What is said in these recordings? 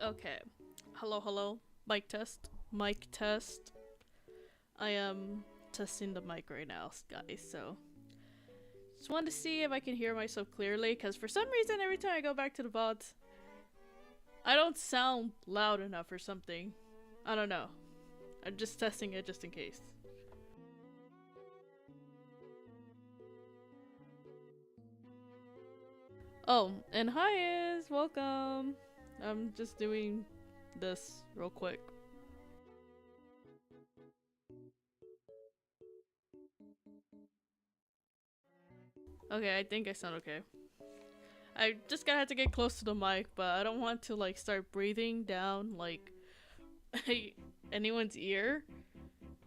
Okay. Hello, hello. Mic test. Mic test. I am testing the mic right now, guys, so just wanted to see if I can hear myself clearly, because for some reason every time I go back to the VOD, I don't sound loud enough or something. I don't know. I'm just testing it just in case. Oh, and hi Iz, welcome. I'm just doing this real quick. Okay, I think I sound okay. I just gotta have to get close to the mic, but I don't want to like start breathing down like anyone's ear.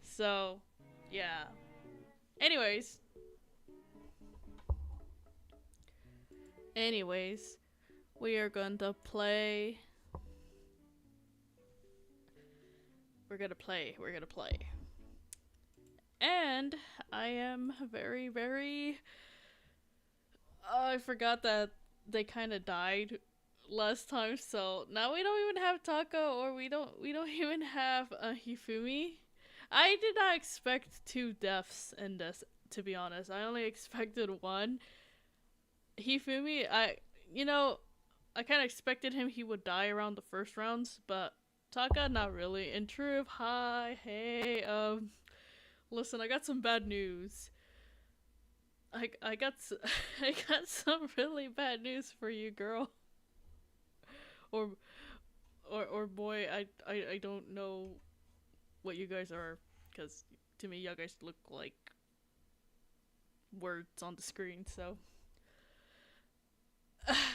So, yeah. Anyways. Anyways, we are going to play. We're gonna play. And I am very, very. I forgot that they kind of died last time, so now we don't even have Taka, or we don't even have Hifumi. I did not expect 2 deaths in this, to be honest. I only expected 1. Hifumi, you know, I kind of expected he would die around the first rounds, but Taka, not really. And Truth, hi, hey, listen, I got some bad news. I got I got some really bad news for you, girl. Or boy, I don't know what you guys are, because to me, y'all guys look like words on the screen, so.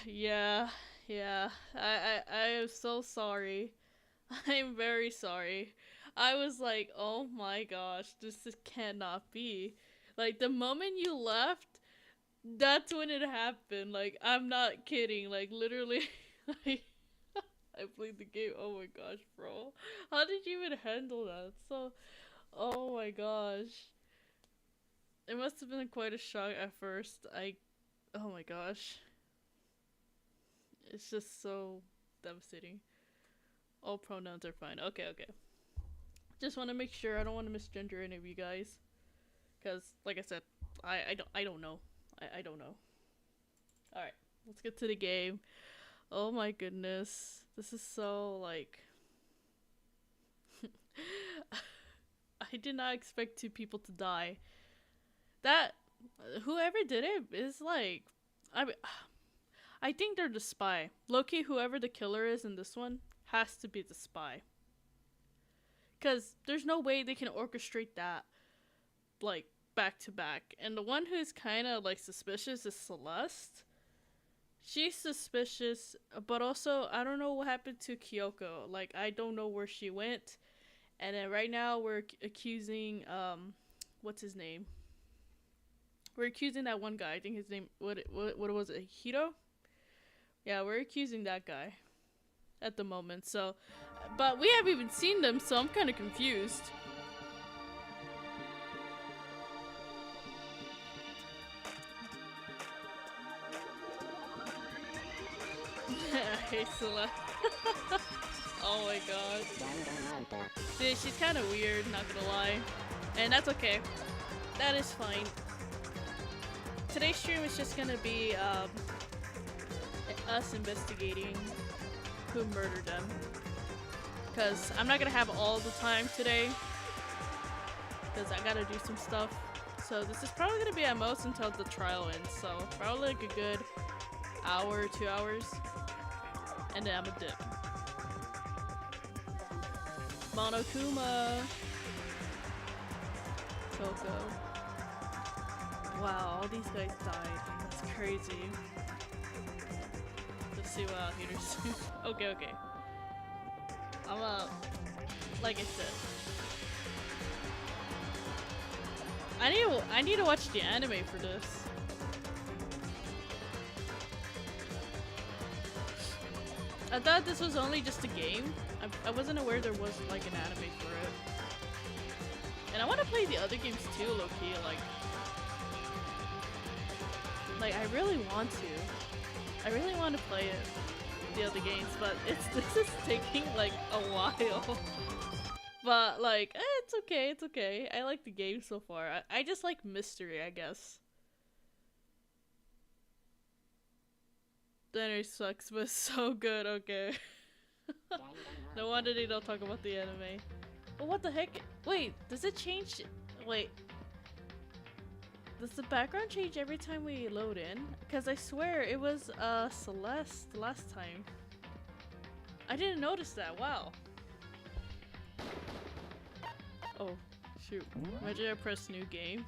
Yeah, yeah. I am so sorry. I'm very sorry. I was like, oh my gosh, this cannot be. Like, the moment you left, that's when it happened. Like, I'm not kidding. Like, literally, like, I played the game. Oh my gosh, bro. How did you even handle that? So, oh my gosh. It must have been quite a shock at first. Oh my gosh. It's just so devastating. All pronouns are fine. Okay, okay. Just want to make sure I don't want to misgender any of you guys, because, like I said, I don't know. I don't know. All right, let's get to the game. Oh my goodness, this is so like. I did not expect 2 people to die. That whoever did it is like, I think they're the spy. Loki, whoever the killer is in this one, has to be the spy. Because there's no way they can orchestrate that, like, back to back. And the one who's kind of, like, suspicious is Celeste. She's suspicious, but also, I don't know what happened to Kyoko. Like, I don't know where she went. And then right now, we're accusing, what's his name? We're accusing that one guy. I think his name, what was it? Hiro? Yeah, we're accusing that guy at the moment, so. But we haven't even seen them, so I'm kind of confused. Hey, Celeste. Oh my god. Dude, she's kind of weird, not gonna lie. And that's okay. That is fine. today's stream is just gonna be us investigating who murdered them. Because I'm not gonna have all the time today. Because I gotta do some stuff. So this is probably gonna be at most until the trial ends. So probably like a good hour, 2 hours. And then I'm a dip. Monokuma. Coco. Wow, all these guys died. That's crazy. Let's see what out here. Okay. I'm like I said. I need to watch the anime for this. I thought this was only just a game. I wasn't aware there was like an anime for it. And I want to play the other games too, low-key. Like I really want to. I really want to play it, the other games, but this is taking like a while. But like, it's okay. I like the game so far. I just like mystery, I guess. Dinner sucks, but so good. Okay. No wonder they don't talk about the anime. But what the heck? Wait, does it change? Wait. Does the background change every time we load in? Because I swear it was Celeste last time. I didn't notice that. Wow. Oh, shoot. Imagine I press new game.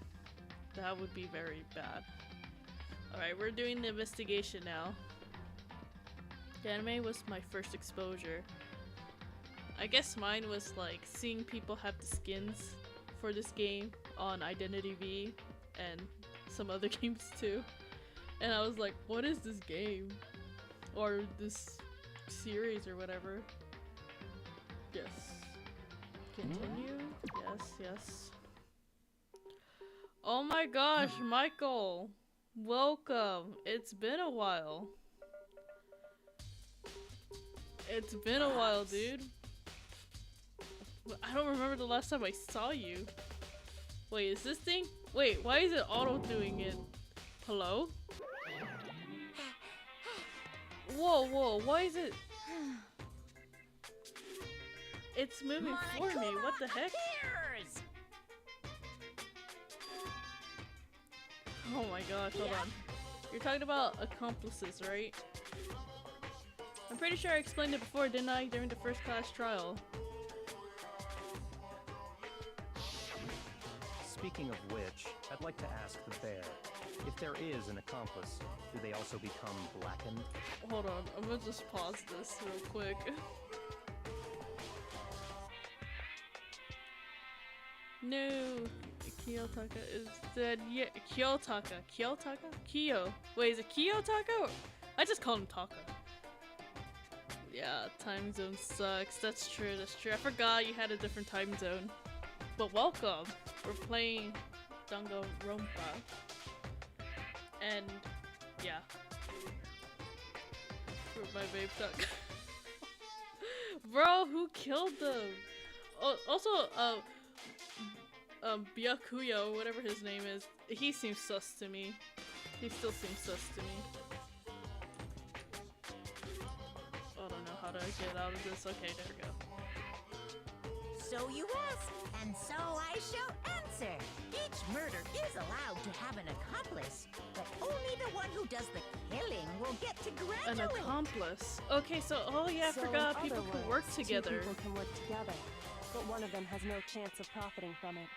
That would be very bad. Alright, we're doing the investigation now. The anime was my first exposure. I guess mine was like seeing people have the skins for this game on Identity V and some other games too. And I was like, what is this game? Or this series or whatever. Yes. Continue? Yes. Oh my gosh, Michael! Welcome! It's been a while. It's been a while, dude. I don't remember the last time I saw you. Wait, is this thing? Wait, why is it auto doing it? Hello? Whoa, why is it? It's moving for me, what the heck? Oh my gosh, hold on. You're talking about accomplices, right? I'm pretty sure I explained it before, didn't I? During the first class trial. Speaking of which, I'd like to ask the bear, if there is an accomplice, do they also become blackened? Hold on, I'm gonna just pause this real quick. No, Kiyotaka is dead. Yeah, Kiyotaka. Kiyo. Wait, is it Kiyotaka? I just call him Taka. Yeah, time zone sucks. That's true. I forgot you had a different time zone. But welcome. We're playing Danganronpa. And yeah. My babe duck. Bro, who killed them? Oh, also, Byakuyo, whatever his name is, he seems sus to me. He still seems sus to me. I don't know how to get out of this. Okay, there we go. So you ask, and so I shall answer. Each murder is allowed to have an accomplice, but only the one who does the killing will get to graduate. An accomplice. Okay, so oh yeah, I forgot people can work together. Two people can work together, but one of them has no chance of profiting from it.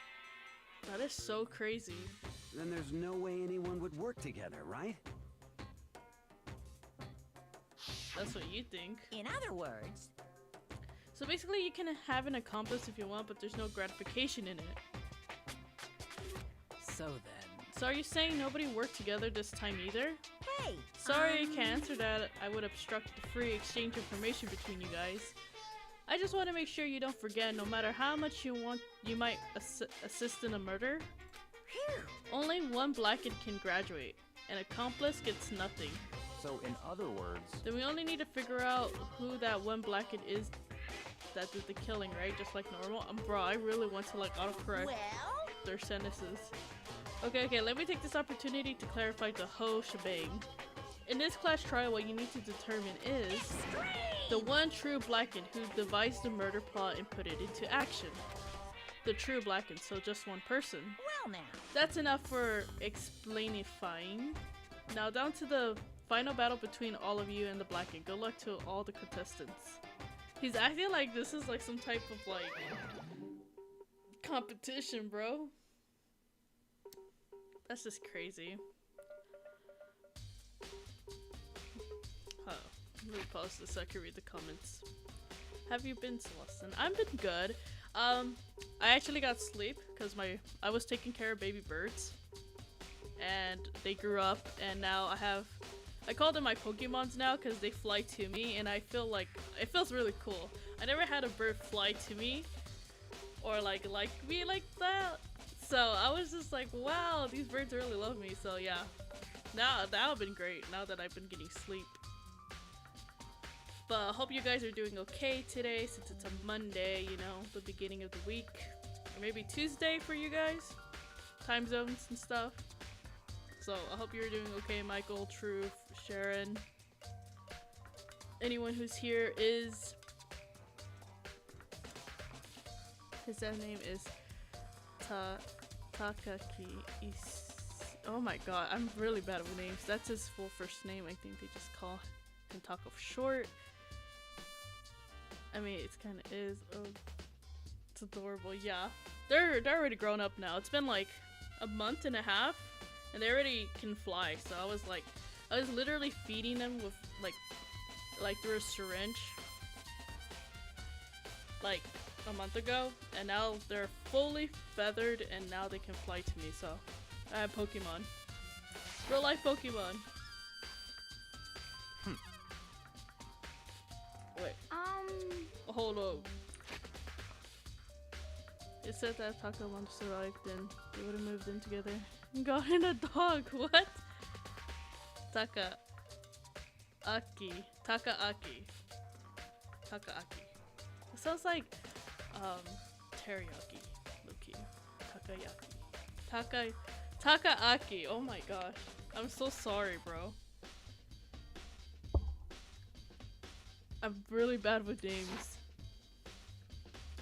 That is so crazy. Then there's no way anyone would work together, right? That's what you think. In other words, so basically you can have an accomplice if you want, but there's no gratification in it. So then... So are you saying nobody worked together this time either? hey, Sorry, I can't answer that. I would obstruct the free exchange information between you guys. I just want to make sure you don't forget, no matter how much you might assist in a murder. Phew. Only one blackened can graduate. An accomplice gets nothing. So in other words, Then we only need to figure out who that one blackened is that did the killing, right? Just like normal. Bro, I really want to like autocorrect Well, their sentences. Okay, let me take this opportunity to clarify the whole shebang. In this class trial, what you need to determine is the one true Blackened who devised the murder plot and put it into action. The true Blackened, so just one person. Well now. That's enough for explainifying. Now down to the final battle between all of you and the Blackened. Good luck to all the contestants. He's acting like this is like some type of like competition, bro. That's just crazy. Huh. Let me pause this so I can read the comments. Have you been, Celestine? I've been good. I actually got sleep because I was taking care of baby birds. And they grew up, and now I call them my Pokemons now because they fly to me, and I feel like, it feels really cool. I never had a bird fly to me or like me like that. So I was just like, wow, these birds really love me. So yeah, now that would been great now that I've been getting sleep. But I hope you guys are doing okay today since it's a Monday, you know, the beginning of the week. Or maybe Tuesday for you guys. Time zones and stuff. So I hope you're doing okay, Michael, Truth, Sharon. Anyone who's here is... His name is Takaki Oh my god, I'm really bad with names. That's his full first name. I think they just call him Taco for short. I mean, it's kind of is. Oh, it's adorable. Yeah, they're already grown up now. It's been like a month and a half, and they already can fly. So I was literally feeding them with like through a syringe, like a month ago, and now they're fully feathered, and now they can fly to me. So I have Pokemon, real life Pokemon. Wait. Hold up. It said that Taka wanted to survive, then they would have moved in together and gotten a dog. What? Takaaki. It sounds like teriyaki. Loki. Takaaki. Oh my gosh. I'm so sorry, bro. I'm really bad with names.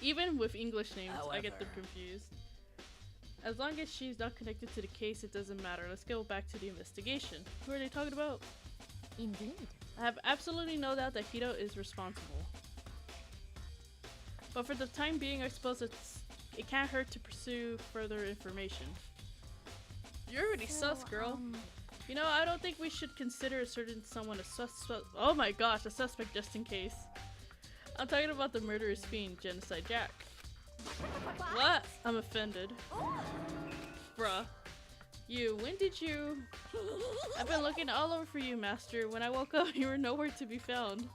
Even with English names, I get them confused. As long as she's not connected to the case, it doesn't matter. Let's go back to the investigation. Who are they talking about? Indeed. I have absolutely no doubt that Hito is responsible. But for the time being, I suppose it can't hurt to pursue further information. You're already sus, girl. You know, I don't think we should consider a certain someone a suspect. Oh my gosh, a suspect just in case. I'm talking about the murderous fiend, Genocide Jack. What? I'm offended. Bruh. When did you... I've been looking all over for you, Master. When I woke up, you were nowhere to be found.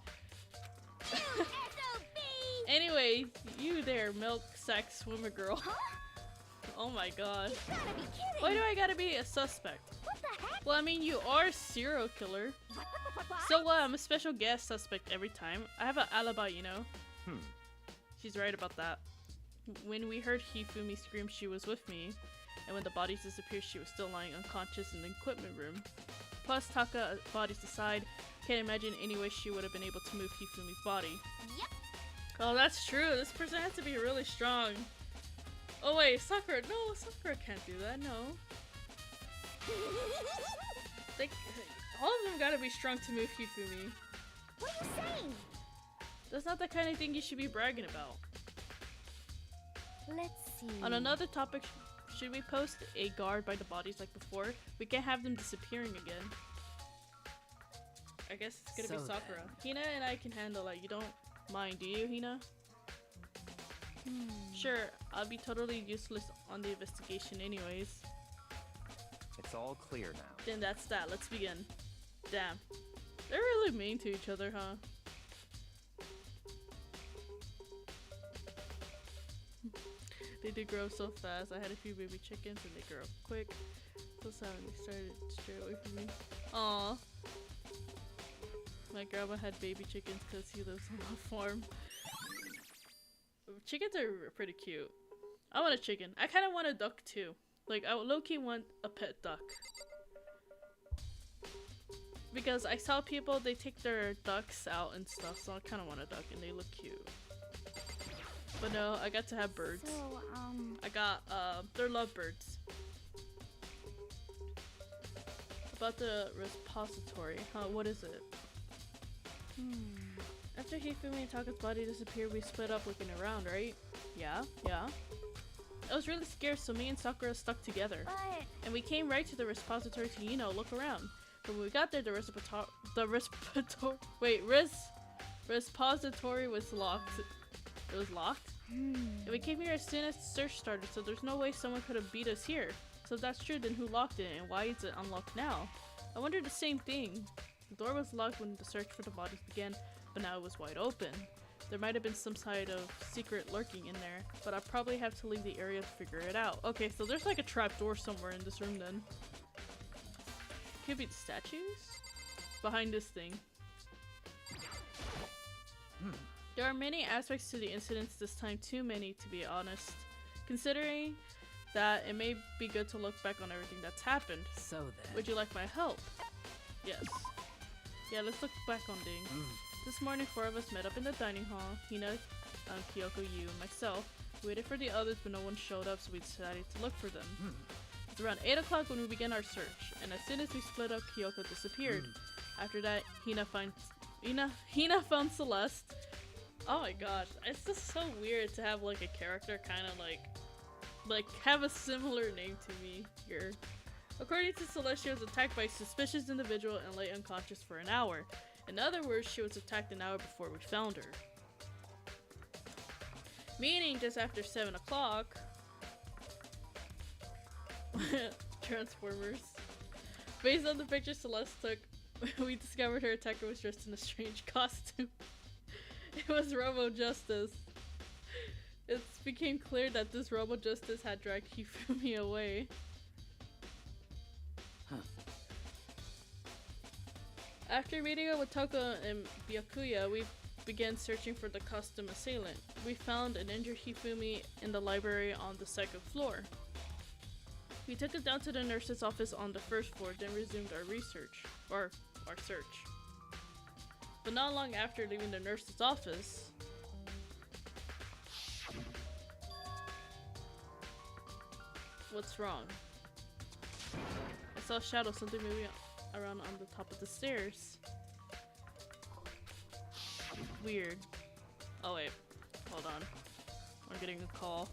Anyway, you there, milk sack swimmer girl. Oh my god. You gotta be kidding. Why do I gotta be a suspect? What the heck? Well, I mean, you are a serial killer. So what? I'm a special guest suspect every time. I have an alibi, you know? She's right about that. When we heard Hifumi scream, she was with me. And when the bodies disappeared, she was still lying unconscious in the equipment room. Plus, Taka bodies aside, can't imagine any way she would have been able to move Hifumi's body. Yep. Oh, that's true. This person has to be really strong. Oh wait, Sakura. No, Sakura can't do that. No. All of them gotta be strong to move Hifumi. What are you saying? That's not the kind of thing you should be bragging about. Let's see. On another topic, should we post a guard by the bodies like before? We can't have them disappearing again. I guess it's gonna be Sakura. Hina and I can handle it. You don't mind, do you, Hina? Sure, I'll be totally useless on the investigation anyways. It's all clear now. Then that's that. Let's begin. Damn. They're really mean to each other, huh? They did grow so fast. I had a few baby chickens and they grew up quick. So sad when they started to stray away from me. Aww. My grandma had baby chickens because he lives on a farm. Chickens are pretty cute. I want a chicken. I kind of want a duck too. Like, I low-key want a pet duck. Because I saw people, they take their ducks out and stuff, so I kind of want a duck and they look cute. But no, I got to have birds. So, I got, they're lovebirds. About the repository, huh, what is it? After Hifumi and Taka's body disappeared, we split up looking around, right? Yeah. I was really scared, so me and Sakura stuck together. but And we came right to the repository to, look around. But when we got there, the repository was locked. It was locked? And we came here as soon as the search started, so there's no way someone could have beat us here. So if that's true, then who locked it, and why is it unlocked now? I wonder the same thing. The door was locked when the search for the bodies began, but now it was wide open. There might have been some side of secret lurking in there, but I probably have to leave the area to figure it out. Okay, so there's like a trap door somewhere in this room then. Could be the statues? Behind this thing. There are many aspects to the incidents this time, too many to be honest. Considering that it may be good to look back on everything that's happened. So then. Would you like my help? Yes. Yeah, let's look back on things. This morning, 4 of us met up in the dining hall. Hina, Kyoko, you, and myself. We waited for the others, but no one showed up, so we decided to look for them. It's around 8 o'clock when we began our search, and as soon as we split up, Kyoko disappeared. After that, Hina found Celeste. Oh my gosh, it's just so weird to have like a character kind of like have a similar name to me here. According to Celeste, she was attacked by a suspicious individual and lay unconscious for an hour. In other words, she was attacked an hour before we found her. Meaning just after 7 o'clock. Transformers. Based on the picture Celeste took, we discovered her attacker was dressed in a strange costume. It was Robo Justice. It became clear that this Robo Justice had dragged Hifumi away. After meeting up with Toko and Byakuya, we began searching for the costume assailant. We found an injured Hifumi in the library on the second floor. We took it down to the nurse's office on the first floor, then resumed our research, or our search. But not long after leaving the nurse's office, what's wrong? I saw a shadow, something moving around on the top of the stairs. Weird. Oh wait, hold on. I'm getting a call.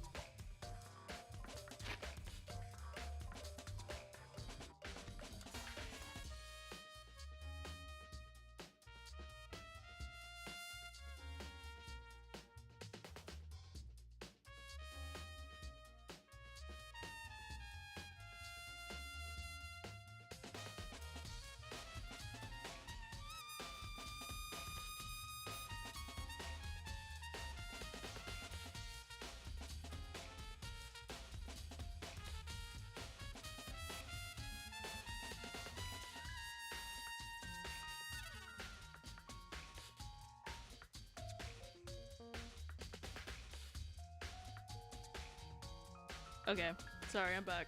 Okay, sorry, I'm back.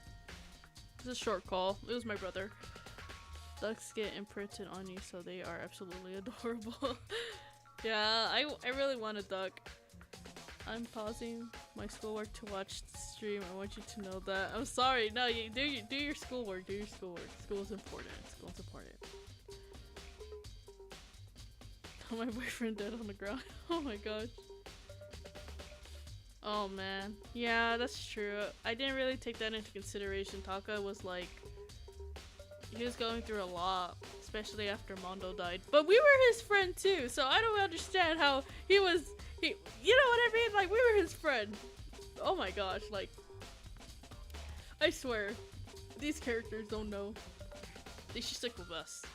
It's a short call. It was my brother. Ducks get imprinted on you, so they are absolutely adorable. Yeah, I really want a duck. I'm pausing my schoolwork to watch the stream. I want you to know that. I'm sorry. No, you do your schoolwork. Do your schoolwork. School's important. School's important. Oh, my boyfriend dead on the ground. Oh my gosh. Oh man, yeah, that's true. I didn't really take that into consideration. Taka was like, he was going through a lot, especially after Mondo died. But we were his friend too, so I don't understand how you know what I mean? Like, we were his friend. Oh my gosh, like, I swear, these characters don't know. They should stick with us.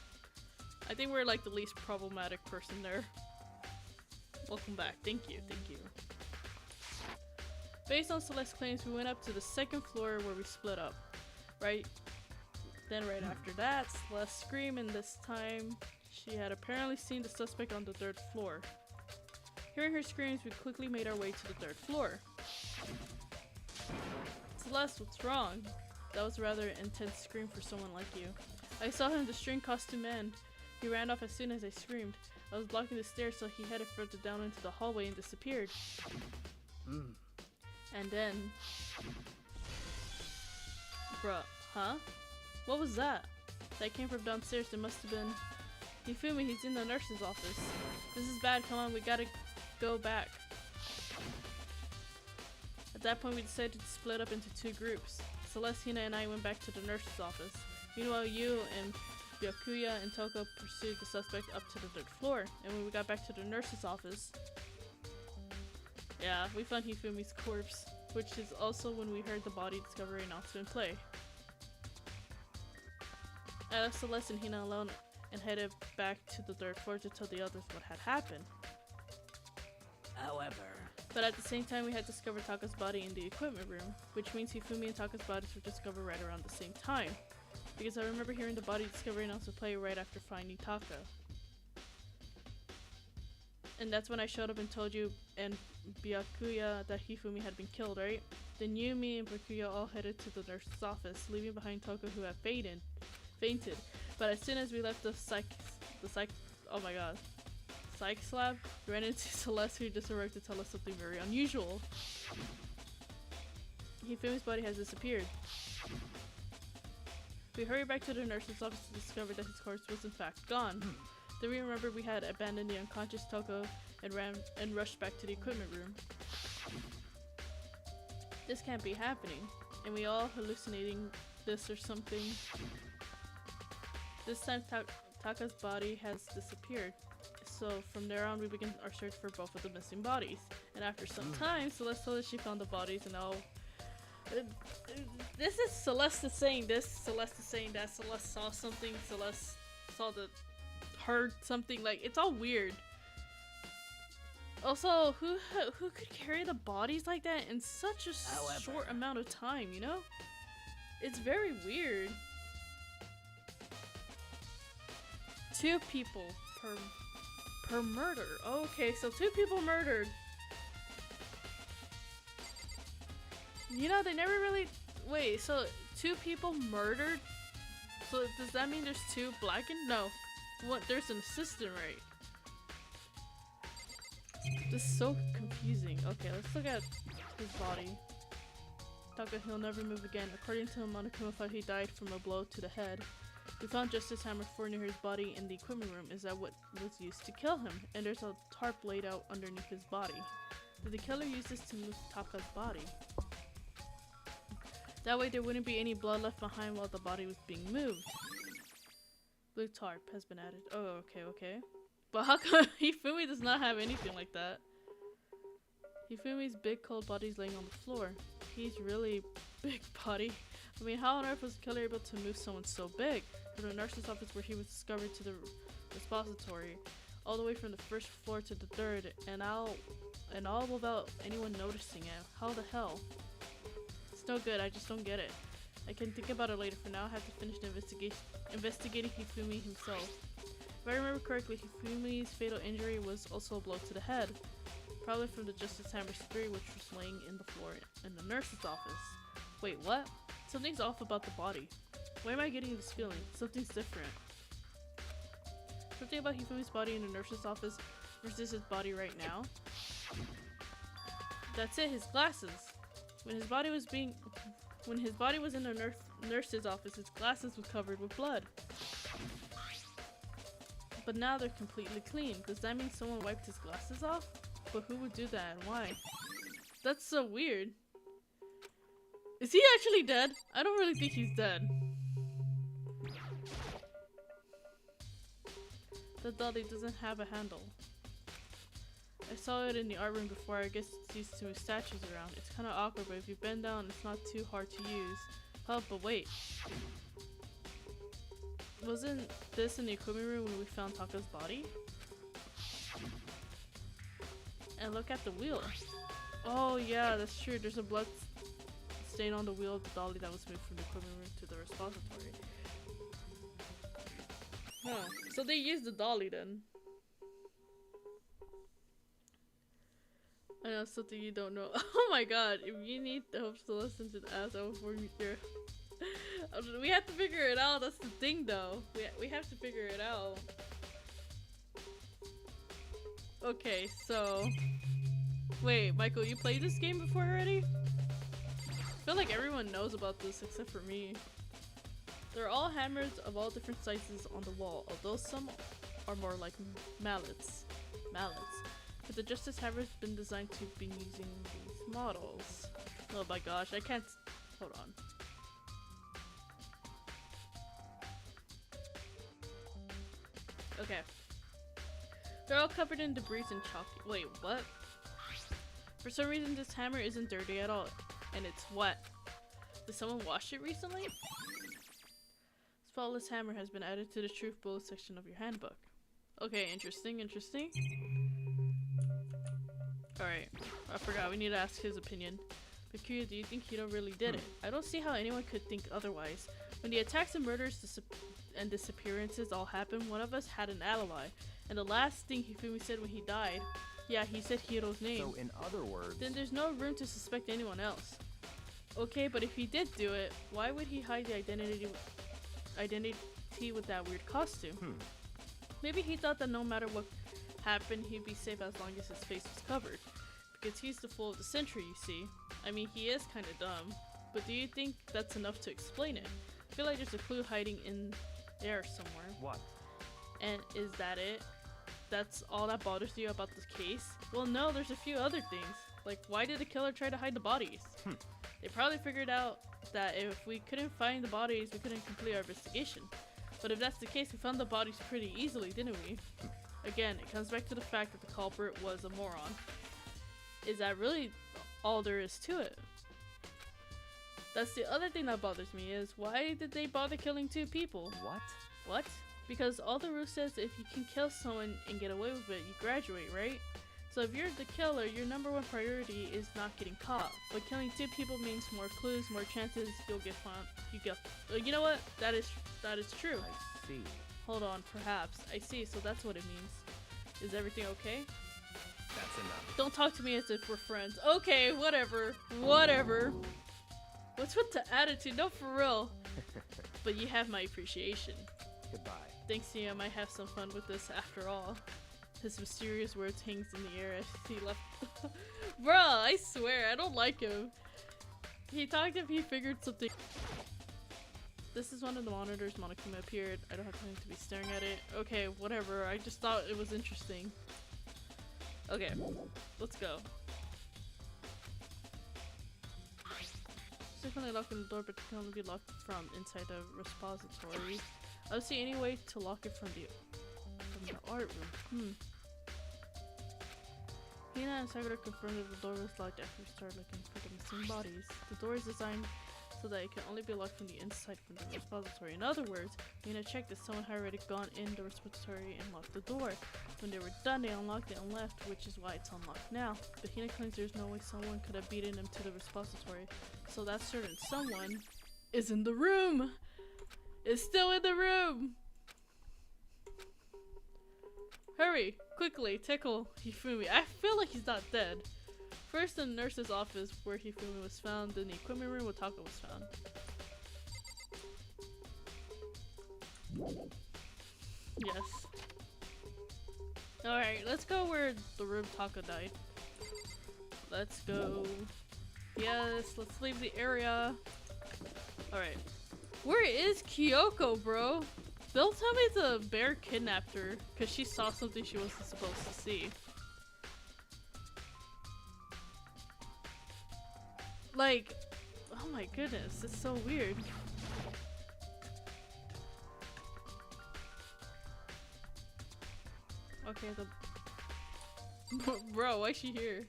I think we're like the least problematic person there. Welcome back. Thank you. Based on Celeste's claims, we went up to the second floor where we split up. Right after that, Celeste screamed, and this time she had apparently seen the suspect on the third floor. Hearing her screams, we quickly made our way to the third floor. Celeste, what's wrong? That was a rather intense scream for someone like you. I saw him, the string costume man. He ran off as soon as I screamed. I was blocking the stairs, so he headed further down into the hallway and disappeared. And then... Bruh, huh? What was that? That came from downstairs. It must have been... Hifumi, he's in the nurse's office. This is bad, come on, we gotta go back. At that point, we decided to split up into two groups. Celestina and I went back to the nurse's office. Meanwhile, you and Byakuya and Toko pursued the suspect up to the third floor. And when we got back to the nurse's office, yeah, we found Hifumi's corpse, which is also when we heard the body discovery announcement play. I left Celeste and Hina alone and headed back to the third floor to tell the others what had happened. However... But at the same time, we had discovered Taka's body in the equipment room, which means Hifumi and Taka's bodies were discovered right around the same time. Because I remember hearing the body discovery announcement play right after finding Taka. And that's when I showed up and told you and Byakuya that Hifumi had been killed, right? Then you, me, and Byakuya all headed to the nurse's office, leaving behind Toko, who had fainted. But as soon as we left the psych lab, we ran into Celeste, who just arrived to tell us something very unusual. Hifumi's body has disappeared. We hurried back to the nurse's office to discover that his corpse was in fact gone. Then we remembered we had abandoned the unconscious Toko and rushed back to the equipment room. This can't be happening. And we all hallucinating this or something. This time Taka's body has disappeared. So from there on we begin our search for both of the missing bodies. And after some time, Celeste told us she found the bodies, and now this is Celeste saying this, Celeste is saying that, Celeste saw something, Celeste heard something, like, it's all weird. Also, who could carry the bodies like that in such a short amount of time, you know? It's very weird. 2 people per murder. Okay, so 2 people murdered. You know, they never really... Wait, so 2 people murdered? So does that mean there's 2 blackened? No. What? There's an assistant, right? This is so confusing. Okay, let's look at his body. Taka, he'll never move again. According to Monokuma, he died from a blow to the head. We found Justice Hammer 4 near his body in the equipment room. Is that what was used to kill him? And there's a tarp laid out underneath his body. Did the killer use this to move Taka's body? That way there wouldn't be any blood left behind while the body was being moved. Blue tarp has been added. Oh, okay. But how come Hifumi does not have anything like that? Hifumi's big cold body is laying on the floor. He's really big body. I mean, how on earth was the killer able to move someone so big? From the nurse's office where he was discovered to the repository, all the way from the 1st floor to the 3rd, and all without anyone noticing it. How the hell? It's no good, I just don't get it. I can think about it later. For now, I have to finish the investigating Hifumi himself. If I remember correctly, Hifumi's fatal injury was also a blow to the head. Probably from the Justice Hammer 3, which was laying in the floor in the nurse's office. Wait, what? Something's off about the body. Why am I getting this feeling? Something's different. Something about Hifumi's body in the nurse's office versus his body right now. That's it, his glasses. When his body was in the nurse's office, his glasses were covered with blood. But now they're completely clean. Does that mean someone wiped his glasses off? But who would do that and why? That's so weird. Is he actually dead? I don't really think he's dead. The dolly doesn't have a handle. I saw it in the art room before. I guess it's used to move statues around. It's kind of awkward, but if you bend down, it's not too hard to use. Oh, but wait. Wasn't this in the equipment room when we found Taka's body? And look at the wheel. Oh yeah, that's true. There's a blood stain on the wheel of the dolly that was moved from the equipment room to the repository. Huh. So they used the dolly then. I know something you don't know. Oh my god, if you need help to listen to the asshole for me here. We have to figure it out. That's the thing, though. We have to figure it out. Okay, so wait, Michael, you played this game before already? I feel like everyone knows about this except for me. There are all hammers of all different sizes on the wall, although some are more like mallets. But the Justice Hammer has been designed to be using these models. Oh my gosh, I can't. Hold on. Okay. They're all covered in debris and chalk. Wait, what? For some reason, this hammer isn't dirty at all, and it's wet. Did someone wash it recently? This faultless hammer has been added to the truth bullet section of your handbook. Okay, interesting. Alright, I forgot, we need to ask his opinion. Mercurio, do you think Hiro really did it? I don't see how anyone could think otherwise. When the attacks and murders and disappearances all happened, one of us had an alibi. And the last thing Hifumi said when he died, yeah, he said Hiro's name. So in other words, then there's no room to suspect anyone else. Okay, but if he did do it, why would he hide the identity with that weird costume? Maybe he thought that no matter what happened, he'd be safe as long as his face was covered. Because he's the fool of the century, you see. I mean, he is kinda dumb. But do you think that's enough to explain it? I feel like there's a clue hiding in there somewhere. what? And is that it? That's all that bothers you about this case? Well, no, there's a few other things. Like, why did the killer try to hide the bodies? They probably figured out that if we couldn't find the bodies, we couldn't complete our investigation. But if that's the case, we found the bodies pretty easily, didn't we? Again, it comes back to the fact that the culprit was a moron. Is that really all there is to it? That's the other thing that bothers me is, why did they bother killing two people? What? Because all the rule says if you can kill someone and get away with it, you graduate, right? So if you're the killer, your number one priority is not getting caught. But killing two people means more clues, more chances you'll get found. You know what? That is true. I see. Hold on, perhaps. I see, so that's what it means. Is everything okay? That's enough. Don't talk to me as if we're friends. Okay, whatever. What's with the attitude? No, for real. But you have my appreciation. Goodbye. Thanks to you, I might have some fun with this after all. His mysterious words hangs in the air as he left. Bruh, I swear, I don't like him. He talked if he figured something. This is one of the monitors. Monokuma appeared. I don't have time to be staring at it. Okay, whatever. I just thought it was interesting. Okay, let's go. Frequently locking the door, but it can only be locked from inside the repository. I don't see any way to lock it from the art room. Hina and Sakura confirmed that the door was locked after we started looking for the missing bodies. The door is designed so that it can only be locked from the inside from the repository. In other words, Hina checked that someone had already gone in the repository and locked the door. When they were done, they unlocked it and left, which is why it's unlocked now. But Hina claims there's no way someone could have beaten him to the repository. So that certain someone is in the room! Is still in the room! Hurry! Quickly! Tickle Hifumi. I feel like he's not dead. First in the nurse's office where Hifumi was found, then the equipment room where Taka was found. Yes. Alright, let's go where the room Taka died. Let's go. Yes, let's leave the area. Alright. Where is Kyoko, bro? Don't tell me the bear kidnapped her because she saw something she wasn't supposed to see. Like, oh my goodness, it's so weird. Okay, bro, why is she here?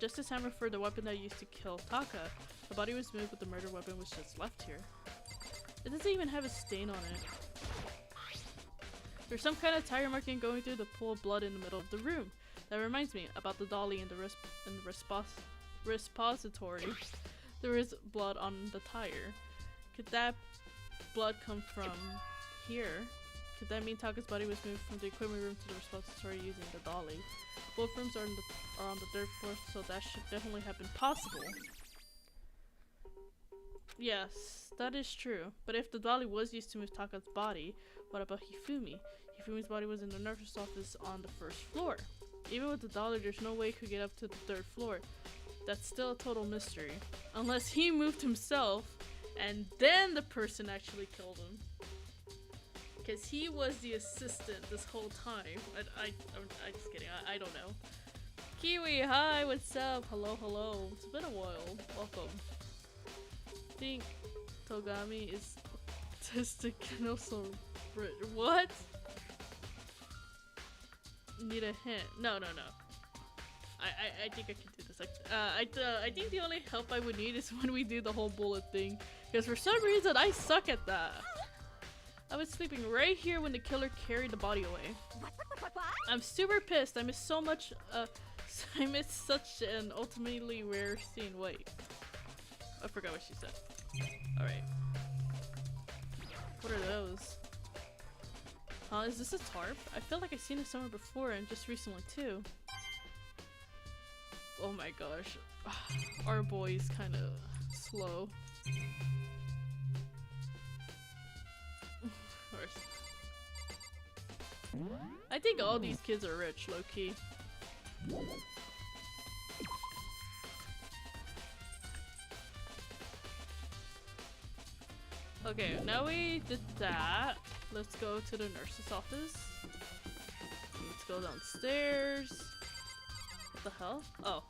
Justice Hammer for the weapon that I used to kill Taka. The body was moved, but the murder weapon was just left here. It doesn't even have a stain on it. There's some kind of tire marking going through the pool of blood in the middle of the room. That reminds me about the dolly in the repository. There is blood on the tire. Could that blood come from here? Could that mean Taka's body was moved from the equipment room to the repository using the dolly? Both rooms are on the third floor, so that should definitely have been possible. Yes, that is true. But if the dolly was used to move Taka's body, what about Hifumi? Hifumi's body was in the nurse's office on the first floor. Even with the dolly, there's no way he could get up to the third floor. That's still a total mystery. Unless he moved himself, and then the person actually killed him. Because he was the assistant this whole time. I'm just kidding. I don't know. Kiwi, hi, what's up? Hello, hello. It's been a while. Welcome. I think Togami is autistic and also what? Need a hint? No. I think I can do this. Like, I think the only help I would need is when we do the whole bullet thing, because for some reason I suck at that. I was sleeping right here when the killer carried the body away. I'm super pissed. I missed so much. I missed such an ultimately rare scene. Wait, I forgot what she said. All right. What are those? Huh? Is this a tarp? I feel like I've seen it somewhere before and just recently too. Oh my gosh. Our boy's kind of slow. I think all these kids are rich, low-key. Okay, now we did that. Let's go to the nurse's office. Let's go downstairs. What the hell? Oh.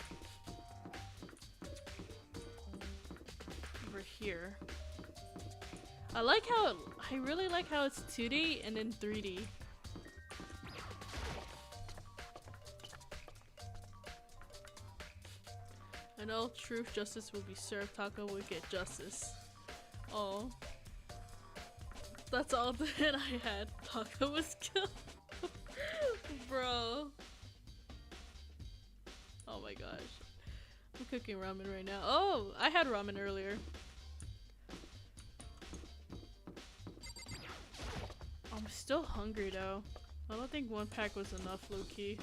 Over here. I really like how it's 2D and then 3D. I know truth, justice will be served. Taka will get justice. Oh. That's all that I had. Taka was killed. Bro. Oh my gosh. I'm cooking ramen right now. Oh, I had ramen earlier. I'm still hungry though. I don't think one pack was enough, low-key.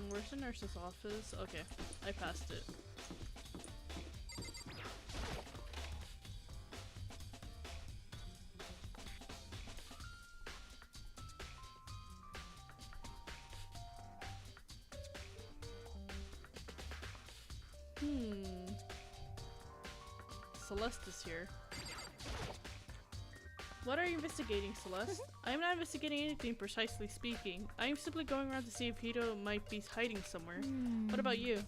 Where's the nurse's office? Okay, I passed it. Celeste is here. What are you investigating, Celeste? I am not investigating anything, precisely speaking. I am simply going around to see if Hito might be hiding somewhere. What about you?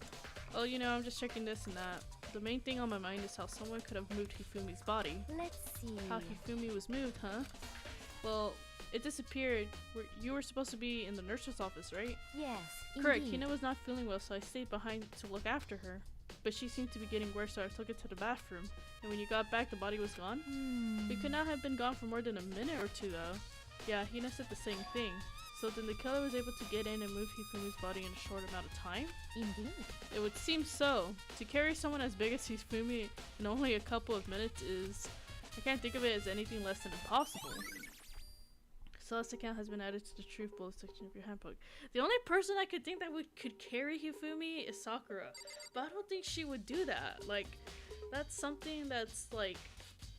Oh, you know, I'm just checking this and that. The main thing on my mind is how someone could have moved Hifumi's body. Let's see. How Hifumi was moved, huh? Well, it disappeared. You were supposed to be in the nurse's office, right? Yes, Correct. indeed. Hina was not feeling well, so I stayed behind to look after her. But she seemed to be getting worse, so I took it to the bathroom. And when you got back, the body was gone? It could not have been gone for more than a minute or two, though. Yeah, Hina said the same thing. So then the killer was able to get in and move Hifumi's body in a short amount of time? Indeed. It would seem so. To carry someone as big as Hifumi in only a couple of minutes is... I can't think of it as anything less than impossible. Celeste account has been added to the truth bullet section of your handbook. The only person I could think that could carry Hifumi is Sakura. But I don't think she would do that. Like, that's something that's, like,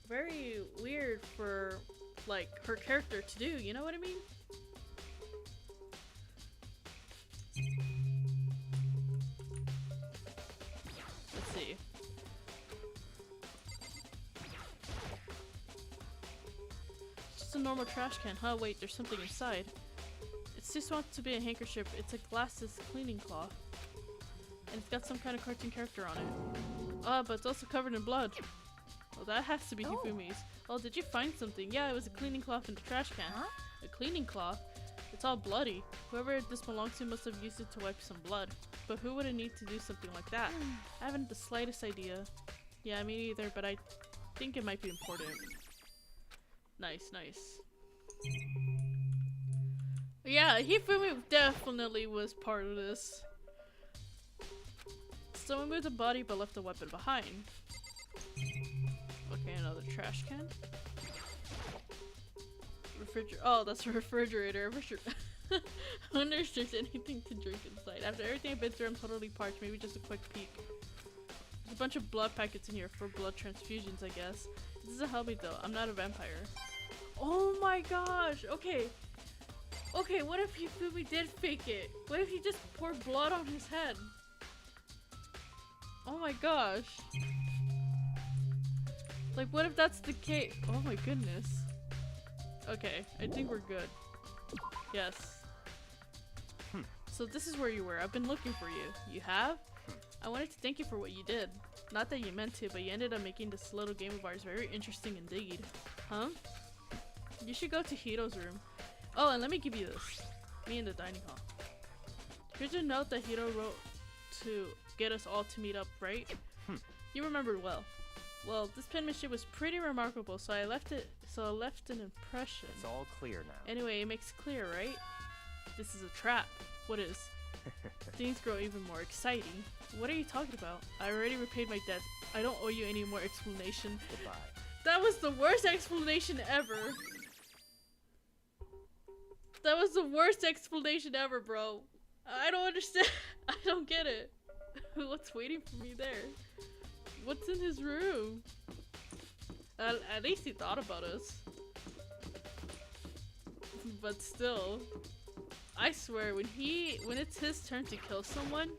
very weird for, like, her character to do. You know what I mean? Let's see. It's a normal trash can. Huh? Wait, there's something inside. It's just wants to be a handkerchief. It's a glasses cleaning cloth. And it's got some kind of cartoon character on it. But it's also covered in blood. Well, that has to be Hifumi's. Oh, did you find something? Yeah, it was a cleaning cloth in the trash can. Huh? A cleaning cloth? It's all bloody. Whoever this belongs to must have used it to wipe some blood. But who would need to do something like that? I haven't the slightest idea. Yeah, me neither, but I think it might be important. Nice, nice. Yeah, Hifumi definitely was part of this. Someone moved the body but left the weapon behind. Okay, another trash can. Oh, that's a refrigerator. I wonder if there's anything to drink inside. After everything I've been through, I'm totally parched. Maybe just a quick peek. There's a bunch of blood packets in here for blood transfusions, I guess. This doesn't help me though. I'm not a vampire. Oh my gosh. Okay. Okay, what if we did fake it? What if he just poured blood on his head? Oh my gosh. Like, what if that's the case? Oh my goodness. Okay, I think we're good. Yes. So this is where you were. I've been looking for you. You have? I wanted to thank you for what you did. Not that you meant to, but you ended up making this little game of ours very interesting indeed. Huh? You should go to Hito's room. Oh, and let me give you this. Me in the dining hall. Here's a note that Hito wrote to get us all to meet up, right? You remembered well. Well, this penmanship was pretty remarkable, so I left an impression. It's all clear now. Anyway, it makes clear, right? This is a trap. What is? Things grow even more exciting. What are you talking about? I already repaid my debt. I don't owe you any more explanation. Goodbye. That was the worst explanation ever. That was the worst explanation ever, bro. I don't understand. I don't get it. What's waiting for me there? What's in his room? At least he thought about us. But still, I swear, when it's his turn to kill someone,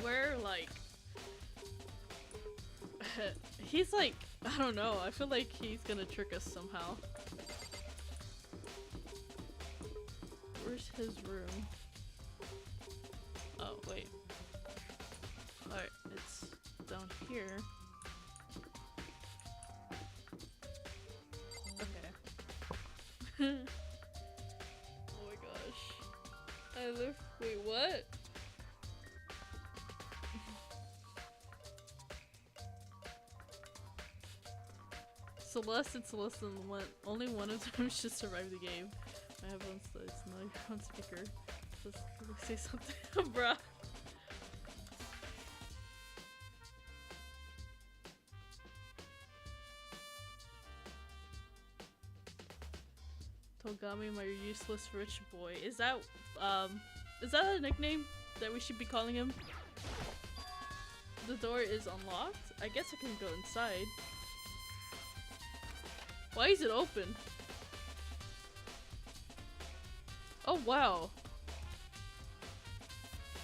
we're like, he's like, I don't know. I feel like he's gonna trick us somehow. Where's his room? Oh, wait. Alright, it's down here. Okay. Oh my gosh. I live. Wait, what? Celeste and Celeste, only one of them should survive the game. I have one slice, no, you're on speaker. Let's say something, bruh. Togami, my useless rich boy. Is that a nickname that we should be calling him? The door is unlocked? I guess I can go inside. Why is it open? Oh wow.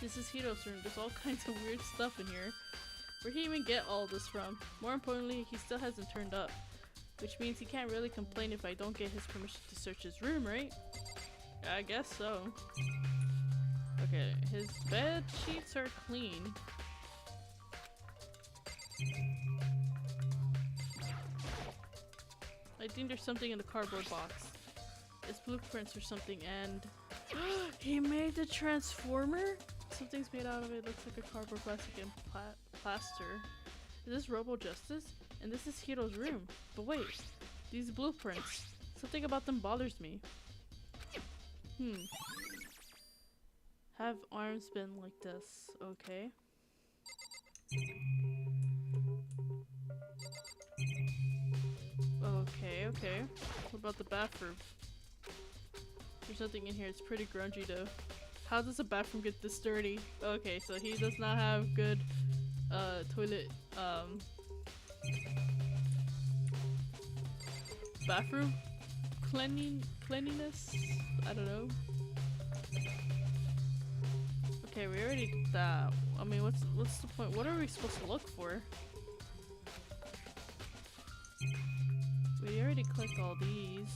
This is Hito's room. There's all kinds of weird stuff in here. Where'd he even get all this from? More importantly, he still hasn't turned up. Which means he can't really complain if I don't get his permission to search his room, right? I guess so. Okay, his bed sheets are clean. I think there's something in the cardboard box. It's blueprints or something, and he made the transformer? Something's made out of it. Looks like a cardboard, plastic, and plaster. Is this Robo Justice? And this is Hito's room. But wait, these blueprints. Something about them bothers me. Have arms been like this? Okay. Okay. What about the bathroom? There's nothing in here. It's pretty grungy though. How does a bathroom get this dirty? Okay, so he does not have good toilet bathroom cleanliness? I don't know. Okay, we already did that. I mean, what's the point? What are we supposed to look for? We already clicked all these.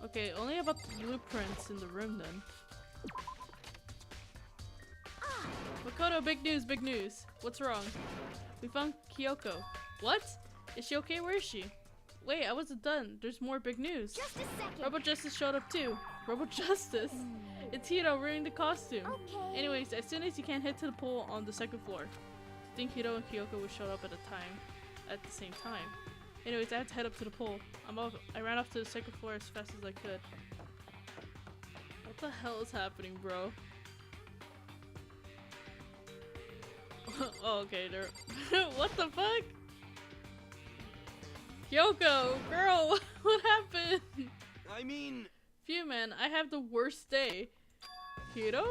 Okay, only about the blueprints in the room then. Makoto, big news, big news. What's wrong? We found Kyoko. What? Is she okay? Where is she? Wait, I wasn't done. There's more big news. Just a second. Robo Justice showed up too. Robo Justice? It's Hito wearing the costume. Okay. Anyways, as soon as you can head to the pool on the second floor. I think Hito and Kyoko would show up at the same time. Anyways, I have to head up to the pool. I ran off to the second floor as fast as I could. What the hell is happening, bro? Oh, okay, there. What the fuck? Kyoko, girl, what happened? I mean... Phew, man, I have the worst day. Hiro?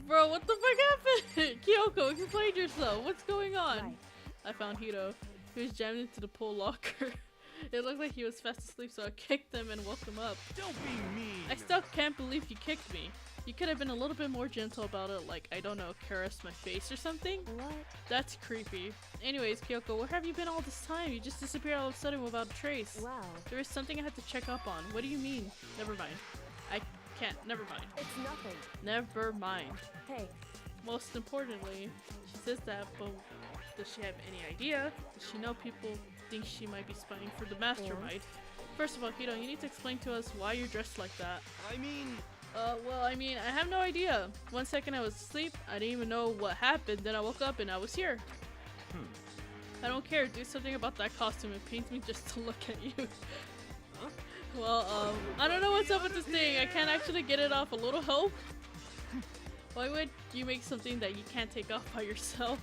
Bro, what the fuck happened? Kyoko, explain yourself. What's going on? Right. I found Hiro. He was jammed into the pool locker. It looked like he was fast asleep, so I kicked him and woke him up. Don't be mean. I still can't believe you kicked me. You could have been a little bit more gentle about it, like, I don't know, caress my face or something? What? That's creepy. Anyways, Kyoko, where have you been all this time? You just disappeared all of a sudden without a trace. Well, There is something I had to check up on. What do you mean? Never mind. I can't. Never mind. it's nothing. Never mind. Hey, Most importantly, she says that, but does she have any idea? Does she know people think she might be spying for the mastermind? First of all, Hiro, you need to explain to us why you're dressed like that. I mean, Well, I mean, I have no idea. 1 second I was asleep, I didn't even know what happened, then I woke up and I was here. I don't care, do something about that costume, it pains me just to look at you. Well, I don't know what's up with this thing, I can't actually get it off. A little help? Why would you make something that you can't take off by yourself?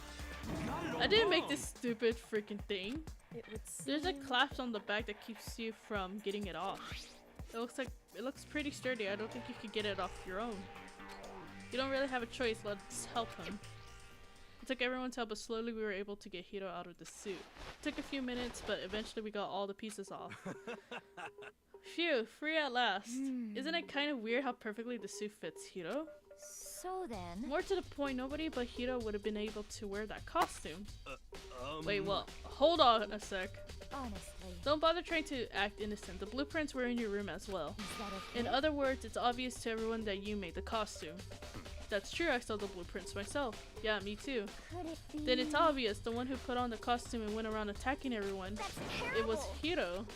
I didn't make this stupid freaking thing. it would There's a seem- clasp on the back that keeps you from getting it off. It looks pretty sturdy. I don't think you could get it off your own. You don't really have a choice. Let's help him. It took everyone's help, but slowly we were able to get Hiro out of the suit. It took a few minutes, but eventually we got all the pieces off. Phew, free at last. Isn't it kind of weird how perfectly the suit fits Hiro? So then, More to the point, nobody but Hiro would have been able to wear that costume. Wait, well, hold on a sec. honestly, Don't bother trying to act innocent. The blueprints were in your room as well. is that okay? In other words, it's obvious to everyone that you made the costume. That's true, I saw the blueprints myself. Yeah, me too. Could it be? Then it's obvious, the one who put on the costume and went around attacking everyone. That's It was terrible. Hiro.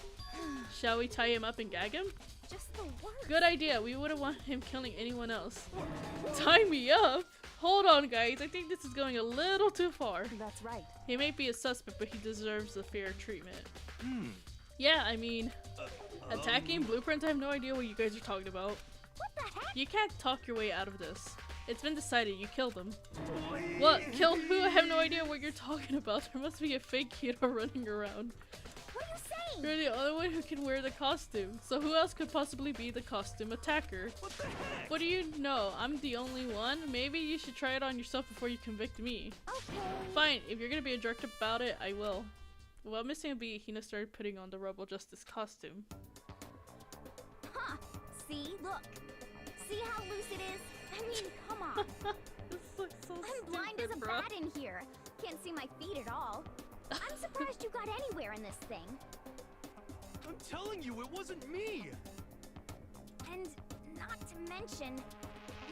Shall we tie him up and gag him? Just the worst. Good idea, we wouldn't want him killing anyone else. Tie me up? Hold on guys, I think this is going a little too far. That's right. He may be a suspect, but he deserves a fair treatment. Yeah, I mean, attacking blueprints, I have no idea what you guys are talking about. What the heck? You can't talk your way out of this. It's been decided, you killed him. What? Killed who? I have no idea what you're talking about. There must be a fake Hiro running around. What are you saying? You're the only one who can wear the costume. So who else could possibly be the costume attacker? What do you know? I'm the only one? Maybe you should try it on yourself before you convict me. Okay. Fine, if you're gonna be a jerk about it, I will. While missing a beat, Hina started putting on the Rebel Justice costume. Huh. See? Look. See how loose it is? I mean, come on. This looks so I'm blind as a stupid, bro. bat in here. Can't see my feet at all. I'm surprised you got anywhere in this thing. I'm telling you, it wasn't me. And not to mention,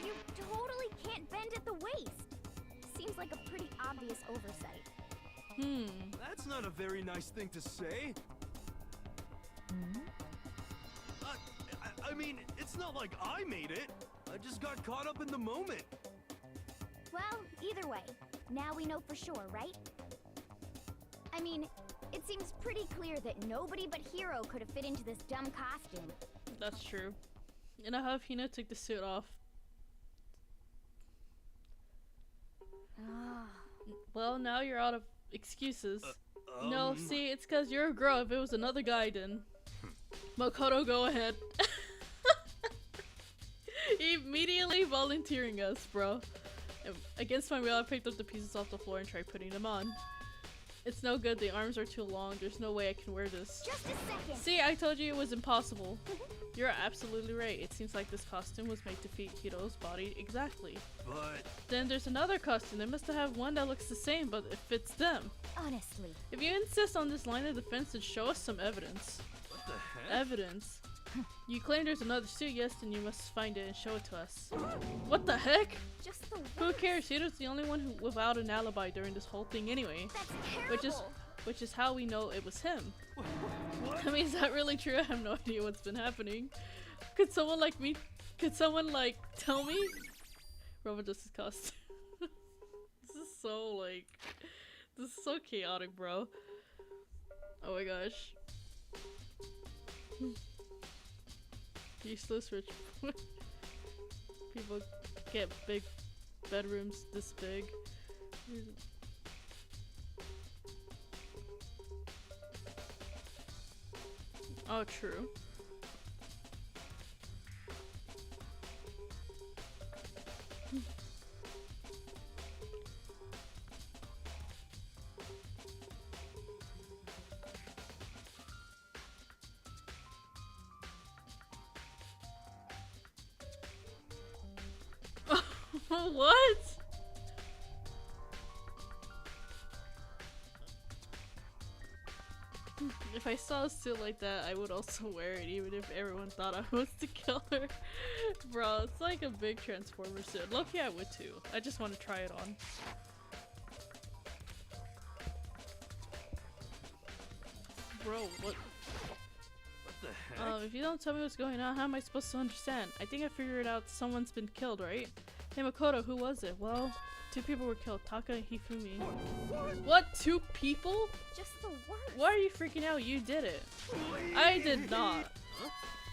you totally can't bend at the waist. Seems like a pretty obvious oversight. That's not a very nice thing to say. I mean, it's not like I made it. I just got caught up in the moment. Well, either way, now we know for sure, right? I mean, it seems pretty clear that nobody but Hiro could have fit into this dumb costume. That's true. And I have Hina take the suit off. Ah, Well, now you're out of excuses. No, see, it's because you're a girl. If it was another guy, then. Makoto, go ahead. Immediately volunteering us, bro. Against my will, I picked up the pieces off the floor and tried putting them on. It's no good, the arms are too long. There's no way I can wear this. just a second. See, I told you it was impossible. You're absolutely right. It seems like this costume was made to fit Hiro's body exactly. But Then there's another costume. They must have one that looks the same, but it fits them. Honestly, If you insist on this line of defense, then show us some evidence. what the heck? Evidence? You claim there's another suit, yes, then you must find it and show it to us. What the heck? just the Who worst. cares? Hiro's the only one who without an alibi during this whole thing anyway. That's terrible. Which is how we know it was him. What? I mean, is that really true? I have no idea what's been happening. Could someone like me, tell me? Robert Justice costume. This is so chaotic, bro. Oh my gosh. Useless rich people get big bedrooms this big. Oh, true. What? If I saw a suit like that, I would also wear it, even if everyone thought I was the killer. Bro, it's like a big Transformer suit. Lucky I would too. I just want to try it on. Bro, what? What the heck? If you don't tell me what's going on, how am I supposed to understand? I think I figured out someone's been killed, right? Hey Makoto, who was it? Well, 2 people were killed, Taka and Hifumi. What? 2 people? Just the worst. Why are you freaking out? You did it. I did not.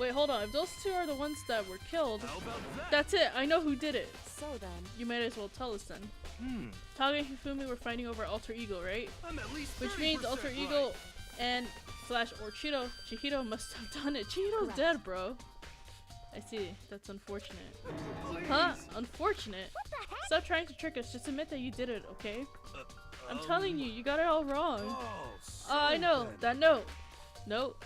Wait, hold on. If those 2 are the ones that were killed, How about that? that's it. I know who did it. So then, You might as well tell us then. Taka and Hifumi were fighting over alter ego, right? I'm at least Which means alter 30% ego right. and slash or Chihiro must have done it. Chihiro's Correct. dead, bro. I see. That's unfortunate. Huh? Unfortunate? What the heck? Stop trying to trick us. Just admit that you did it, okay? I'm Um, telling you, you got it all wrong. Oh, I know. then. That note. Note.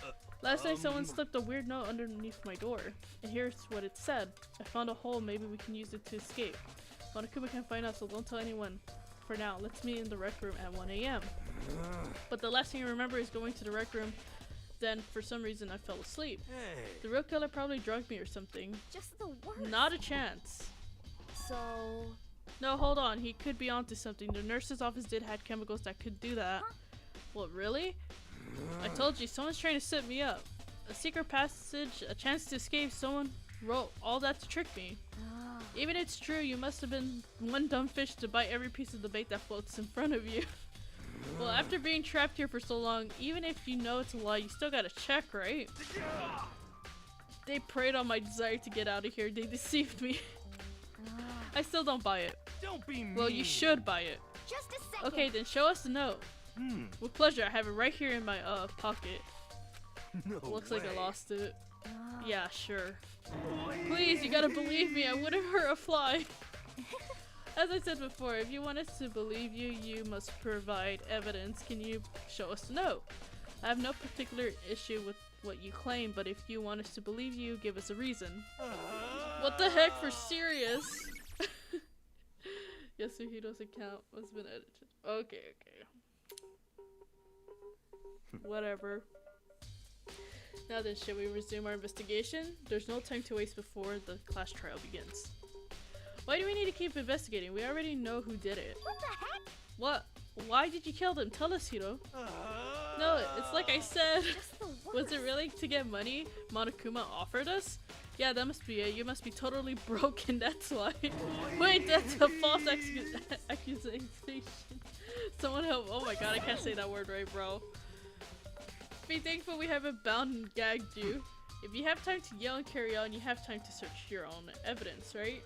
Last night someone um, slipped a weird note underneath my door. And here's what it said. I found a hole. Maybe we can use it to escape. Monokuma can't find out, so don't tell anyone. For now, let's meet in the rec room at 1 a.m. But the last thing I remember is going to the rec room. Then, for some reason, I fell asleep. Hey. The real killer probably drugged me or something. Just the worst. Not a chance. so No, hold on. He could be onto something. The nurse's office did have chemicals that could do that. What, really? I told you, someone's trying to set me up. A secret passage, a chance to escape, someone wrote all that to trick me. Ah. Even if it's true, you must have been one dumb fish to bite every piece of the bait that floats in front of you. Well, after being trapped here for so long, even if you know it's a lie, you still gotta check, right? They preyed on my desire to get out of here. They deceived me. I still don't buy it. Don't be mean. Well, you should buy it. Just a second. Okay, then show us the note. With pleasure. I have it right here in my pocket. No Looks like I way. lost it. Ah. Yeah, sure. Please, you gotta believe me. I wouldn't hurt a fly. As I said before, if you want us to believe you, you must provide evidence. Can you show us the note? I have no particular issue with what you claim, but if you want us to believe you, give us a reason. What the heck, for serious? Yasuhiro's account has been edited. Okay, Whatever. Now then, should we resume our investigation? There's no time to waste before the class trial begins. Why do we need to keep investigating? We already know who did it. What the heck? What? Why did you kill them? Tell us, Hiro. No, it's like I said. Just the worst. Was it really to get money Monokuma offered us? Yeah, that must be it. You must be totally broken, that's why. Wait, that's a false accusation. Someone help. Oh my god, I can't say that word right, bro. Be thankful we haven't bound and gagged you. If you have time to yell and carry on, you have time to search your own evidence, right?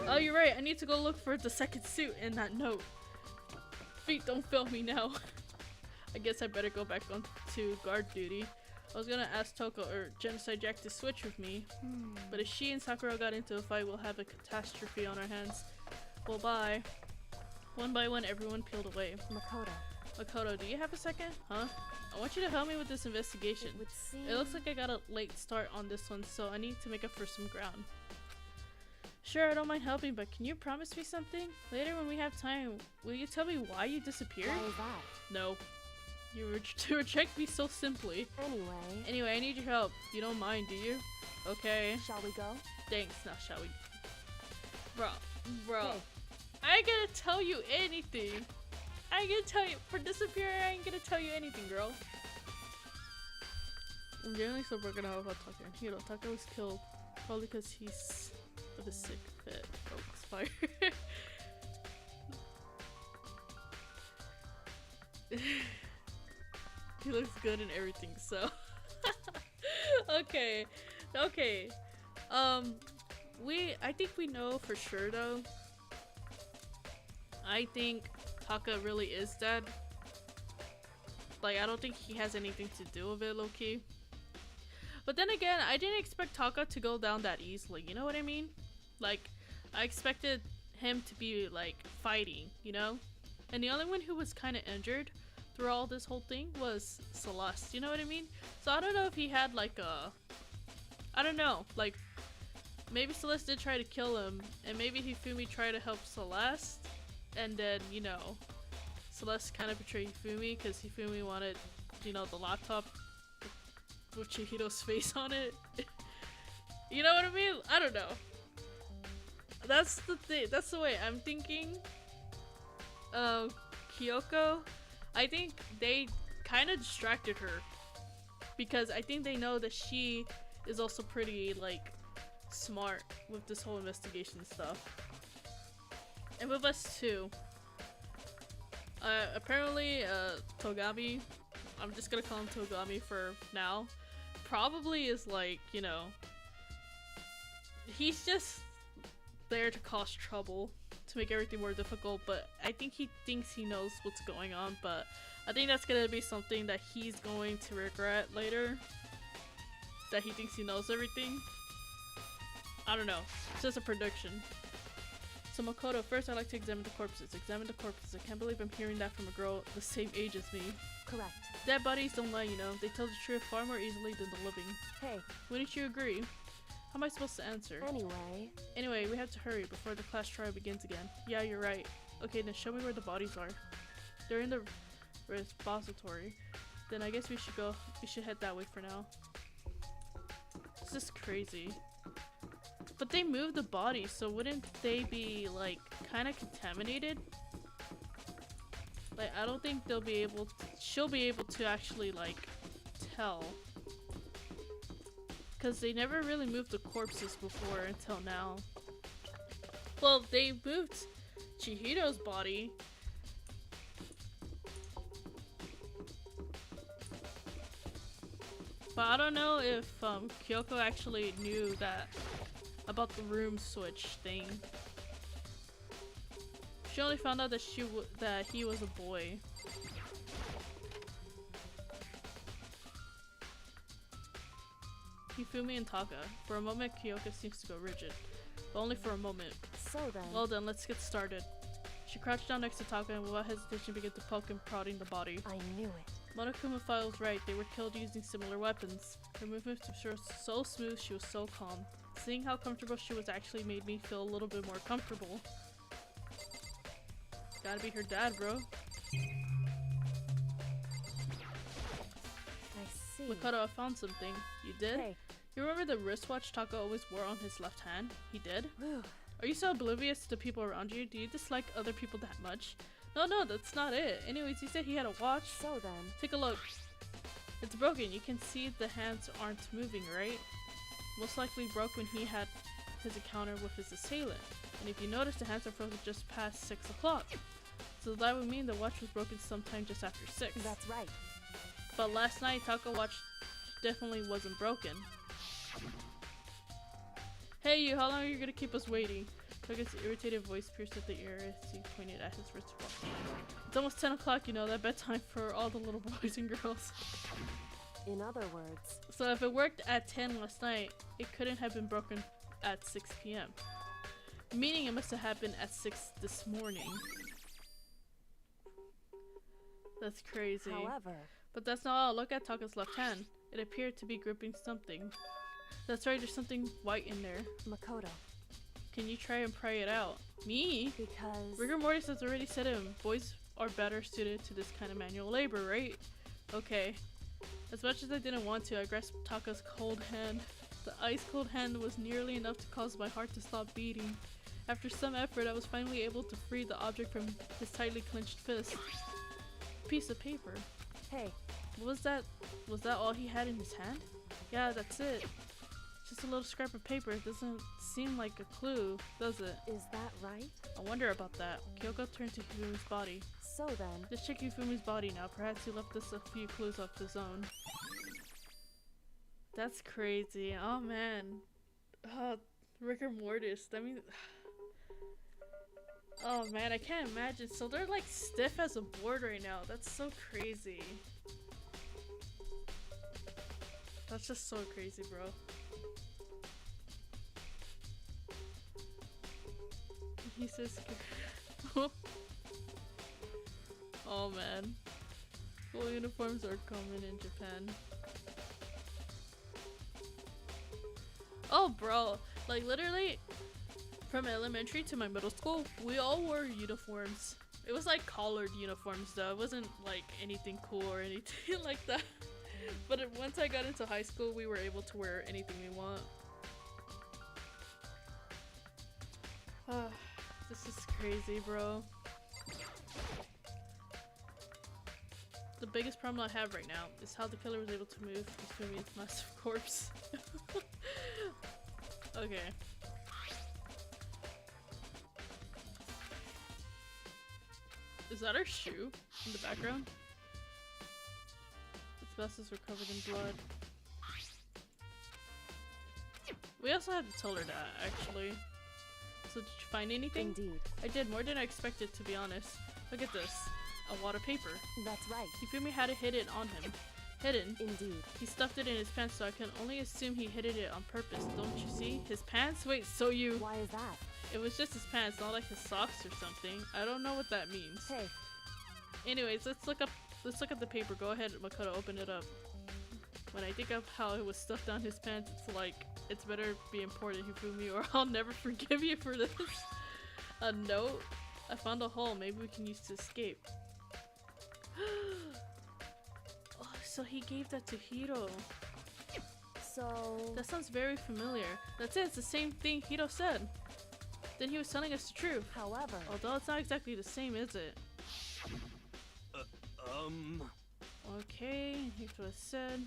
Oh, you're right. I need to go look for the second suit in that note. Feet, don't fail me now. I guess I better go back on to guard duty. I was gonna ask Toko or Genocide Jack to switch with me, but if she and Sakura got into a fight, we'll have a catastrophe on our hands. Well, bye. One by one, everyone peeled away. Makoto, Makoto, do you have a second? Huh? I want you to help me with this investigation. it would seem It looks like I got a late start on this one, so I need to make up for some ground. Sure, I don't mind helping, but can you promise me something? Later when we have time, will you tell me why you disappeared? why is that? No. You to reject me so simply. Anyway, I need your help. You don't mind, do you? Okay. Shall we go? Thanks. Now, shall we? Bro. Hey. I ain't gonna tell you anything. I ain't gonna tell you. For disappearing, I ain't gonna tell you anything, girl. I'm generally so broken out about Taka. You know, Taka was killed. Probably because he's of a sick fit. Folks, fire. He looks good and everything, so. Okay. I think we know for sure though. I think Taka really is dead. Like, I don't think he has anything to do with it, low-key. But then again, I didn't expect Taka to go down that easily, you know what I mean? Like, I expected him to be, like, fighting, you know? And the only one who was kind of injured through all this whole thing was Celeste, you know what I mean? So I don't know if he had, like, a... I don't know, like... maybe Celeste did try to kill him, and maybe Hifumi tried to help Celeste, and then, you know, Celeste kind of betrayed Hifumi because Hifumi wanted, you know, the laptop with Chihiro's face on it. You know what I mean? I don't know. That's the thing. That's the way I'm thinking. Kyoko, I think they kind of distracted her because I think they know that she is also pretty like smart with this whole investigation stuff, and with us too. Apparently, Togami, I'm just gonna call him Togami for now, probably is like, you know, he's just there to cause trouble, to make everything more difficult, but I think he thinks he knows what's going on, but I think that's gonna be something that he's going to regret later, that he thinks he knows everything. I don't know, it's just a prediction. So Makoto, first I'd like to examine the corpses. Examine the corpses. I can't believe I'm hearing that from a girl the same age as me. Correct. Dead bodies don't lie, you know. They tell the truth far more easily than the living. Hey, Wouldn't you agree? How am I supposed to answer? anyway, We have to hurry before the class trial begins again. Yeah, you're right. Okay, then show me where the bodies are. They're in the repository. Then I guess we should go. We should head that way for now. This is crazy. But they moved the bodies, so wouldn't they be like kind of contaminated? Like, I don't think they'll be able to, she'll be able to actually like tell, because they never really moved the corpses before until now. Well, they moved Chihiro's body. But I don't know if Kyoko actually knew that about the room switch thing. She only found out that that he was a boy. Hifumi and Taka. For a moment, Kyoko seems to go rigid, but only for a moment. so then. Well then, let's get started. She crouched down next to Taka and without hesitation began to poke and prodding the body. I knew it. Monokuma was right. They were killed using similar weapons. Her movements were so smooth, she was so calm. Seeing how comfortable she was actually made me feel a little bit more comfortable. Gotta be her dad, bro. I see. Makoto, I found something. You did? Hey, You remember the wristwatch Taka always wore on his left hand? He did? whew. Are you so oblivious to the people around you? Do you dislike other people that much? No, that's not it. Anyways, you said he had a watch. So then. Take a look. It's broken. You can see the hands aren't moving, right? Most likely broke when he had his encounter with his assailant. And if you notice, the hands are frozen just past 6 o'clock. So that would mean the watch was broken sometime just after 6. That's right. But last night, Taka watch definitely wasn't broken. Hey you, how long are you gonna keep us waiting? Taka's irritated voice pierced at the ear as he pointed at his wristwatch. It's almost 10 o'clock, you know, that bedtime for all the little boys and girls. In other words, So if it worked at 10 last night, it couldn't have been broken at 6 p.m. Meaning it must have happened at 6 this morning. That's crazy. however, But that's not all. Look at Taka's left hand. It appeared to be gripping something. That's right, there's something white in there. Makoto, Can you try and pry it out? Me? because Rigor mortis has already said him. Boys are better suited to this kind of manual labor, right? Okay. As much as I didn't want to, I grasped Taka's cold hand. The ice-cold hand was nearly enough to cause my heart to stop beating. After some effort, I was finally able to free the object from his tightly clenched fist. A piece of paper. hey, What was that? Was that all he had in his hand? Yeah, that's it. Just a little scrap of paper. It doesn't seem like a clue, does it? is that right? I wonder about that. Kyoko turned to Hifumi's body. So then, Let's check Hifumi's body now. Perhaps he left us a few clues of his own. That's crazy. Oh man. Rigor mortis. That means. Oh man, I can't imagine. So they're like stiff as a board right now. That's so crazy. That's just so crazy, bro. He says. Oh man. School uniforms are common in Japan. Oh bro, Like literally, from elementary to my middle school, we all wore uniforms. It was like collared uniforms though. It wasn't like anything cool or anything like that. But once I got into high school, we were able to wear anything we want. This is crazy, bro. The biggest problem I have right now is how the killer was able to move between his massive corpse. Okay. Is that her shoe in the background? Its vessels were covered in blood. We also had to tell her that, actually. So did you find anything? Indeed. I did, more than I expected, to be honest. Look at this. A wad of paper. That's right. Hifumi had it hidden on him. Hidden? Indeed. He stuffed it in his pants, so I can only assume he hid it on purpose. Don't you see? His pants? Wait, so you... Why is that? It was just his pants, not like his socks or something. I don't know what that means. Hey. Anyways, let's look at the paper. Go ahead, Makoto, open it up. When I think of how it was stuffed down his pants, it's like, it's better be important, Hifumi, or I'll never forgive you for this. A note? I found a hole. Maybe we can use to escape. Oh, so he gave that to Hiro. So... That sounds very familiar. That's it, it's the same thing Hiro said. Then he was telling us the truth. However... Although it's not exactly the same, is it? Okay, here's what it said.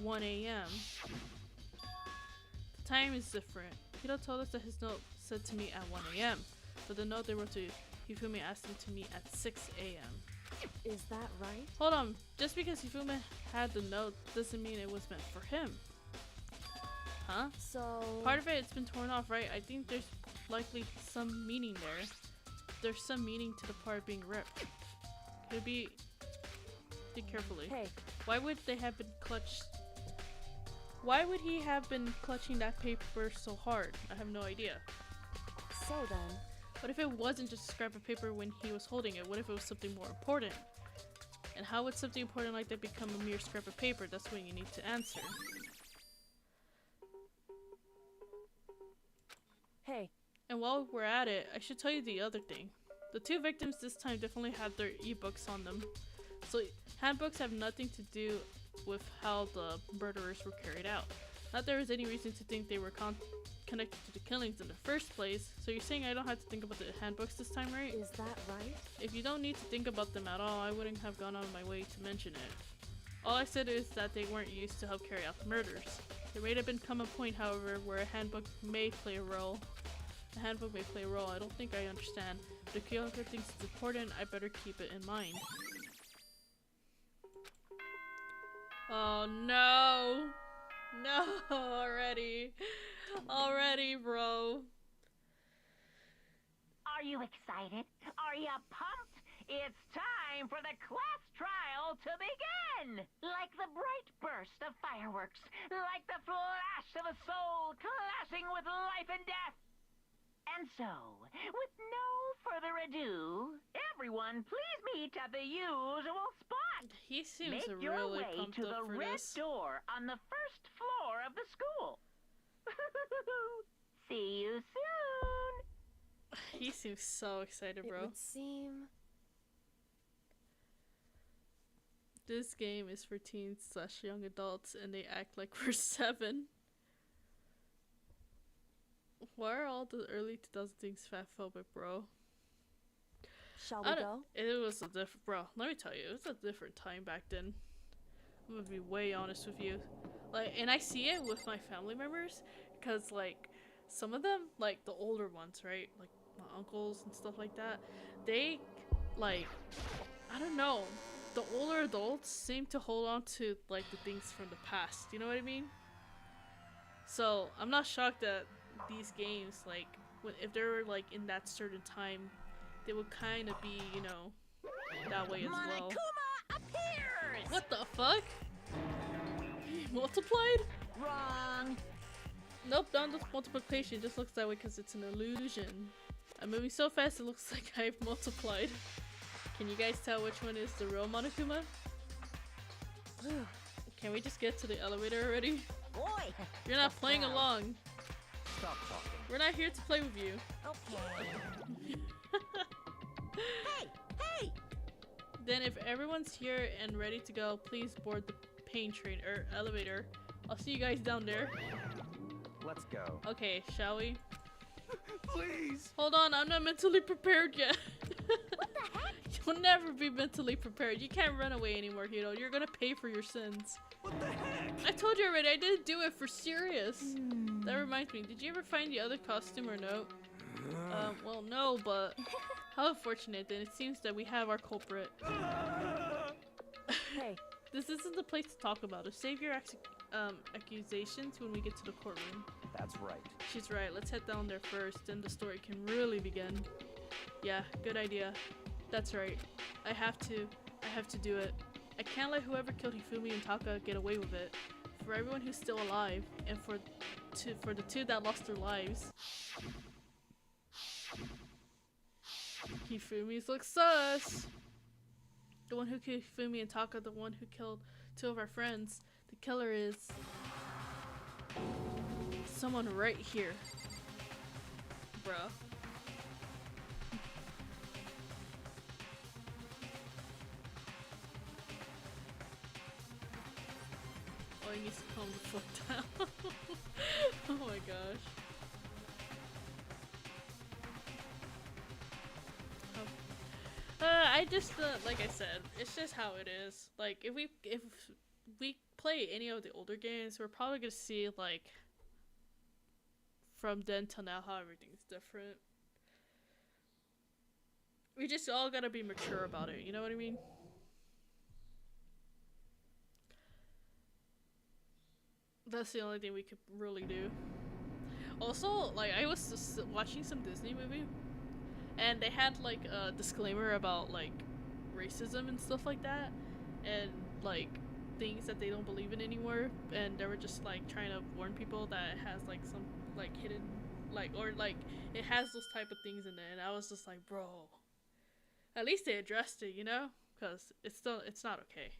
1 a.m. The time is different. Hiro told us that his note said to meet at 1 a.m. But the note they wrote to Hifumi asked him to meet at 6 a.m. Is that right? Hold on, just because Hifumi had the note doesn't mean it was meant for him. Huh? So... Part of it's been torn off, right? I think there's likely some meaning there. There's some meaning to the part being ripped. Could it be... Think carefully. Hey. Why would they have been clutched... Why would he have been clutching that paper so hard? I have no idea. So then... What if it wasn't just a scrap of paper when he was holding it? What if it was something more important? And how would something important like that become a mere scrap of paper? That's what you need to answer. Hey. And while we're at it, I should tell you the other thing. The two victims this time definitely had their ebooks on them. So handbooks have nothing to do with how the murderers were carried out. Not there was any reason to think they were connected to the killings in the first place. So you're saying I don't have to think about the handbooks this time, right? Is that right? If you don't need to think about them at all, I wouldn't have gone out of my way to mention it. All I said is that they weren't used to help carry out the murders. There may have come a point, however, where a handbook may play a role. A handbook may play a role, I don't think I understand. But if Kyoko thinks it's important, I better keep it in mind. Oh no! No, already. Already, bro. Are you excited? Are you pumped? It's time for the class trial to begin! Like the bright burst of fireworks, like the flash of a soul clashing with life and death. And so, with no further ado, everyone please meet at the usual spot. He seems Make your really way pumped to up the for red this. door on the first floor of the school. See you soon. He seems so excited, It bro. would seem... This game is for teens/young adults and they act like we're 7. Why are all the early 2000 things fatphobic, bro? Shall we go? It was a different, bro. Let me tell you, it was a different time back then. I'm gonna be way honest with you. Like, and I see it with my family members, cause like some of them, like the older ones, right? Like my uncles and stuff like that. They, like, I don't know. The older adults seem to hold on to like the things from the past. You know what I mean? So I'm not shocked that these games, like, if they were like in that certain time, they would kind of be, you know, that way as well. Monokuma appears! What the fuck? Multiplied? Wrong. Nope, not just multiplication. It just looks that way because it's an illusion. I'm moving so fast it looks like I've multiplied. Can you guys tell which one is the real Monokuma? Can we just get to the elevator already? boy. You're not Just playing proud. along. Stop talking. We're not here to play with you. Okay. Hey, hey! Then if everyone's here and ready to go, please board the pain train or elevator. I'll see you guys down there. Let's go. Okay, shall we? Please! Hold on, I'm not mentally prepared yet. What the heck? You'll never be mentally prepared. You can't run away anymore, Hiro. You're gonna pay for your sins. What the heck? I told you already, I didn't do it for serious. That reminds me, did you ever find the other costume or no? Well, no, but how unfortunate. Then it seems that we have our culprit. Hey, This isn't the place to talk about it. Save your accusations when we get to the courtroom. That's right. She's right. Let's head down there first, then the story can really begin. Yeah, good idea. That's right. I have to do it. I can't let whoever killed Hifumi and Taka get away with it. For everyone who's still alive, and for the two that lost their lives. Hifumi's looks sus. The one who killed Hifumi and Taka, the one who killed two of our friends. The killer is someone right here. Bruh. Oh, he needs to calm the fuck down. Oh my gosh. I just like I said, it's just how it is. Like if we play any of the older games, we're probably gonna see like from then till now how everything's different. We just all gotta be mature about it, you know what I mean? That's the only thing we could really do. Also, like I was just watching some Disney movie, and they had like a disclaimer about like racism and stuff like that, and like things that they don't believe in anymore, and they were just like trying to warn people that it has like some like hidden like or like it has those type of things in it, and I was just like, bro, at least they addressed it, you know, because it's not okay.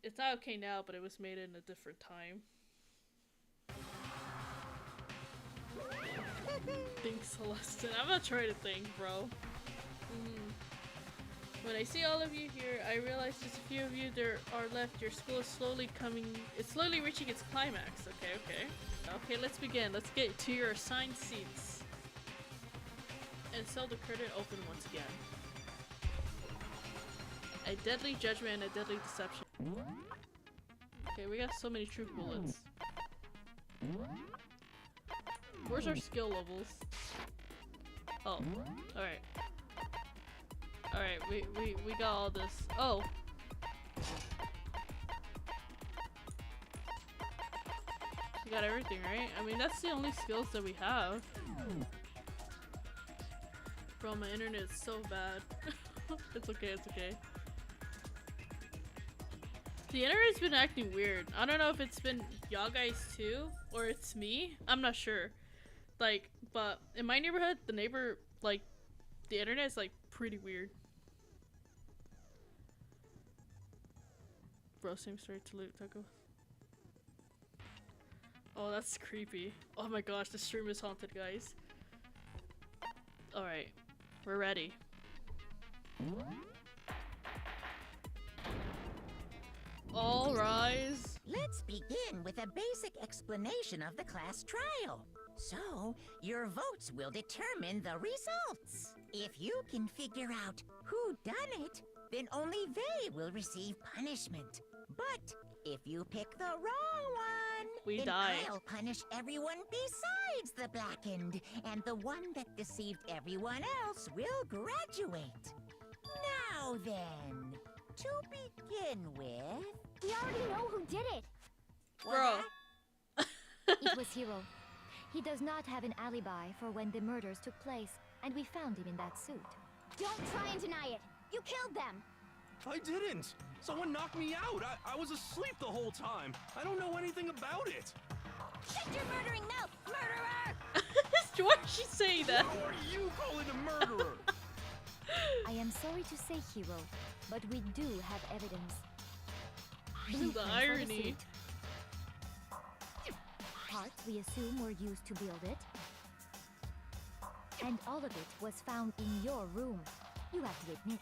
It's not okay now, but it was made in a different time. Think Celestin. I'm not trying to think, bro. When I see all of you here, I realize just a few of you there are left. Your school is slowly reaching its climax. Okay, let's begin. Let's get to your assigned seats. And sew the curtain open once again. A deadly judgment and a deadly deception. Okay, we got so many truth bullets. Where's our skill levels? Oh, alright. Alright, we got all this. Oh! We got everything, right? I mean, that's the only skills that we have. Bro, my internet is so bad. It's okay, it's okay. The internet's been acting weird. I don't know if it's been y'all guys too, or it's me. I'm not sure. Like, but in my neighborhood, the internet's like pretty weird. Bro, same story to loot, Taco. Oh, that's creepy. Oh my gosh, the stream is haunted, guys. Alright, we're ready. All rise. Let's begin with a basic explanation of the class trial. So, your votes will determine the results. If you can figure out who done it, then only they will receive punishment. But if you pick the wrong one, We then die. I'll punish everyone besides the blackened, and the one that deceived everyone else will graduate. Now then, to begin with... We already know who did it. Bro. It was Hiro. He does not have an alibi for when the murders took place, and we found him in that suit. Don't try and deny it. You killed them. I didn't! Someone knocked me out! I was asleep the whole time! I don't know anything about it! Shut your murdering mouth, murderer! Why is she saying that? How are you calling a murderer? I am sorry to say, Hiro, but we do have evidence. The Blueprints for irony. suit, parts we assume were used to build it. And all of it was found in your room. You have to admit,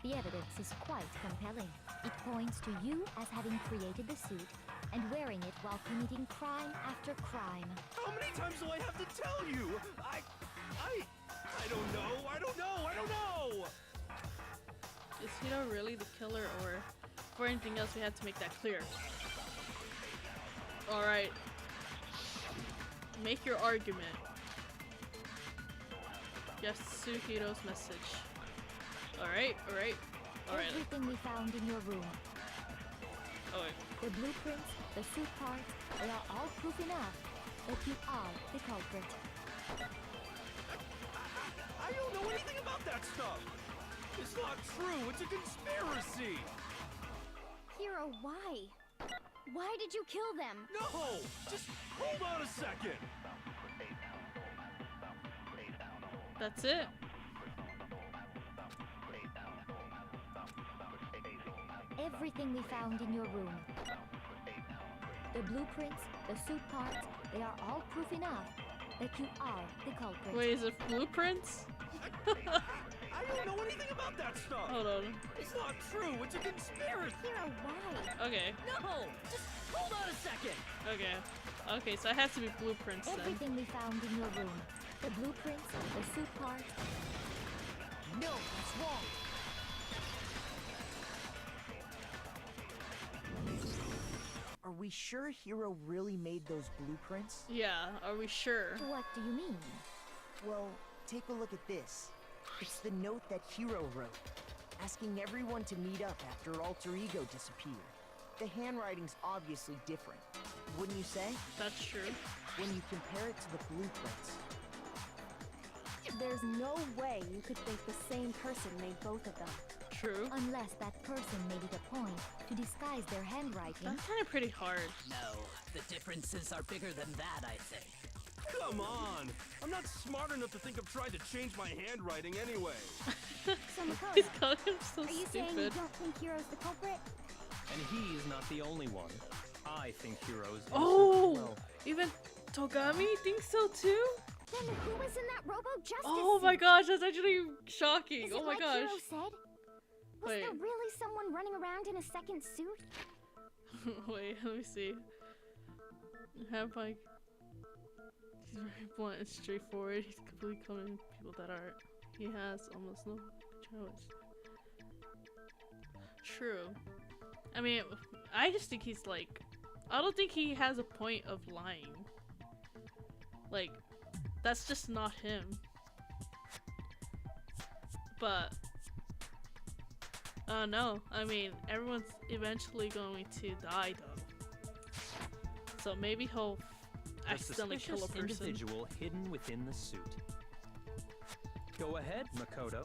the evidence is quite compelling. It points to you as having created the suit and wearing it while committing crime after crime. How many times do I have to tell you? I don't know. I don't know. Is Hiro really the killer, or for anything else we had to make that clear? Alright. Make your argument. Yasuhiro's message. Alright. Everything we found in your room. Oh wait. The blueprints, the suit parts, they are all proof enough that you are the culprit. I don't know anything about that stuff. It's not true. It's a conspiracy. Hiro, why? Why did you kill them? No! Just hold on a second. That's it? Everything we found in your room. The blueprints, the suit parts, they are all proof enough that you are the culprit. Wait, is it blueprints? I don't know anything about that stuff. Hold on. It's not true. It's a conspiracy. Hiro, why? Okay. No! Just hold on a second! Okay, so it has to be blueprints then. Everything we found in your room. The blueprints, the suit parts. No, that's wrong. Are we sure Hiro really made those blueprints? Yeah, are we sure? What do you mean? Well, take a look at this. It's the note that Hiro wrote, asking everyone to meet up after Alter Ego disappeared. The handwriting's obviously different, wouldn't you say? That's true. When you compare it to the blueprints. There's no way you could think the same person made both of them. True. Unless that person made it a point to disguise their handwriting. That's kind of pretty hard. No, the differences are bigger than that, I think. Come on. I'm not smart enough to think of trying to change my handwriting anyway. So He's Makoto, calling him so are you saying you stupid. don't think Hiro's the culprit? And he's not the only one. I think Hero's innocent Oh! as well. Even Togami thinks so too? Then who was in that Robo-Justice Oh my suit? gosh, that's actually shocking. Is Oh it my like gosh. Hiro said? Was Wait. there really someone running around in a second suit? Wait, let me see. Have like he's very blunt and straightforward. He's completely coming to people that are he has almost no choice. True. I mean, I just think he's like I don't think he has a point of lying. Like, that's just not him. But no, I mean, everyone's eventually going to die though. So maybe he'll The accidentally kill a suspicious person. individual hidden within the suit. Go ahead, Makoto.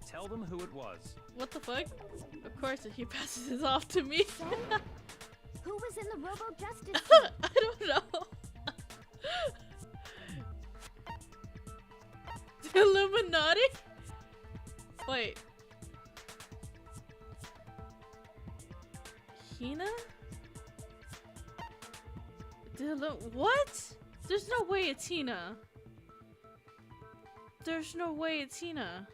Tell them who it was. What the fuck? Of course, he passes this off to me. So, who was in the Robo-Justice suit? I don't know. The Illuminati? Wait. Hina? What? There's no way it's Hina. There's no way it's Hina.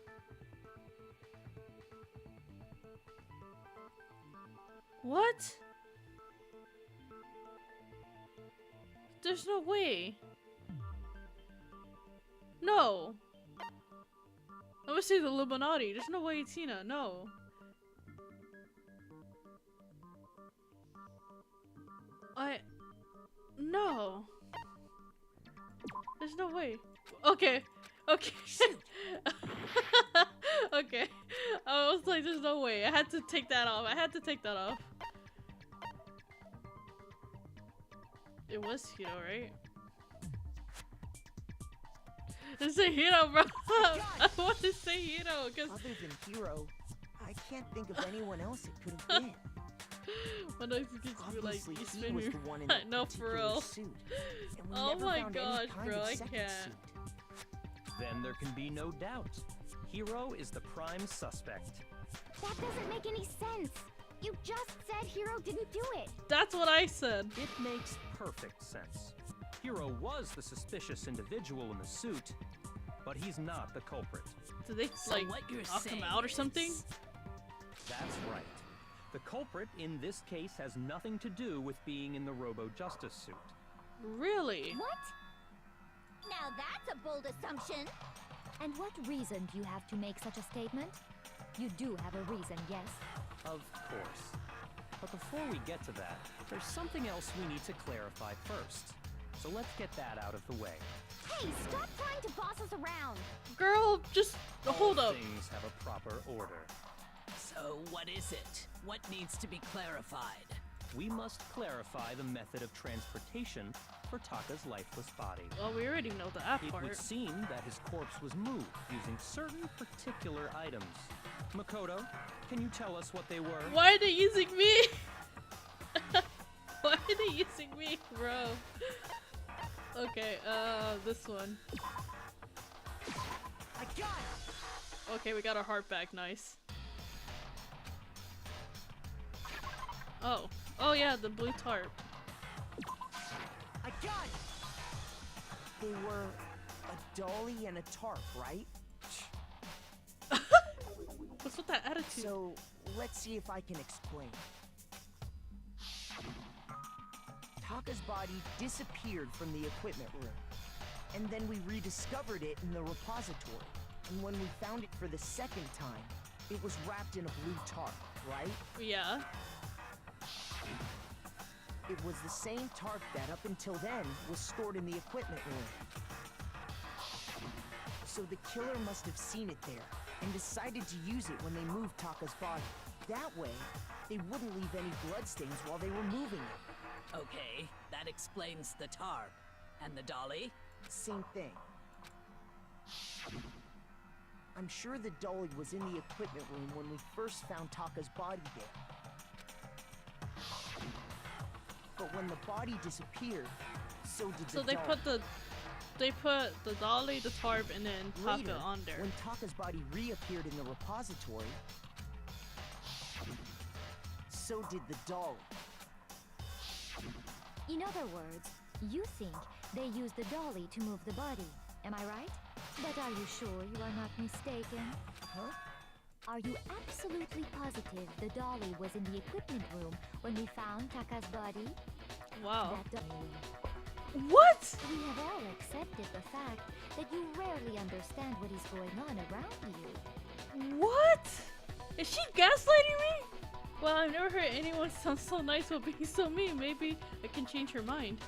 What? There's no way. No. I would say the Illuminati. There's no way it's Hina. No. No. There's no way. Okay. Okay. Okay. I was like, there's no way. I had to take that off. It was Hiro, right? Just say Hiro, bro. I want to say Hiro, because Other than Hiro, I can't think of anyone else it could have been. my noise gets me like, Obviously, you he spin was me. the one in that No, for particular real. suit. And we Oh never my found gosh, any kind bro, of I second can't. suit. Then there can be no doubt. Hiro is the prime suspect. That doesn't make any sense. You just said Hiro didn't do it. That's what I said. It makes perfect sense. Hero was the suspicious individual in the suit, but he's not the culprit. Did they So like what you're knock him saying out or something? is- That's right. The culprit in this case has nothing to do with being in the Robo-Justice suit. Really? What? Now that's a bold assumption. And what reason do you have to make such a statement? You do have a reason, yes? Of course. But before we get to that, there's something else we need to clarify first. So let's get that out of the way. Hey, stop trying to boss us around. Girl, just hold All up. things have a proper order. So what is it? What needs to be clarified? We must clarify the method of transportation for Taka's lifeless body. Well, we already know that It part. would seem that his corpse was moved using certain particular items. Makoto, can you tell us what they were? Why are they using me? Why are they using me, bro? Okay, this one. I got it! Okay, we got our heart back, nice. Oh. Oh yeah, the blue tarp. I got it! They were a dolly and a tarp, right? What's with that attitude? So, let's see if I can explain. Taka's body disappeared from the equipment room, and then we rediscovered it in the repository. And when we found it for the second time, it was wrapped in a blue tarp, right? Yeah. It was the same tarp that up until then was stored in the equipment room. So the killer must have seen it there and decided to use it when they moved Taka's body. That way, they wouldn't leave any bloodstains while they were moving it. Okay, that explains the tarp. And the dolly? Same thing. I'm sure the dolly was in the equipment room when we first found Taka's body there. But when the body disappeared, so did the So they dolly. put the dolly, the tarp, and then Taka Later, on there. when Taka's body reappeared in the repository, so did the dolly. In other words, you think they used the dolly to move the body. Am I right? But are you sure you are not mistaken? Huh? Are you absolutely positive the dolly was in the equipment room when we found Taka's body? Wow. That dolly. What? We have all accepted the fact that you rarely understand what is going on around you. What? Is she gaslighting me? Well, I've never heard anyone sound so nice while being so mean. Maybe I can change her mind.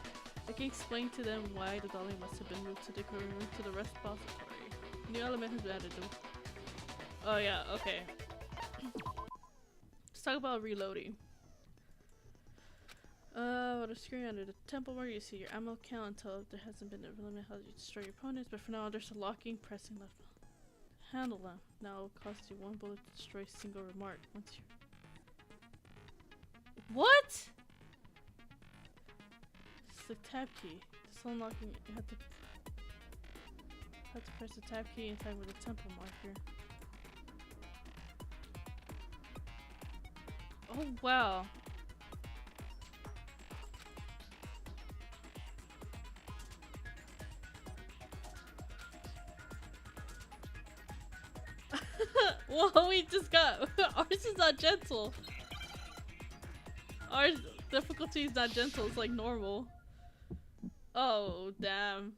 I can explain to them why the dolly must have been moved to the equipment room to the repository. New element has been added to. Oh yeah, okay. Let's talk about reloading. With a screen under the temple where you see your ammo count until there hasn't been a limit how you destroy your opponents, but for now there's a locking, pressing left handle them. Now it will cost you 1 bullet to destroy a single remark. Once you What? It's the tab key. This unlocking you have to press the tab key inside with a temple marker. Oh wow. Whoa, we just got ours is not gentle. Our difficulty is not gentle, it's like normal. Oh damn.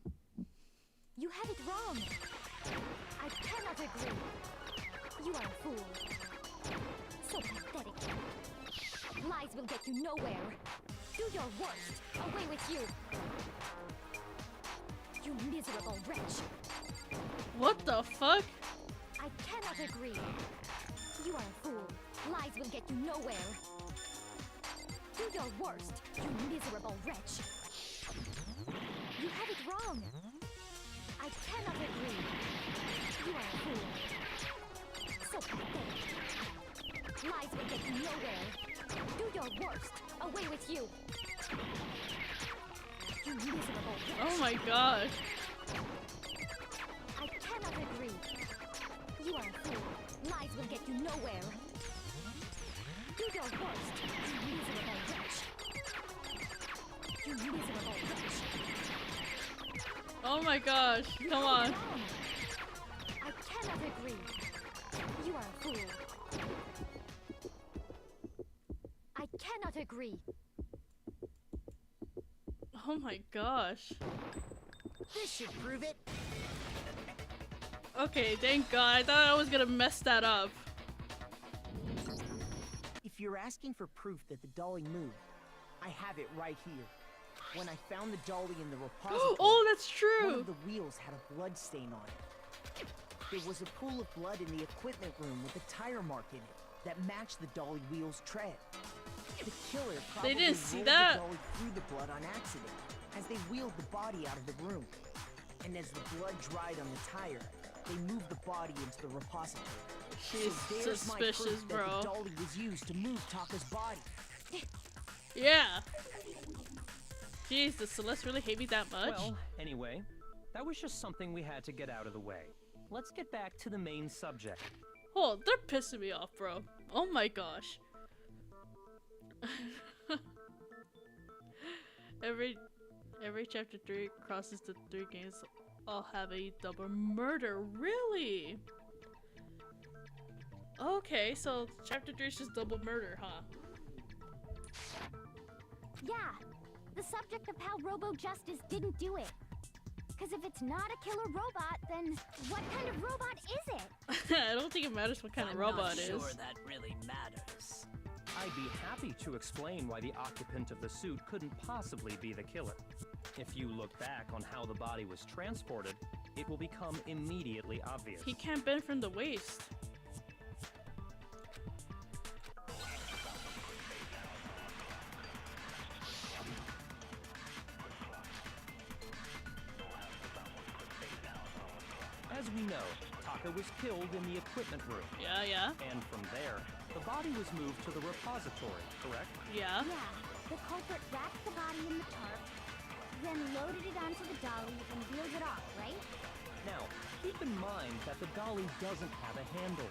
You have it wrong. I cannot agree. You are a fool. So pathetic. Lies will get you nowhere. Do your worst. Away with you. You miserable wretch. What the fuck? I cannot agree. You are a fool. Lies will get you nowhere. Do your worst, you miserable wretch. You have it wrong. I cannot agree. You are a fool. So pathetic. Lies will get you nowhere. Do your worst. Away with you. You miserable wretch. Oh my god. I cannot agree. You are a fool. Lies will get you nowhere. Do your worst, you miserable wretch. You miserable wretch. Oh my gosh, come on. I cannot agree. You are a fool. I cannot agree. Oh my gosh. This should prove it. Okay, thank God. I thought I was gonna mess that up. If you're asking for proof that the dolly moved, I have it right here. When I found the dolly in the repository, Oh, that's one true. of the wheels had a blood stain on it. There was a pool of blood in the equipment room with a tire mark in it that matched the dolly wheel's tread. The killer probably didn't see rolled that. the dolly through the blood on accident as they wheeled the body out of the room. And as the blood dried on the tire, they moved the body into the repository. She's so there's my suspicious, proof that bro. the dolly was used to move Taka's body. Yeah. Jeez, does Celeste really hate me that much? Well, anyway, that was just something we had to get out of the way. Let's get back to the main subject. Oh, they're pissing me off, bro. Oh my gosh. every chapter 3 crosses the 3 games. I'll have a double murder. Really? Okay, so chapter 3 is just double murder, huh? Yeah, the subject of how Robo Justice didn't do it. Because if it's not a killer robot, then what kind of robot is it? I don't think it matters what kind of I'm robot not it is. sure that really matters. I'd be happy to explain why the occupant of the suit couldn't possibly be the killer. If you look back on how the body was transported, it will become immediately obvious. He can't bend from the waist. As we know, Taka was killed in the equipment room. Yeah, yeah. And from there, the body was moved to the repository, correct? Yeah. Yeah, the culprit wrapped the body in the tarp, then loaded it onto the dolly and wheeled it off, right? Now, keep in mind that the dolly doesn't have a handle.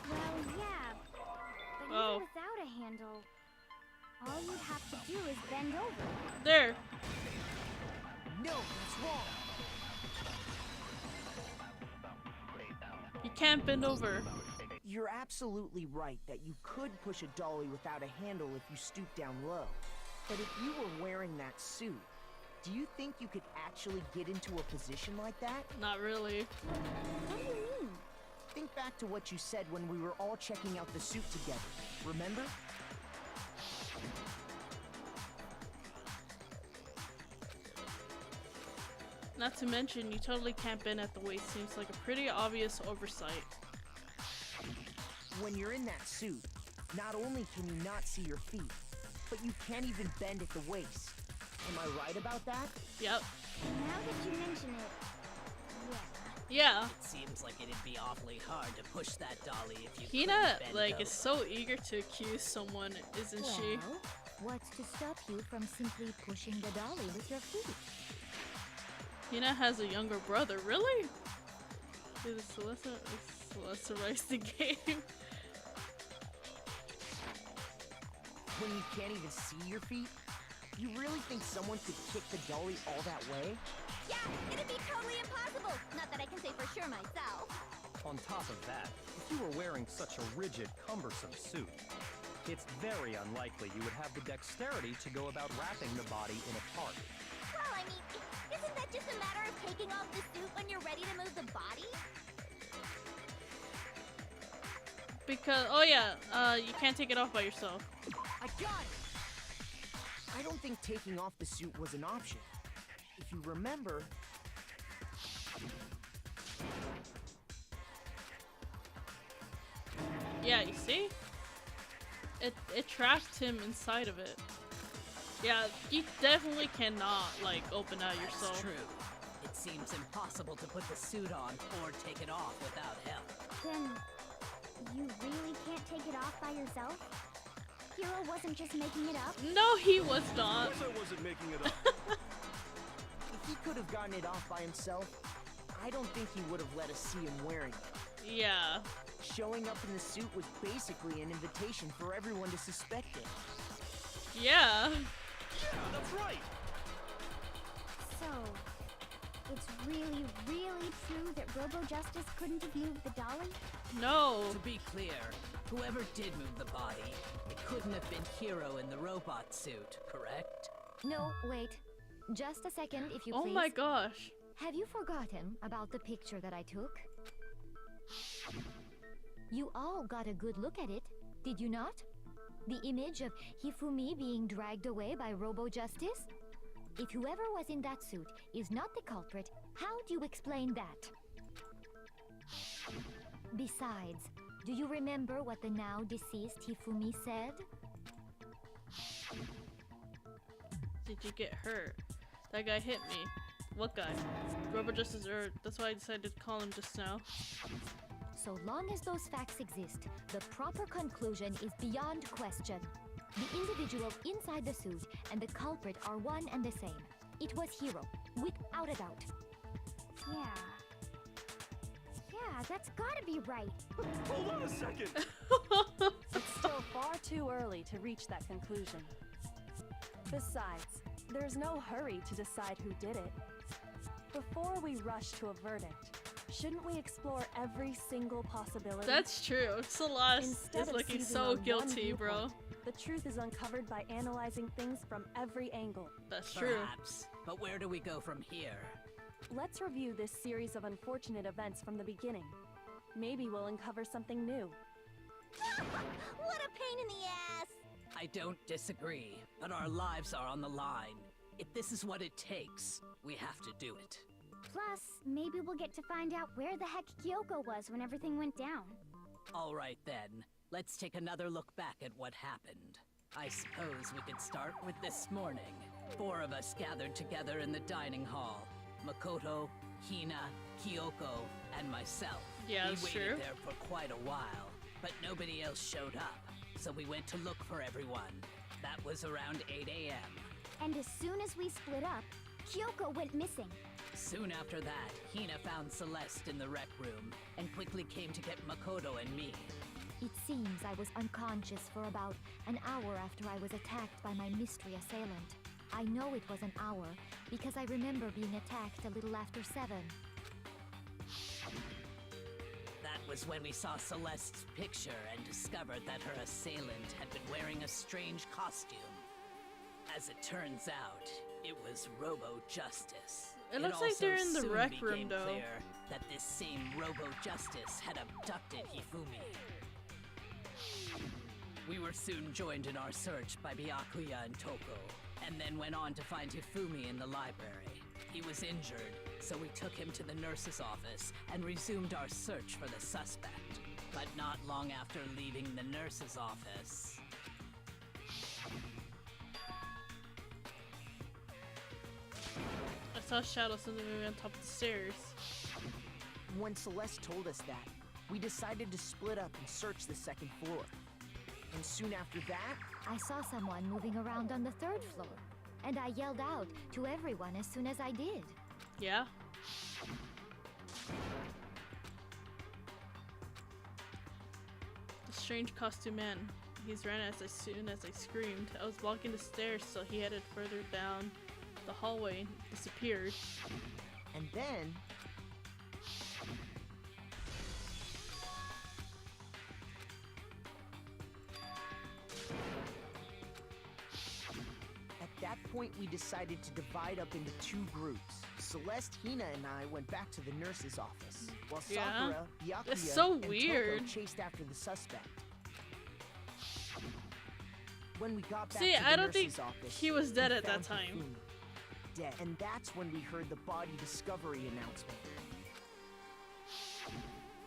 Well, yeah, but Oh. even without a handle, all you'd have to do is bend over. There. No, that's wrong. You can't bend over. You're absolutely right that you could push a dolly without a handle if you stoop down low. But if you were wearing that suit, do you think you could actually get into a position like that? Not really. What do you mean? Think back to what you said when we were all checking out the suit together. Remember? Not to mention, you totally can't bend at the waist. Seems like a pretty obvious oversight. When you're in that suit, not only can you not see your feet, but you can't even bend at the waist. Am I right about that? Yep. Now that you mention it, yeah. Yeah. It seems like it'd be awfully hard to push that dolly if you Hina, couldn't bend like, over. is so eager to accuse someone, isn't she? Well, what's to stop you from simply pushing the dolly with your feet? Hina has a younger brother. Really? Is Celeste Rice the game? When you can't even see your feet? You really think someone could kick the dolly all that way? Yeah, it'd be totally impossible. Not that I can say for sure myself. On top of that, if you were wearing such a rigid, cumbersome suit, it's very unlikely you would have the dexterity to go about wrapping the body in a tarp. Well, I mean, isn't that just a matter of taking off the suit when you're ready to move the body? Because, oh yeah, you can't take it off by yourself. I got it! I don't think taking off the suit was an option. If you remember... Yeah, you see? It trapped him inside of it. Yeah, you definitely cannot, like, open out That's yourself. true. It seems impossible to put the suit on or take it off without help. Then, you really can't take it off by yourself? Hero wasn't just making it up? No, he was not. Of course I wasn't making it up. If he could have gotten it off by himself, I don't think he would have let us see him wearing it. Yeah. Showing up in the suit was basically an invitation for everyone to suspect it. Yeah. Yeah, that's right. So, it's really, really true that Robo Justice couldn't have moved the dolly? No. To be clear, whoever did move the body, it couldn't have been Hero in the robot suit, correct? No, wait. Just a second, if you Oh please. my gosh. Have you forgotten about the picture that I took? You all got a good look at it, did you not? The image of Hifumi being dragged away by Robo Justice? If whoever was in that suit is not the culprit, how do you explain that? Besides, do you remember what the now deceased Hifumi said? Did you get hurt? That guy hit me. What guy? Robo Justice Earth. That's why I decided to call him just now. So long as those facts exist, the proper conclusion is beyond question. The individual inside the suit and the culprit are one and the same. It was Hero, without a doubt. Yeah, that's gotta be right. Hold on a second! It's still far too early to reach that conclusion. Besides, there's no hurry to decide who did it. Before we rush to a verdict, shouldn't we explore every single possibility? That's true. Celeste Instead is of looking seizing so on one guilty, bro. viewpoint, the truth is uncovered by analyzing things from every angle. That's true. Perhaps. But where do we go from here? Let's review this series of unfortunate events from the beginning. Maybe we'll uncover something new. What a pain in the ass! I don't disagree, but our lives are on the line. If this is what it takes, we have to do it. Plus, maybe we'll get to find out where the heck Kyoko was when everything went down. All right then, let's take another look back at what happened. I suppose we could start with this morning. 4 of us gathered together in the dining hall. Makoto, Hina, Kyoko, and myself. Yeah, we that's waited true. there for quite a while, but nobody else showed up. So we went to look for everyone. That was around 8 a.m. And as soon as we split up, Kyoko went missing. Soon after that, Hina found Celeste in the rec room and quickly came to get Makoto and me. It seems I was unconscious for about an hour after I was attacked by my mystery assailant. I know it was an hour because I remember being attacked a little after 7. That was when we saw Celeste's picture and discovered that her assailant had been wearing a strange costume. As it turns out, it was Robo Justice. It looks like they're in the soon rec room, became though. Clear that this same Robo Justice had abducted Hifumi. We were soon joined in our search by Byakuya and Toko, and then went on to find Hifumi in the library. He was injured, so we took him to the nurse's office and resumed our search for the suspect. But not long after leaving the nurse's office... I saw shadows and then we went on top of the stairs. When Celeste told us that, we decided to split up and search the second floor. And soon after that, I saw someone moving around on the 3rd floor, and I yelled out to everyone as soon as I did. Yeah. The strange costume man. He's ran as soon as I screamed. I was walking the stairs, so he headed further down the hallway and disappeared. and then... At that point, we decided to divide up into 2 groups. Celeste, Hina, and I went back to the nurse's office, while Yeah. Sakura, Byakuya, It's so and weird. Toko chased after the suspect. When we got back See, to the I don't think nurse's office, he was dead we at that found time. Hifumi dead, and that's when we heard the body discovery announcement.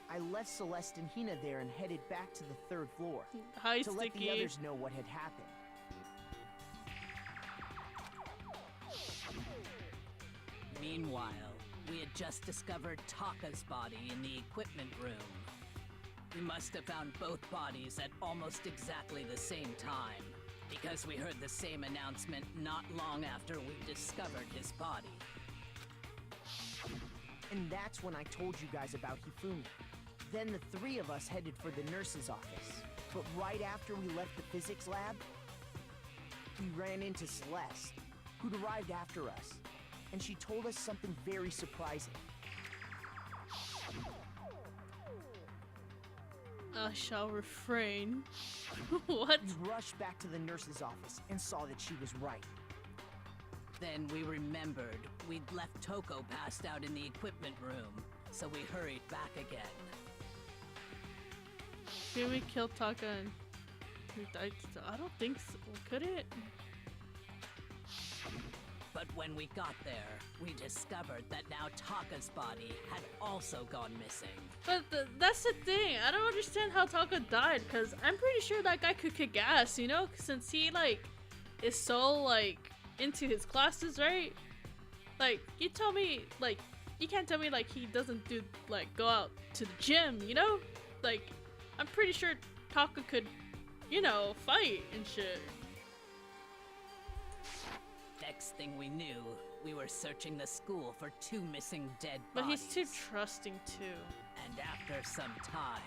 I left Celeste and Hina there and headed back to the 3rd floor Hi, to let the Sticky. others know what had happened. Meanwhile, we had just discovered Taka's body in the equipment room. We must have found both bodies at almost exactly the same time, because we heard the same announcement not long after we discovered his body. And that's when I told you guys about Hifumi. Then the 3 of us headed for the nurse's office. But right after we left the physics lab, we ran into Celeste, who'd arrived after us. and she told us something very surprising. I shall refrain. What? We rushed back to the nurse's office and saw that she was right. Then we remembered we'd left Toko passed out in the equipment room, so we hurried back again. Can we kill Taka and... I don't think so. Could it? But when we got there, we discovered that now Taka's body had also gone missing. But that's the thing. I don't understand how Taka died, because I'm pretty sure that guy could kick ass, you know? Since he, like, is so, like, into his classes, right? Like, you tell me, like, you can't tell me, like, he doesn't do, like, go out to the gym, you know? Like, I'm pretty sure Taka could, you know, fight and shit. Next thing we knew, we were searching the school for 2 missing dead But bodies. he's too trusting, too. And after some time...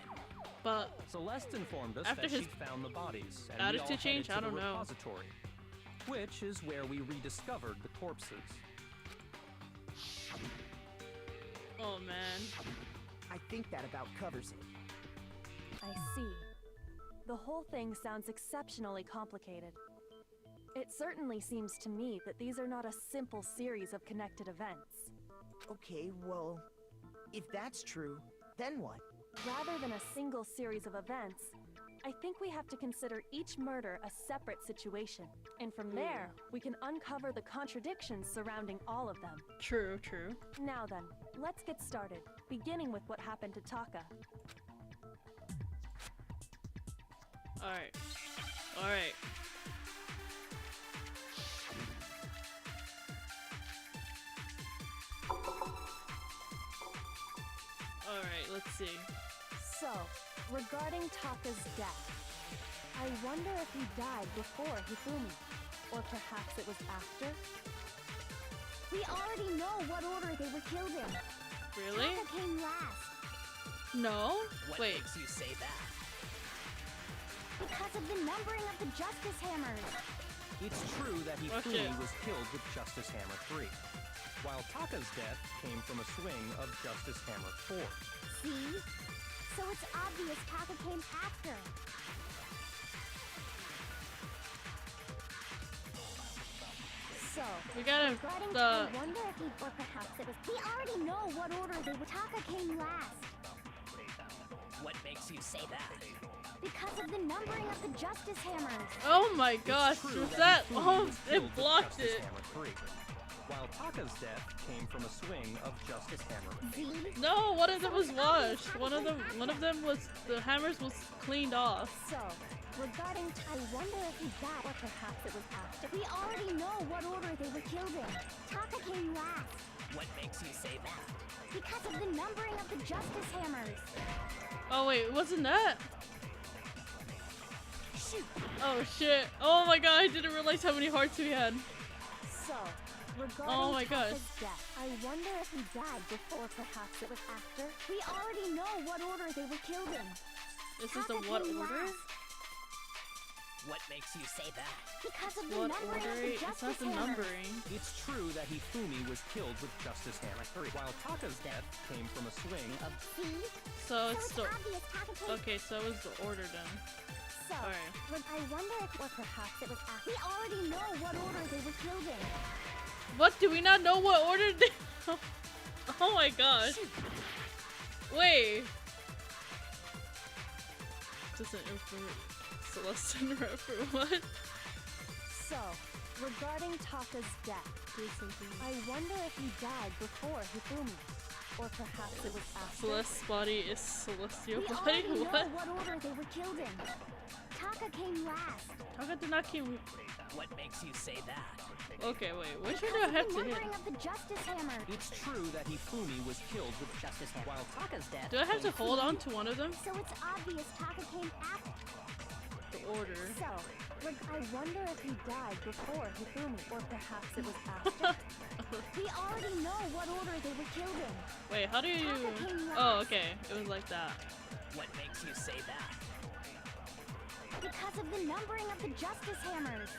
But Celeste informed us after that his she'd found the bodies, and we all attitude change, headed I to the don't know. repository, which is where we rediscovered the corpses. oh man. I think that about covers it. I see. The whole thing sounds exceptionally complicated. It certainly seems to me that these are not a simple series of connected events. Okay, well, if that's true, then what? Rather than a single series of events, I think we have to consider each murder a separate situation. And from there, we can uncover the contradictions surrounding all of them. True, true. Now then, let's get started, beginning with what happened to Taka. Alright. Alright. Alright, let's see. So, regarding Taka's death, I wonder if he died before Hifumi, or perhaps it was after? We already know what order they were killed in. Really? Taka came last. No? What Wait. makes you say that? Because of the numbering of the Justice Hammers. It's true that Oh, Hifumi shit. was killed with Justice Hammer 3, while Taka's death came from a swing of Justice Hammer 4. See? So it's obvious Taka came after. So, We gotta Regarding the I wonder if he, or perhaps it was. We already know what order they were. Taka came last. What makes you say that? Because of the numbering of the Justice Hammers. oh my gosh, It's true was that Hifumi oh was killed it with blocked Justice it. Hammer 3, while Taka's death came from a swing of Justice Hammer 8. See? No, one of them was washed. One of them was the hammers was cleaned off. so, regarding I wonder if he died, or perhaps it was after. We already know what order they were killed in. Taka came last. What makes you say that? Because of the numbering of the Justice Hammers. Oh wait, wasn't that? Shoot. Oh shit. Oh my god, I didn't realize how many hearts we had. So, regarding Oh my Taka's gosh. death, I wonder if he died before, perhaps it was after? We already know what order they were killed in. This is the Taka what came order? last. What makes you say that? Because of the What numbering order? of the It's not Justice the Hammers. numbering. It's true that Hifumi was killed with Justice Hammer 3, while Taka's death came from a swing of... See? So So it's it's the obvious Taka came. okay. So it was the order then. So, Alright. I wonder if, or perhaps it was after. We already know what order they were killed in. What? Do we not know what order they? Oh my gosh. Wait. Doesn't informate. Celeste for what? So, regarding Taka's death, Do something. I wonder if he died before Hifumi, or perhaps it was after? Celeste's body is celestial We body. already know What? what order they were killed in. Taka came last. Taka did not came. What makes you say that? Okay, wait. Which one Because do I of have the to hit? numbering of the Justice Hammer. It's true that Hifumi was killed with Justice Hammer, while Taka's death Do I have to came hold on to one of them? So it's obvious Taka came after. The order. So, I wonder if he died before Hifumi, or perhaps it was after? We already know what order they were killed in. Wait, how do you? Taka came Oh, last. okay. It was like that. What makes you say that? Because of the numbering of the Justice Hammers.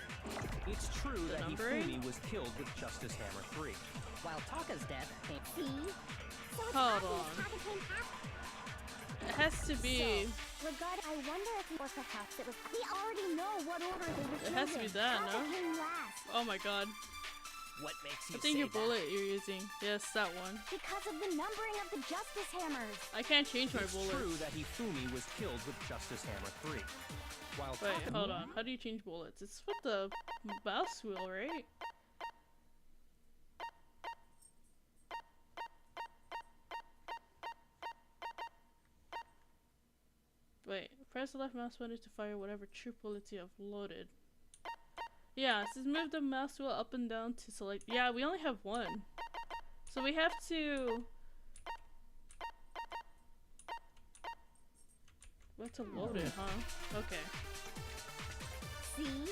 It's true that numbering? Hifumi was killed with Justice Hammer 3. While Taka's death came. See? So it's Hold obvious on. Taka came after. It has to be. I wonder if or perhaps it was. We already know what order they were It has to be killed in. that, Taka no? came last. Oh my god. What makes you I think say your that? bullet you're using. Yes, that one. Because of the numbering of the Justice Hammers. I can't change my It's bullet. true that Hifumi was killed with Justice Hammer 3. While Wait, Taka hold on. How do you change bullets? It's with the mouse wheel, right? Wait, press the left mouse button to fire whatever true bullets you have loaded. Yeah, it says move the mouse wheel up and down to select. Yeah, we only have one. So we have to. We have to load it, huh? Okay. See?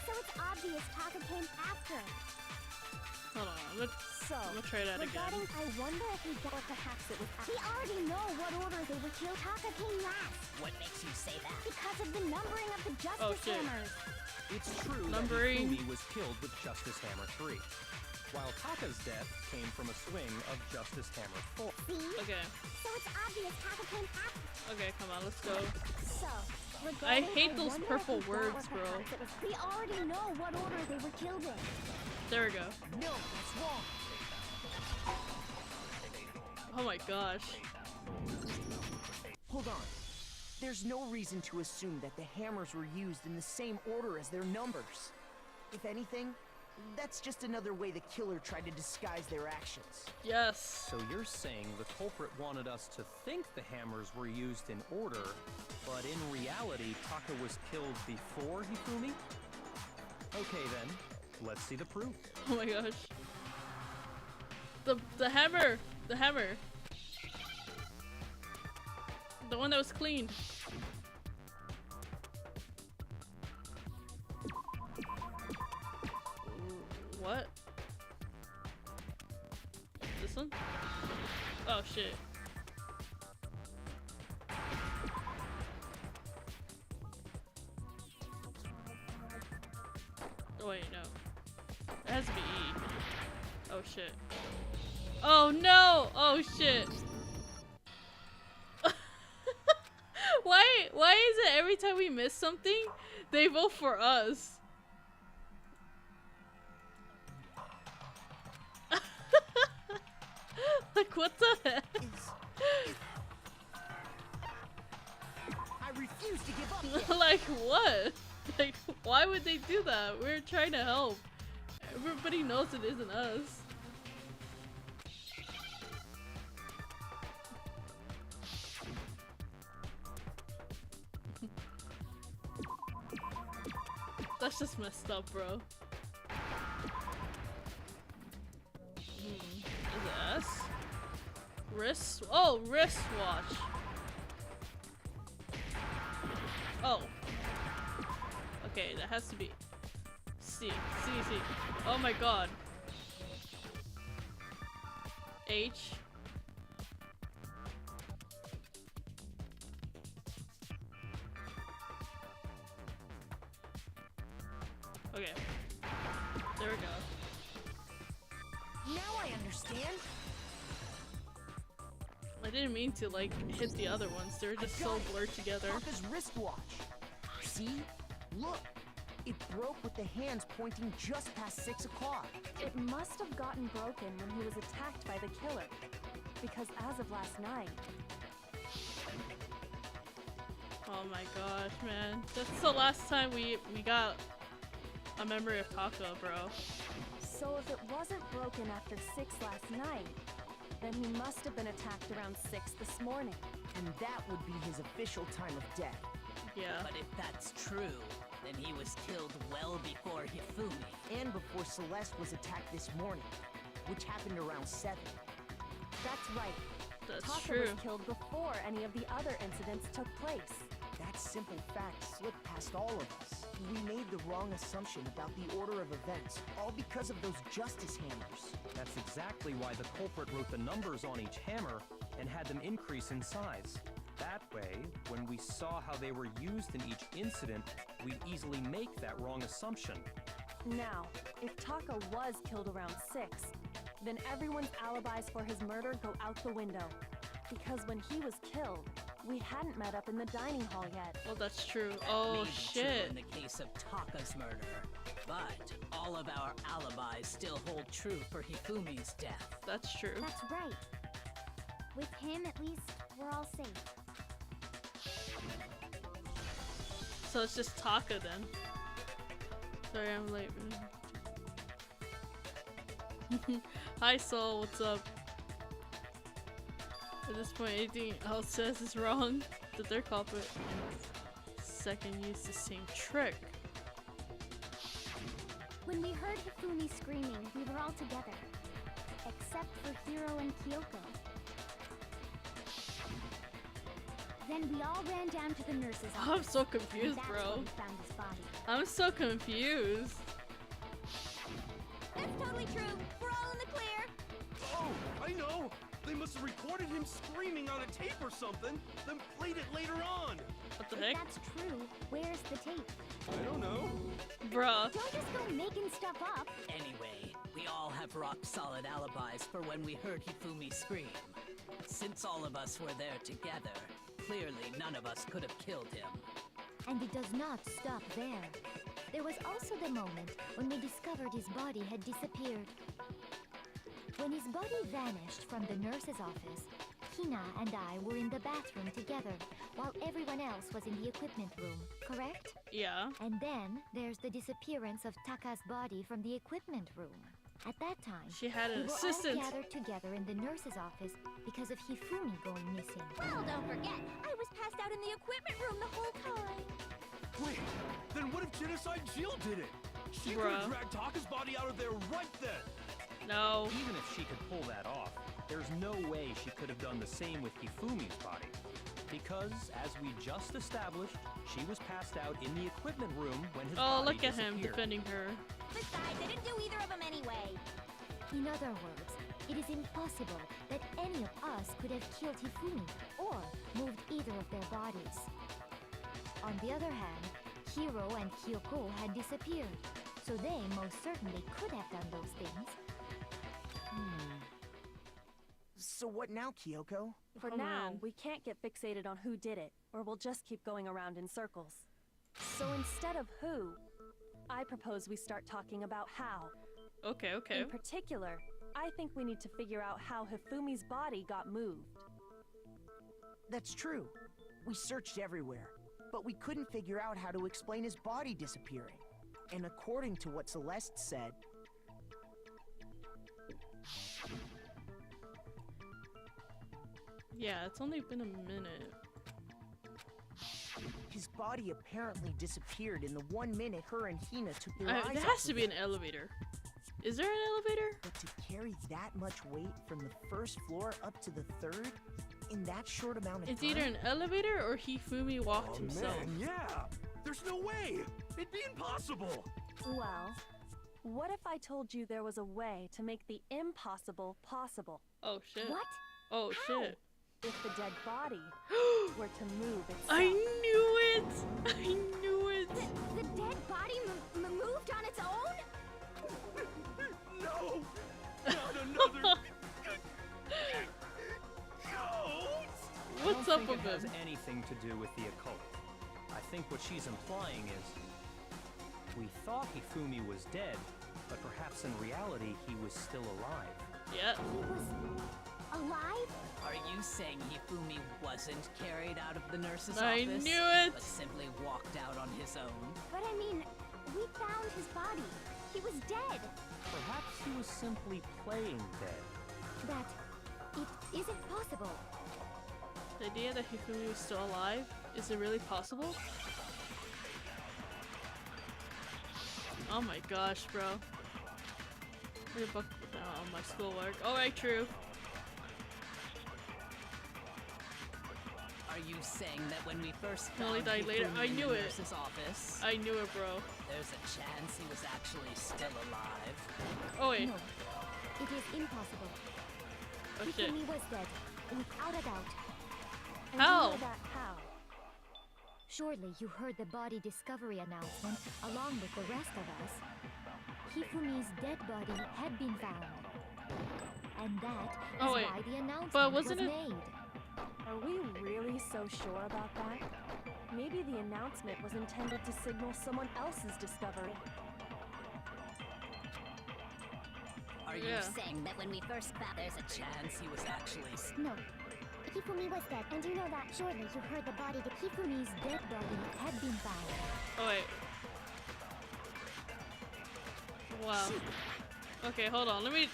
So it's obvious Taka came after. Hold on. So, I'm gonna try that regarding, again. I wonder if we got, or perhaps it was. We already know what order they were killed. Taka came last. What makes you say that? Because of the numbering of the Justice Oh, shit. Hammers. It's true Numbering. that Hifumi was killed with Justice Hammer 3. While Taka's death came from a swing of Justice Hammer 4. See? Okay. So it's obvious Taka came after. Okay, come on, let's go. So, I regarding, hate those wonder if purple we got, or words, bro. perhaps it was. We already know what order they were killed in. There we go. No, that's wrong. Oh my gosh. Hold on. There's no reason to assume that the hammers were used in the same order as their numbers. If anything, that's just another way the killer tried to disguise their actions. Yes. So you're saying the culprit wanted us to think the hammers were used in order, but in reality, Taka was killed before Hifumi? Okay then, let's see the proof. Oh my gosh. The hammer. The hammer. The one that was cleaned. What? This one? Oh shit. Oh wait, no. It has to be E. Oh shit. Oh no! Oh shit. Why is it every time we miss something, they vote for us? Like what the heck? I refuse to give up yet. Like what? Like why would they do that? We're trying to help. Everybody knows it isn't us. That's just messed up, bro. Is it S? Wrist? Oh, wristwatch. Oh. Okay, that has to be C. C. Oh my god. H. Okay. There we go. Now I understand. I didn't mean to like hit the other ones. They were just so blurred together. Taka's wristwatch. See? Look. It broke with the hands pointing just past 6 o'clock. It must have gotten broken when he was attacked by the killer. Because as of last night, Oh my gosh, man. That's the last time we got a memory of Taka, bro. so if it wasn't broken after 6 last night, then he must have been attacked around 6 this morning. And that would be his official time of death. Yeah. But if that's true, then he was killed well before Hifumi. And before Celeste was attacked this morning, which happened around 7. That's right. That's Taka true. was killed before any of the other incidents took place. That simple fact slipped past all of us. We made the wrong assumption about the order of events, all because of those justice hammers. That's exactly why the culprit wrote the numbers on each hammer and had them increase in size. That way, when we saw how they were used in each incident, we'd easily make that wrong assumption. Now, if Taka was killed around 6, then everyone's alibis for his murder go out the window. Because when he was killed, we hadn't met up in the dining hall yet. Well, that's true. That Oh may be true shit. in the case of Taka's murder, but all of our alibis still hold true for Hifumi's death. That's true. That's right. With him, at least, we're all safe. So it's just Taka then. Sorry, I'm late. Hi Soul, what's up? At this point, anything else says is wrong. The third culprit and second used the same trick. When we heard Hifumi screaming, we were all together. Except for Hiro and Kyoko. Then we all ran down to the nurse's office. I'm so and confused, that's bro. where we found his body. I'm so confused. That's totally true. We're all in the clear. Oh, I know! They must have recorded him screaming on a tape or something, then played it later on! What the If heck? that's true, where's the tape? I don't know. Bruh. Don't just go making stuff up. Anyway, we all have rock-solid alibis for when we heard Hifumi scream. Since all of us were there together, clearly none of us could have killed him. And it does not stop there. There was also the moment when we discovered his body had disappeared. When his body vanished from the nurse's office, Hina and I were in the bathroom together, while everyone else was in the equipment room, correct? Yeah. And then there's the disappearance of Taka's body from the equipment room. At that time, She had we an were assistant. all gathered together in the nurse's office because of Hifumi going missing. Well, don't forget, I was passed out in the equipment room the whole time. Wait, then what if Genocide Jill did it? She could Bruh. have dragged Taka's body out of there right then! No. Even if she could pull that off, there's no way she could have done the same with Hifumi's body. Because, as we just established, she was passed out in the equipment room when his Oh, body look at him disappeared. defending her. Besides, I didn't do either of them anyway. In other words, it is impossible that any of us could have killed Hifumi or moved either of their bodies. On the other hand, Hiro and Kyoko had disappeared, so they most certainly could have done those things. So what now, Kyoko? For Oh, now, man. we can't get fixated on who did it, or we'll just keep going around in circles. So instead of who, I propose we start talking about how. Okay, okay. In particular, I think we need to figure out how Hifumi's body got moved. That's true. We searched everywhere, but we couldn't figure out how to explain his body disappearing. And according to what Celeste said, Yeah, it's only been a minute. his body apparently disappeared in the 1 minute her and Hina took their eyes There off has to of be him. an elevator. Is there an elevator? But to carry that much weight from the first floor up to the third in that short amount of It's time? either an elevator or Hifumi walked Oh himself. man, yeah! There's no way! It'd be impossible! Well, what if I told you there was a way to make the impossible possible? Oh shit. What? Oh How? shit. If the dead body were to move itself. I knew it! I knew it! The dead body moved on its own? No! Not another ghost! What's I up don't think with it has him? anything to do with the occult. I think what she's implying is we thought Hifumi was dead, but perhaps in reality he was still alive. Yeah. He was alive? Are you saying Hifumi wasn't carried out of the nurse's I office? knew it! But simply walked out on his own? But I mean, we found his body. He was dead. Perhaps he was simply playing dead. That it isn't possible. The idea that Hifumi was still alive? Is it really possible? Oh my gosh, bro. I'm gonna buckle down on my schoolwork. Alright, true. Are you saying that when we first He only found died later? Hifumi I in knew the it. nurse's office, I knew it, bro. there's a chance he was actually still alive? Oh wait. No, it is impossible. Oh shit. Hifumi was dead, without a doubt. And How? you know that how? Surely you heard the body discovery announcement along with the rest of us. Hifumi's dead body had been found. And that is Oh, wait. why the announcement But wasn't was it- made. Are we really so sure about that? Maybe the announcement was intended to signal someone else's discovery. Are you Yeah. saying that when we first found there's a chance he was actually... No. Hifumi was dead, and you know that. Surely you heard the body. Hifumi's dead body had been found. Oh wait. Wow. Okay, hold on. Let me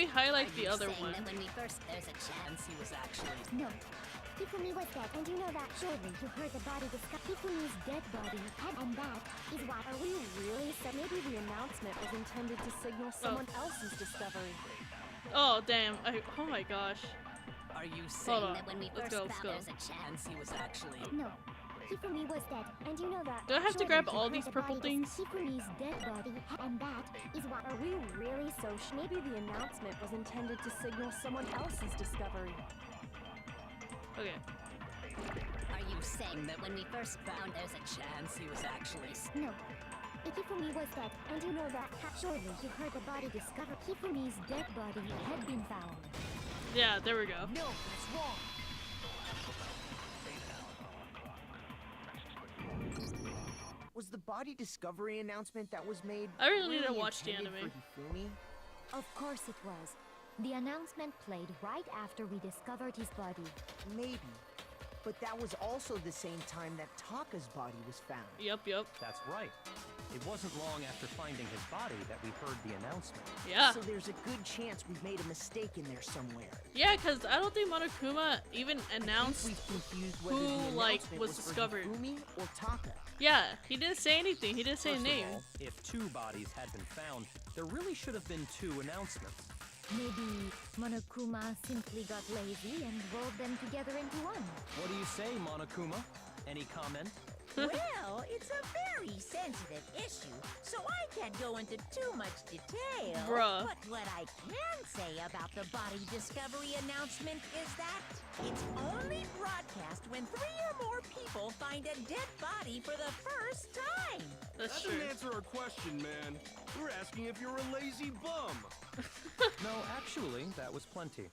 highlight Are the you other saying one. that when we first there's a chance he was actually... No. Hifumi was dead, and you know that. Surely you heard the body Hifumi's dead body had, and that is why. Are we really so maybe the announcement was intended to signal someone else's discovery? Oh damn! Oh my gosh. Are you Hold saying on. that when we Let's first go, let's found go. there's a chance he was actually... No. Hifumi was dead, and you know that. Do I have to Surely grab you all heard these the purple body things? Hifumi's dead body And that is why. Are we really so maybe the announcement was intended to signal someone else's discovery? Okay. Are you saying that when we first found there's a chance he was actually... No. Hifumi was dead, and you know that. Surely you heard the body discovered. Hifumi's dead body had been found. Yeah, there we go. No, that's wrong. Was the body discovery announcement that was made I really need to watch the intended anime. for Hifumi? Of course it was. The announcement played right after we discovered his body. Maybe. But that was also the same time that Taka's body was found. Yep. That's right. It wasn't long after finding his body that we heard the announcement. Yeah. So there's a good chance we've made a mistake in there somewhere. Yeah, because I don't think Monokuma even announced. We've confused whether who, the like, announcement was was discovered. for Hifumi or Taka. Yeah, he didn't say anything. He didn't say a First of name. all, if 2 bodies had been found, there really should have been 2 announcements. Maybe Monokuma simply got lazy and rolled them together into one. What do you say, Monokuma? Any comment? Well, it's a very sensitive issue, so I can't go into too much detail. Bruh. But what I can say about the body discovery announcement is that it's only broadcast when 3 or more people find a dead body for the first time. That's That true. didn't answer our question, man. We're asking if you're a lazy bum. No, actually, that was plenty.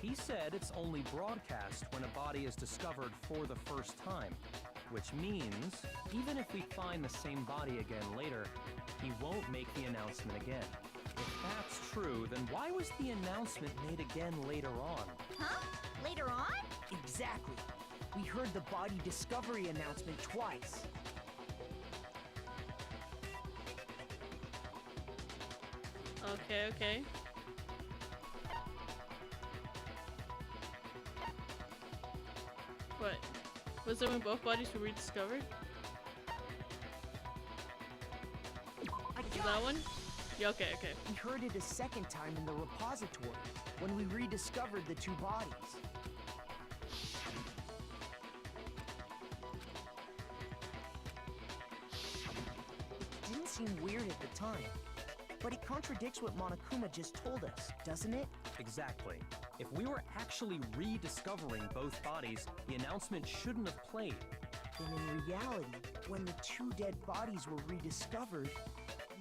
He said it's only broadcast when a body is discovered for the first time, which means even if we find the same body again later, he won't make the announcement again. If that's true, then why was the announcement made again later on? Huh? Later on? Exactly. We heard the body discovery announcement twice. Okay. What? Was it when both bodies were rediscovered? Is that one? Yeah, okay. We heard it a second time in the repository when we rediscovered the 2 bodies. It didn't seem weird at the time, but it contradicts what Monokuma just told us, doesn't it? Exactly. If we were actually rediscovering both bodies, the announcement shouldn't have played. Then in reality, when the 2 dead bodies were rediscovered,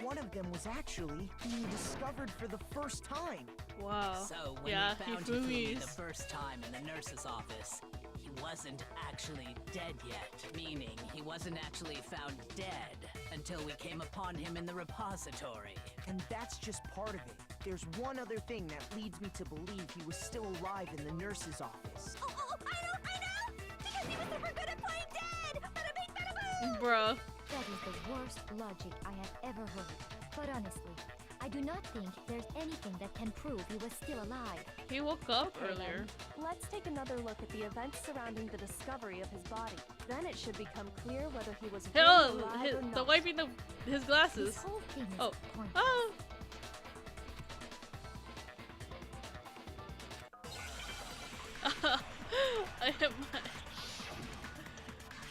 one of them was actually being discovered for the first time. Wow. So when Yeah, we found Hifumi the Hifumi's. first time in the nurse's office, he wasn't actually dead yet. Meaning, he wasn't actually found dead until we came upon him in the repository. And that's just part of it. There's one other thing that leads me to believe he was still alive in the nurse's office. Oh, I know! Because he was super good at playing dead! Bada bing, bada boom! Bruh. That is the worst logic I have ever heard. But honestly, I do not think there's anything that can prove he was still alive. He woke up Okay, earlier. then. Let's take another look at the events surrounding the discovery of his body. Then it should become clear whether he was really Hell, alive or the not. wiping his glasses. This whole thing is Oh. pointless. Oh. I hit my.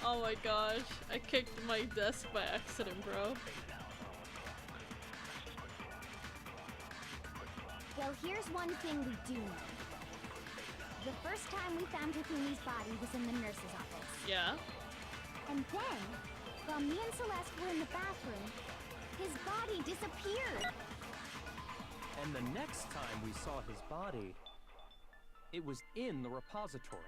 Oh my gosh! I kicked my desk by accident, bro. Well, here's one thing we do know. The first time we found Hifumi's body was in the nurse's office. Yeah. And then, while me and Celeste were in the bathroom, his body disappeared. And the next time we saw his body, it was in the repository.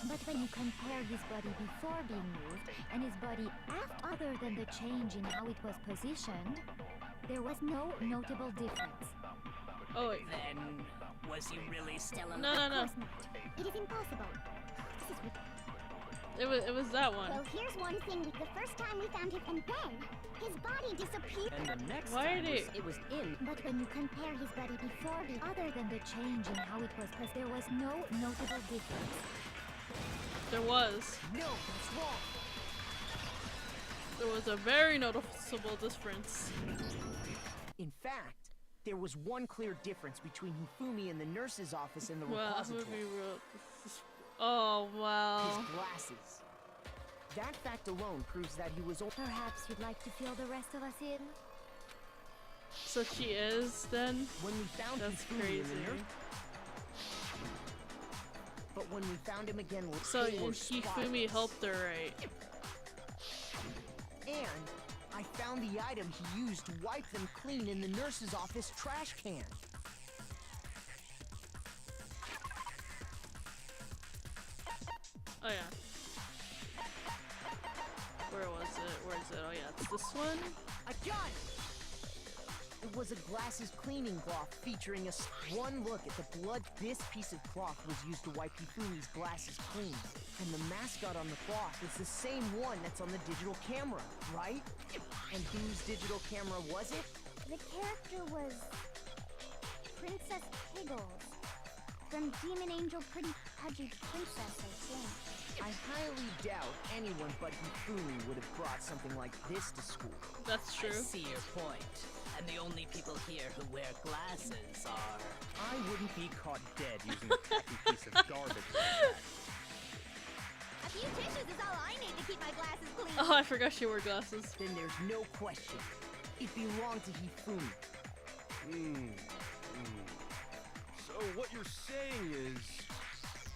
But when you compare his body before being moved and his body after, other than the change in how it was positioned, there was no notable difference. Oh, wait. Then, was he really still alive? No, no, no. Of course not. It is impossible. This is It was that one. Well, here's one thing. The first time we found him, and then his body disappeared. And the next Why time are they- it was in. But when you compare his body before being other than the change in how it was, because there was no notable difference. There was. No, that's wrong. There was a very noticeable difference. In fact, there was one clear difference between Hifumi in the nurse's office and the Wow, repository. movie wrote. Oh, wow. His glasses. That fact alone proves that he was Perhaps you'd like to fill the rest of us in? So she is then? when we found That's Hifumi crazy. in the nurse. But when we found him again, So they were Hifumi spotless. helped her, right? And I found the item he used to wipe them clean in the nurse's office trash can. Oh yeah. Where was it? Where is it? Oh yeah, it's this one. I got it! It was a glasses cleaning cloth featuring one look at the blood. This piece of cloth was used to wipe Hifumi's glasses clean. And the mascot on the cloth is the same one that's on the digital camera, right? And whose digital camera was it? The character was Princess Piggles from Demon Angel Pretty Pudgy Princess, I think. I highly doubt anyone but Hifumi would have brought something like this to school. That's I true. see your point. And the only people here who wear glasses are... I wouldn't be caught dead using a tacky piece of garbage like that. A few tissues is all I need to keep my glasses clean. Oh, I forgot she wore glasses. Then there's no question. It belonged to Hifumi. So what you're saying is...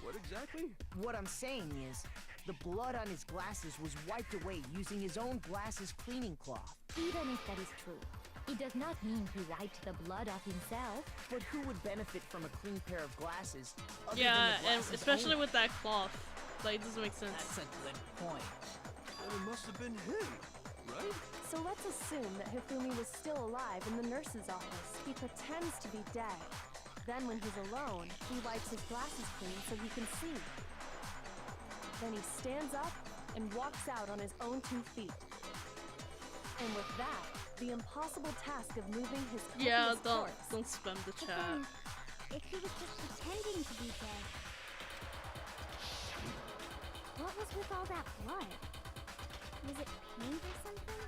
What exactly? What I'm saying is, the blood on his glasses was wiped away using his own glasses cleaning cloth. Even if that is true, it does not mean he wiped the blood off himself. But who would benefit from a clean pair of glasses? Other Yeah, than the and glasses especially owner? with that cloth. Like, it doesn't make sense. That's a good point. And it must have been him, right? So let's assume that Hifumi was still alive in the nurse's office. He pretends to be dead. Then when he's alone, he wipes his glasses clean so he can see. Then he stands up and walks out on his own 2 feet. And with that, the impossible task of moving his Yeah, copious corpse. don't spam the But chat. then, if he was just pretending to be dead, what was with all that blood? Was it paint or something?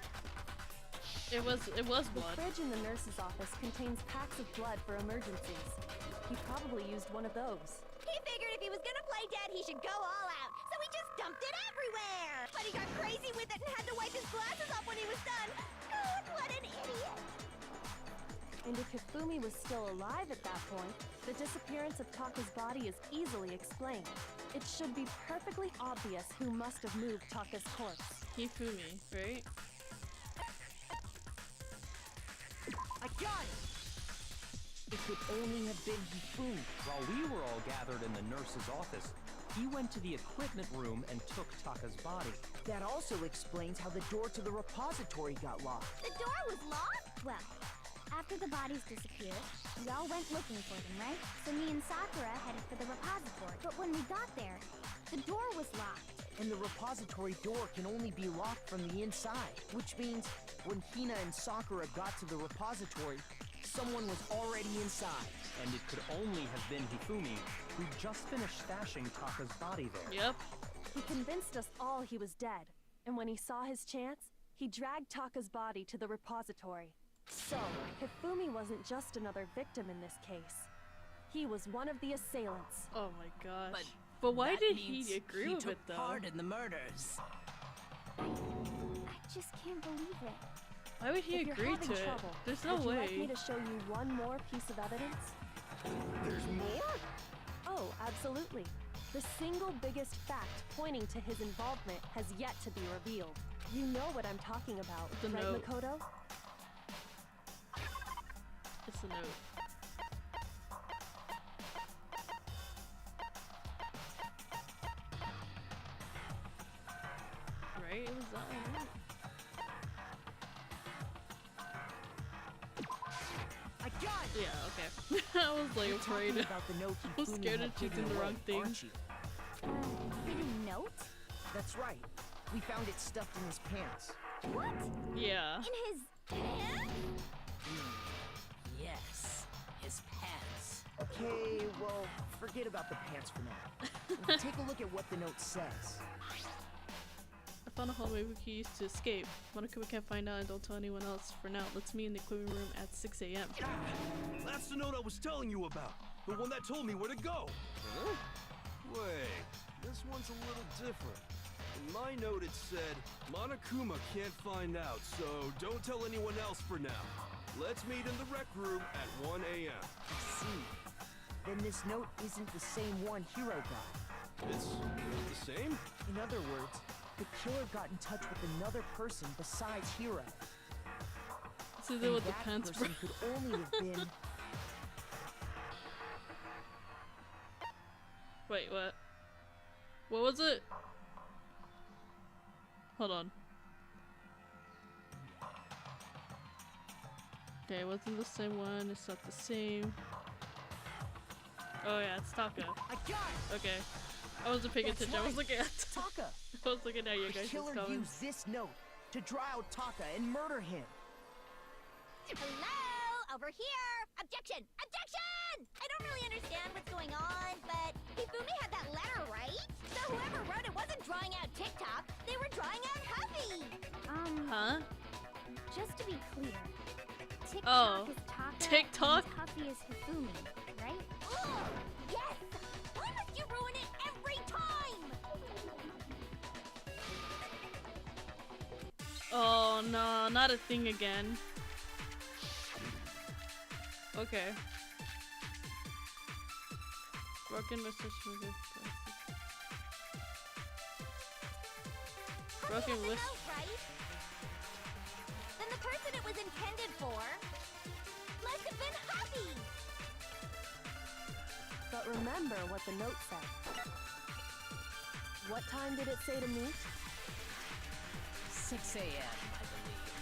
It was The blood. fridge in the nurse's office contains packs of blood for emergencies. He probably used one of those. He figured if he was gonna play dead, he should go all out. So he just dumped it everywhere. But he got crazy with it and had to wipe his glasses off when he was done. God, what an idiot. And if Hifumi was still alive at that point, the disappearance of Taka's body is easily explained. It should be perfectly obvious who must have moved Taka's corpse. Hifumi, right? I got it! It could only have been Hifumi. While we were all gathered in the nurse's office, he went to the equipment room and took Taka's body. That also explains how the door to the repository got locked. The door was locked? Well, after the bodies disappeared, we all went looking for them, right? So me and Sakura headed for the repository. But when we got there, the door was locked. And the repository door can only be locked from the inside, which means when Hina and Sakura got to the repository, someone was already inside. And it could only have been Hifumi, who just finished stashing Taka's body there. Yep. He convinced us all he was dead, and when he saw his chance, he dragged Taka's body to the repository. So, Hifumi wasn't just another victim in this case. He was one of the assailants. Oh my gosh. But But why that did means he agree he with took it though? part in the murders. I just can't believe it. Why would he If you're agree having to it? trouble, There's no would you way. like me to show you one more piece of evidence? There's more? Oh, absolutely. Absolutely. The single biggest fact pointing to his involvement has yet to be revealed. You know what I'm talking about, The right, note. Makoto? It's a note. Right? It was that one, right? I got it! Yeah, okay. I was like You're afraid. talking about the note I'm Hifumi scared had of choosing hidden the away, wrong thing. aren't you? Hidden note? That's right. We found it stuffed in his pants. What? Yeah. In his pants? Yes, his pants. Okay, well, forget about the pants for now. Take a look at what the note says. I found a hole maybe we could use to escape. Monokuma can't find out and don't tell anyone else for now. Let's meet in the equipment room at 6 a.m. That's the note I was telling you about. The one that told me where to go. Huh? Wait, this one's a little different. In my note it said, Monokuma can't find out, so don't tell anyone else for now. Let's meet in the rec room at 1 a.m. I see. Then this note isn't the same one Hiro got. It's not the same? In other words, the killer got in touch with another person besides Hiro. So they with the that pants, bro. person could only have been... Wait, what? What was it? Hold on. Okay, it wasn't the same one. It's not the same. Oh yeah, it's Taka. I got it! Okay. I wasn't paying That's attention. I was right. looking at. Taka! I was looking at you The guys' killer comments. used this note to draw out Taka and murder him. Hello? Over here! Objection! Objection! I don't really understand what's going on, but Hifumi had that letter, right? So whoever wrote it wasn't drawing out TikTok, they were drawing out Huffy! Huh? Just to be clear, TikTok Oh. is Taka TikTok? and Huffy is Hifumi, right? Oh, yes! Why must you ruin it every time? Oh no, not a thing again. Okay. Broken message from this. Huffy Broken had the wish. note, right? Then the person it was intended for must have been Huffy! But remember what the note said. What time did it say to meet? 6 a.m., I believe.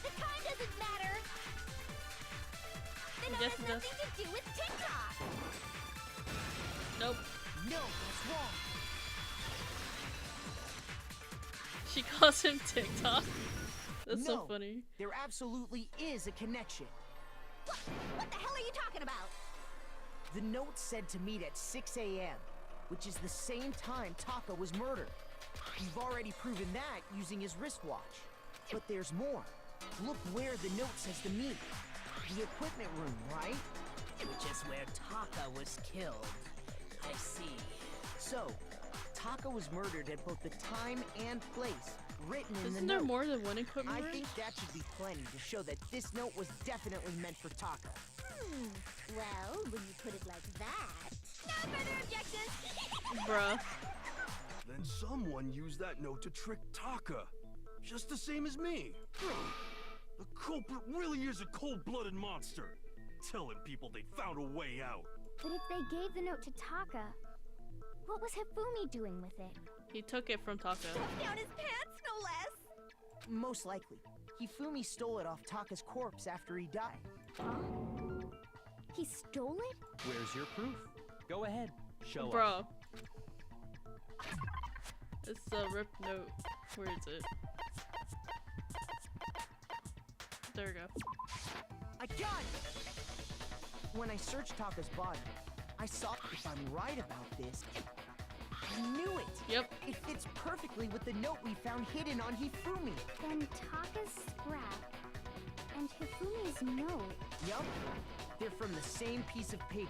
The time doesn't matter! The note Yes, has it does. nothing to do with TikTok! Nope. No, that's wrong. She calls him TikTok. That's so No. funny. There absolutely is a connection. What the hell are you talking about? The note said to meet at 6 a.m., which is the same time Taka was murdered. You've already proven that using his wristwatch. But there's more. Look where the note says to meet. The equipment room, right? Which is where Taka was killed. I see. So, Taka was murdered at both the time and place written in Isn't the there note. more than one equipment I room? think that should be plenty to show that this note was definitely meant for Taka. Well, when you put it like that... No further objections! Bruh. Then someone used that note to trick Taka. Just the same as me. The culprit really is a cold-blooded monster. Telling people they found a way out. But if they gave the note to Taka, what was Hifumi doing with it? He took it from Taka. Down his pants, no less! Most likely. Hifumi stole it off Taka's corpse after he died. Huh? He stole it? Where's your proof? Go ahead, show us. Bro. It's the ripped note. Where is it? There we go. I got it! When I searched Taka's body, I saw, if I'm right about this, I knew it! Yep. It fits perfectly with the note we found hidden on Hifumi. Then Taka's scrap and Hifumi's note. Yup. They're from the same piece of paper.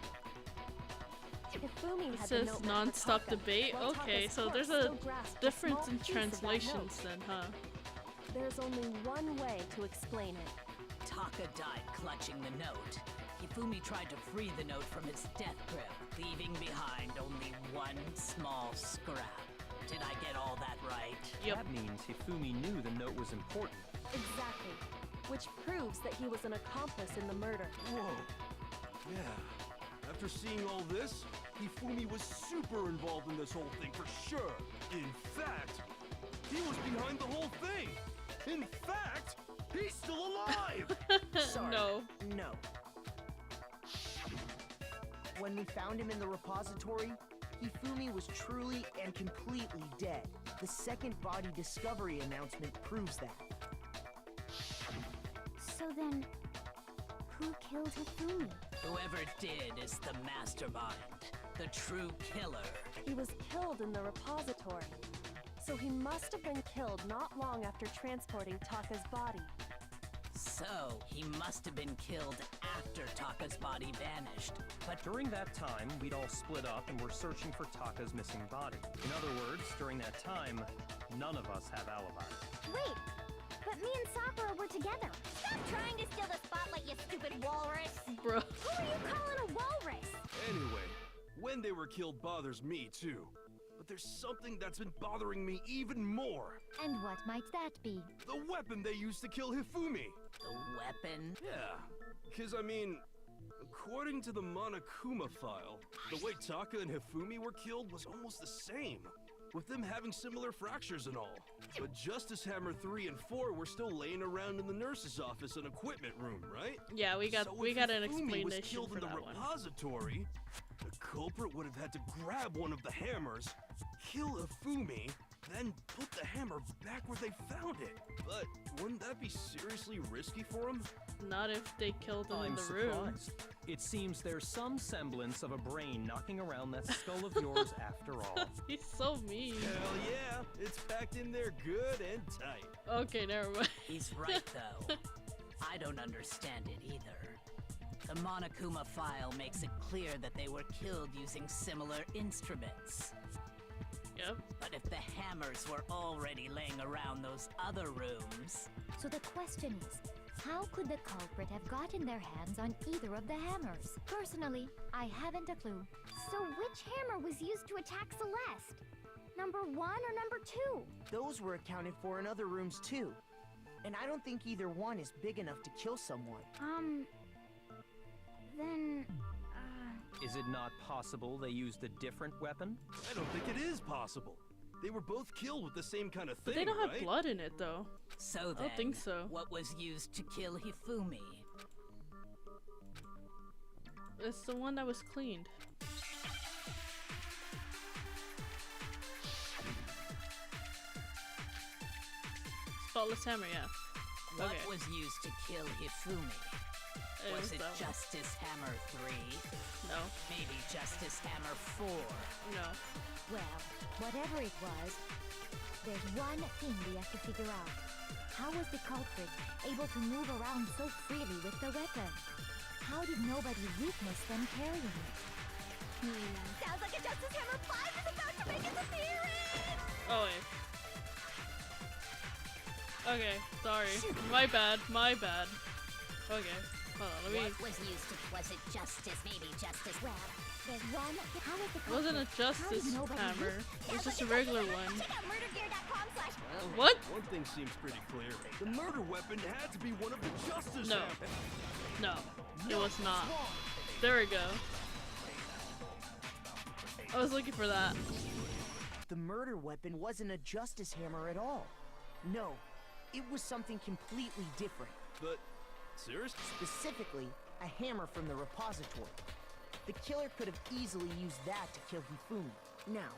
Hifumi It had says the note meant for non-stop Taka, debate. while Okay, Taka's so corpse there's a still grasped a difference small in piece of that note. translations then, huh? There's only one way to explain it. Taka died clutching the note. Hifumi tried to free the note from his death grip, leaving behind only one small scrap. Did I get all that right? Yep. That means Hifumi knew the note was important. Exactly. Which proves that he was an accomplice in the murder. Whoa. Yeah. After seeing all this, Hifumi was super involved in this whole thing for sure. In fact, he was behind the whole thing. In fact, he's still alive. Sorry. No. No. When we found him in the repository, Hifumi was truly and completely dead. The second body discovery announcement proves that. So then, who killed Hifumi? Whoever did is the mastermind, the true killer. He was killed in the repository. So he must have been killed not long after transporting Taka's body. So, he must have been killed after Taka's body vanished. But during that time, we'd all split up and were searching for Taka's missing body. In other words, during that time, none of us have alibis. Wait, but me and Sakura were together. Stop trying to steal the spotlight, you stupid walrus! Bro. Who are you calling a walrus? Anyway, when they were killed bothers me too. But there's something that's been bothering me even more. And what might that be? The weapon they used to kill Hifumi. The weapon? Yeah, because I mean, according to the Monokuma file, the way Taka and Hifumi were killed was almost the same, with them having similar fractures and all. But Justice Hammer 3 and 4 were still laying around in the nurse's office and equipment room, right? Yeah, we got So if an Hifumi was explanation killed for in the that one. repository, the culprit would have had to grab one of the hammers, kill Hifumi, then put the hammer back where they found it. But wouldn't that be seriously risky for him? Not if they killed him in I'm the room. surprised. It seems there's some semblance of a brain knocking around that skull of yours after all. He's so mean. Hell yeah, it's packed in there good and tight. Okay, never mind. He's right, though. I don't understand it either. The Monokuma file makes it clear that they were killed using similar instruments. Yep. But if the hammers were already laying around those other rooms... So the question is, how could the culprit have gotten their hands on either of the hammers? Personally, I haven't a clue. So which hammer was used to attack Celeste? Number 1 or number 2? Those were accounted for in other rooms too. And I don't think either one is big enough to kill someone. Then, Is it not possible they used a different weapon? I don't think it is possible. They were both killed with the same kind of thing, But they don't have right? blood in it, though. So then, I don't think so. what was used to kill Hifumi? It's the one that was cleaned. Spotless hammer, yeah. What Okay. was used to kill Hifumi? It Was it that one. Justice Hammer 3? No. Maybe Justice Hammer 4? No. Well, whatever it was, there's one thing we have to figure out. How was the culprit able to move around so freely with the weapon? How did nobody witness them carrying it? Sounds like a Justice Hammer 5 is about to make its appearance! Oh, wait. Okay, sorry. My bad, my bad. Okay, hold on, let me... What was used to... Was it Justice? Maybe Justice... well, there's one. How was the It wasn't a culprit? How did justice nobody hammer. witness- It was just a regular one. Check out murdergear.com/. What? One thing seems pretty clear. The murder weapon had to be one of the Justice No. Hammers. No, it was not. There we go. I was looking for that. The murder weapon wasn't a justice hammer at all. No, it was something completely different. But, seriously? Specifically, a hammer from the repository. The killer could have easily used that to kill Hifumi. Now,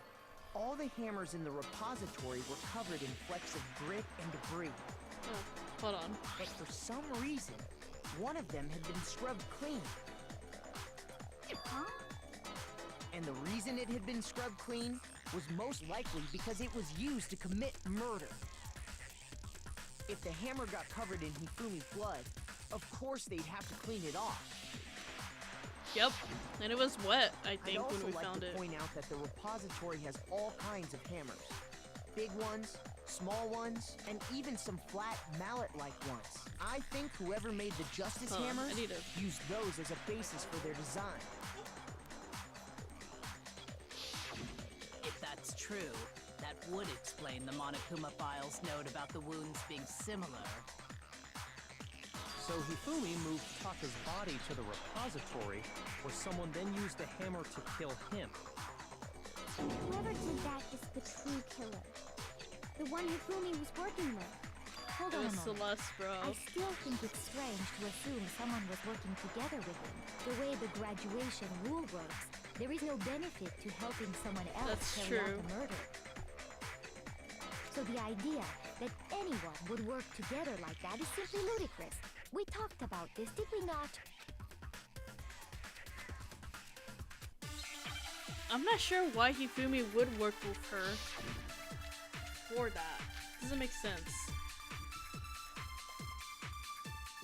all the hammers in the repository were covered in flecks of grit and debris. Oh, hold on. But for some reason, one of them had been scrubbed clean. Huh? And the reason it had been scrubbed clean was most likely because it was used to commit murder. If the hammer got covered in Hifumi's blood, of course they'd have to clean it off. Yep, and it was wet, I I'd think, also when we like found to it. point out that the repository has all kinds of hammers. Big ones, small ones, and even some flat mallet-like ones. I think whoever made the Justice Hammers I need to... used those as a basis for their design. If that's true, that would explain the Monokuma file's note about the wounds being similar. So Hifumi moved Taka's body to the repository, where someone then used the hammer to kill him. Whoever did that is the true killer. The one Hifumi was working with. Hold It on a was moment. Celeste, bro. I still think it's strange to assume someone was working together with him. The way the graduation rule works, there is no benefit to helping someone else That's carry out true. the murder. So the idea that anyone would work together like that is simply ludicrous. We talked about this, did we not? I'm not sure why Hifumi would work with her for that. Doesn't make sense.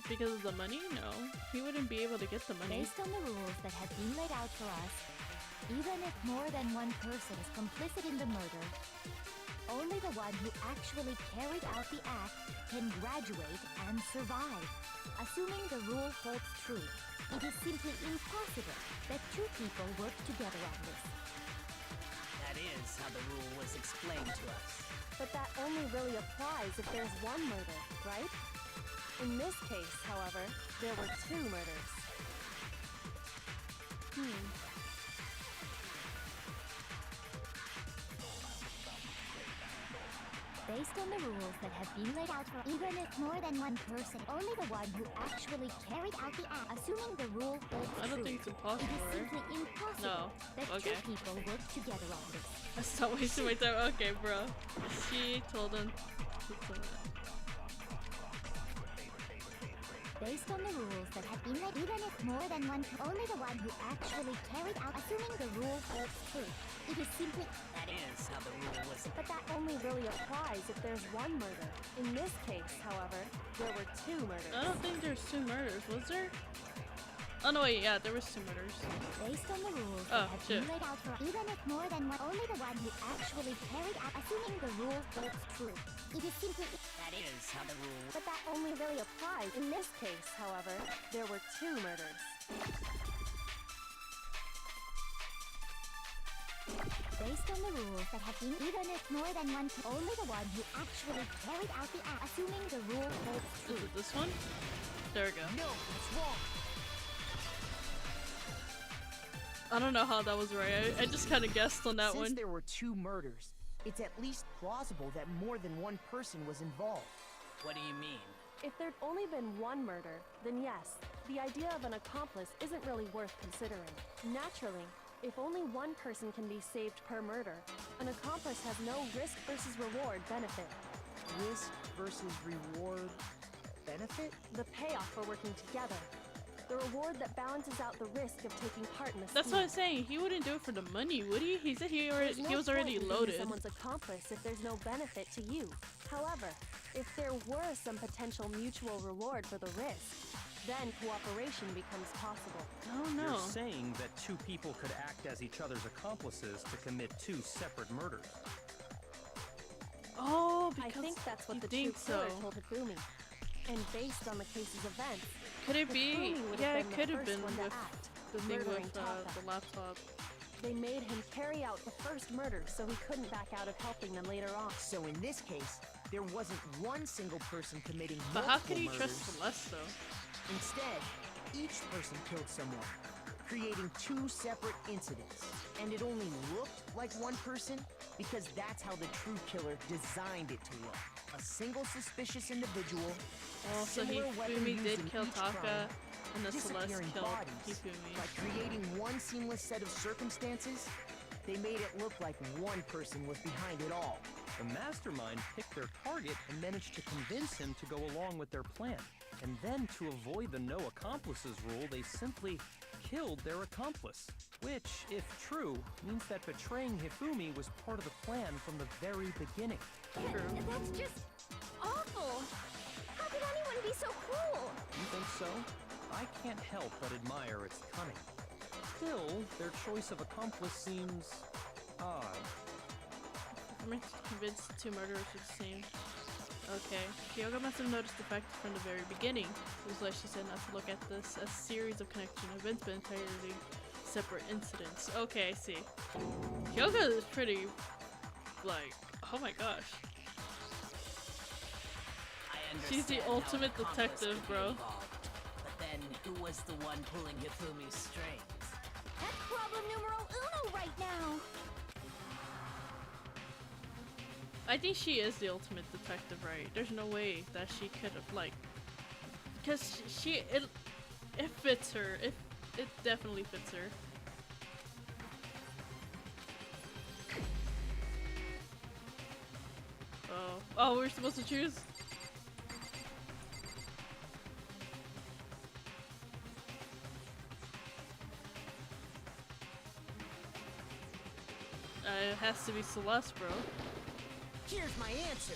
Because of the money? No. He wouldn't be able to get the money. Based on the rules that have been laid out for us, even if more than one person is complicit in the murder, only the one who actually carried out the act can graduate and survive. Assuming the rule holds true, it is simply impossible that two people work together on this. That is how the rule was explained to us. But that only really applies if there's one murder, right? In this case, however, there were two murders. Based on the rules that have been laid out for even if more than one person, only the one who actually carried out the act, assuming the rule holds I don't true, think it's it impossible, is right? simply impossible No. that Okay. two people work together on this. I stopped wasting my time. Okay, bro. She told him. Based on the rules that have been laid, even if more than one, only the one who actually carried out, assuming the rule holds true, it is simply. That is how the rule was. But that only really applies if there's one murder. In this case, however, there were two murders. I don't think there's two murders, was there? Oh no, wait, yeah, there was two murders. Based on the rules Oh, that have shit. been laid out for even if more than one, only the one who actually carried out, assuming the rule holds true, it is simply. That is how the rule. But that only really applies. In this case, however, there were two murders. Based on the rules that have been, even if more than one, only the one who actually carried out the act, assuming the rule holds Is true. it this one? There we go. No, it's wrong. I don't know how that was right. I just kind of guessed on that Since one. there were two murders, it's at least plausible that more than one person was involved. What do you mean? If there'd only been one murder, then yes, the idea of an accomplice isn't really worth considering. Naturally, if only one person can be saved per murder, an accomplice has no risk versus reward benefit. Risk versus reward benefit? The payoff for working together. The reward that balances out the risk of taking part in a That's scheme. what I'm saying. He wouldn't do it for the money, would he? He said he There's no was already point in being loaded. someone's accomplice if there's no benefit to you. However, if there were some potential mutual reward for the risk, then cooperation becomes possible. I don't know. You're saying that two people could act as each other's accomplices to commit two separate murders. Oh, I because think that's what you the true think so. killer told Hifumi. And based on the case's events, Could it be? Hifumi would Yeah, have it been could the have first been one to with act, the thing murdering with Taka. the laptop. They made him carry out the first murder so he couldn't back out of helping them later on. So in this case, there wasn't one single person committing But how multiple could he murders. trust Celeste though? Instead, each person killed someone, creating two separate incidents. And it only looked like one person because that's how the true killer designed it to look. A single suspicious individual, Oh, a so similar weapon Hifumi used did in kill each Taka, crime, and the Celeste disappearing killed bodies. Hifumi. By creating one seamless set of circumstances, they made it look like one person was behind it all. The mastermind picked their target and managed to convince him to go along with their plan. And then, to avoid the no accomplices rule, they simply killed their accomplice. Which, if true, means that betraying Hifumi was part of the plan from the very beginning. That's just awful. How could anyone be so cruel? You think so? I can't help but admire its cunning. Still, their choice of accomplice seems odd. I'm convinced the two murderers are the same. Okay. Hyoga must have noticed the fact from the very beginning. It was like she said not to look at this as a series of connecting events, but entirely separate incidents. Okay, I see. Hyoga is pretty, like, oh my gosh. She's the ultimate detective, bro. But then, who was the one pulling Hifumi's strings? That's problem numero uno right now. I think she is the ultimate detective, right? There's no way that she could have, like, because it fits her. It definitely fits her. Oh, we're supposed to choose? It has to be Celeste, bro. Here's my answer.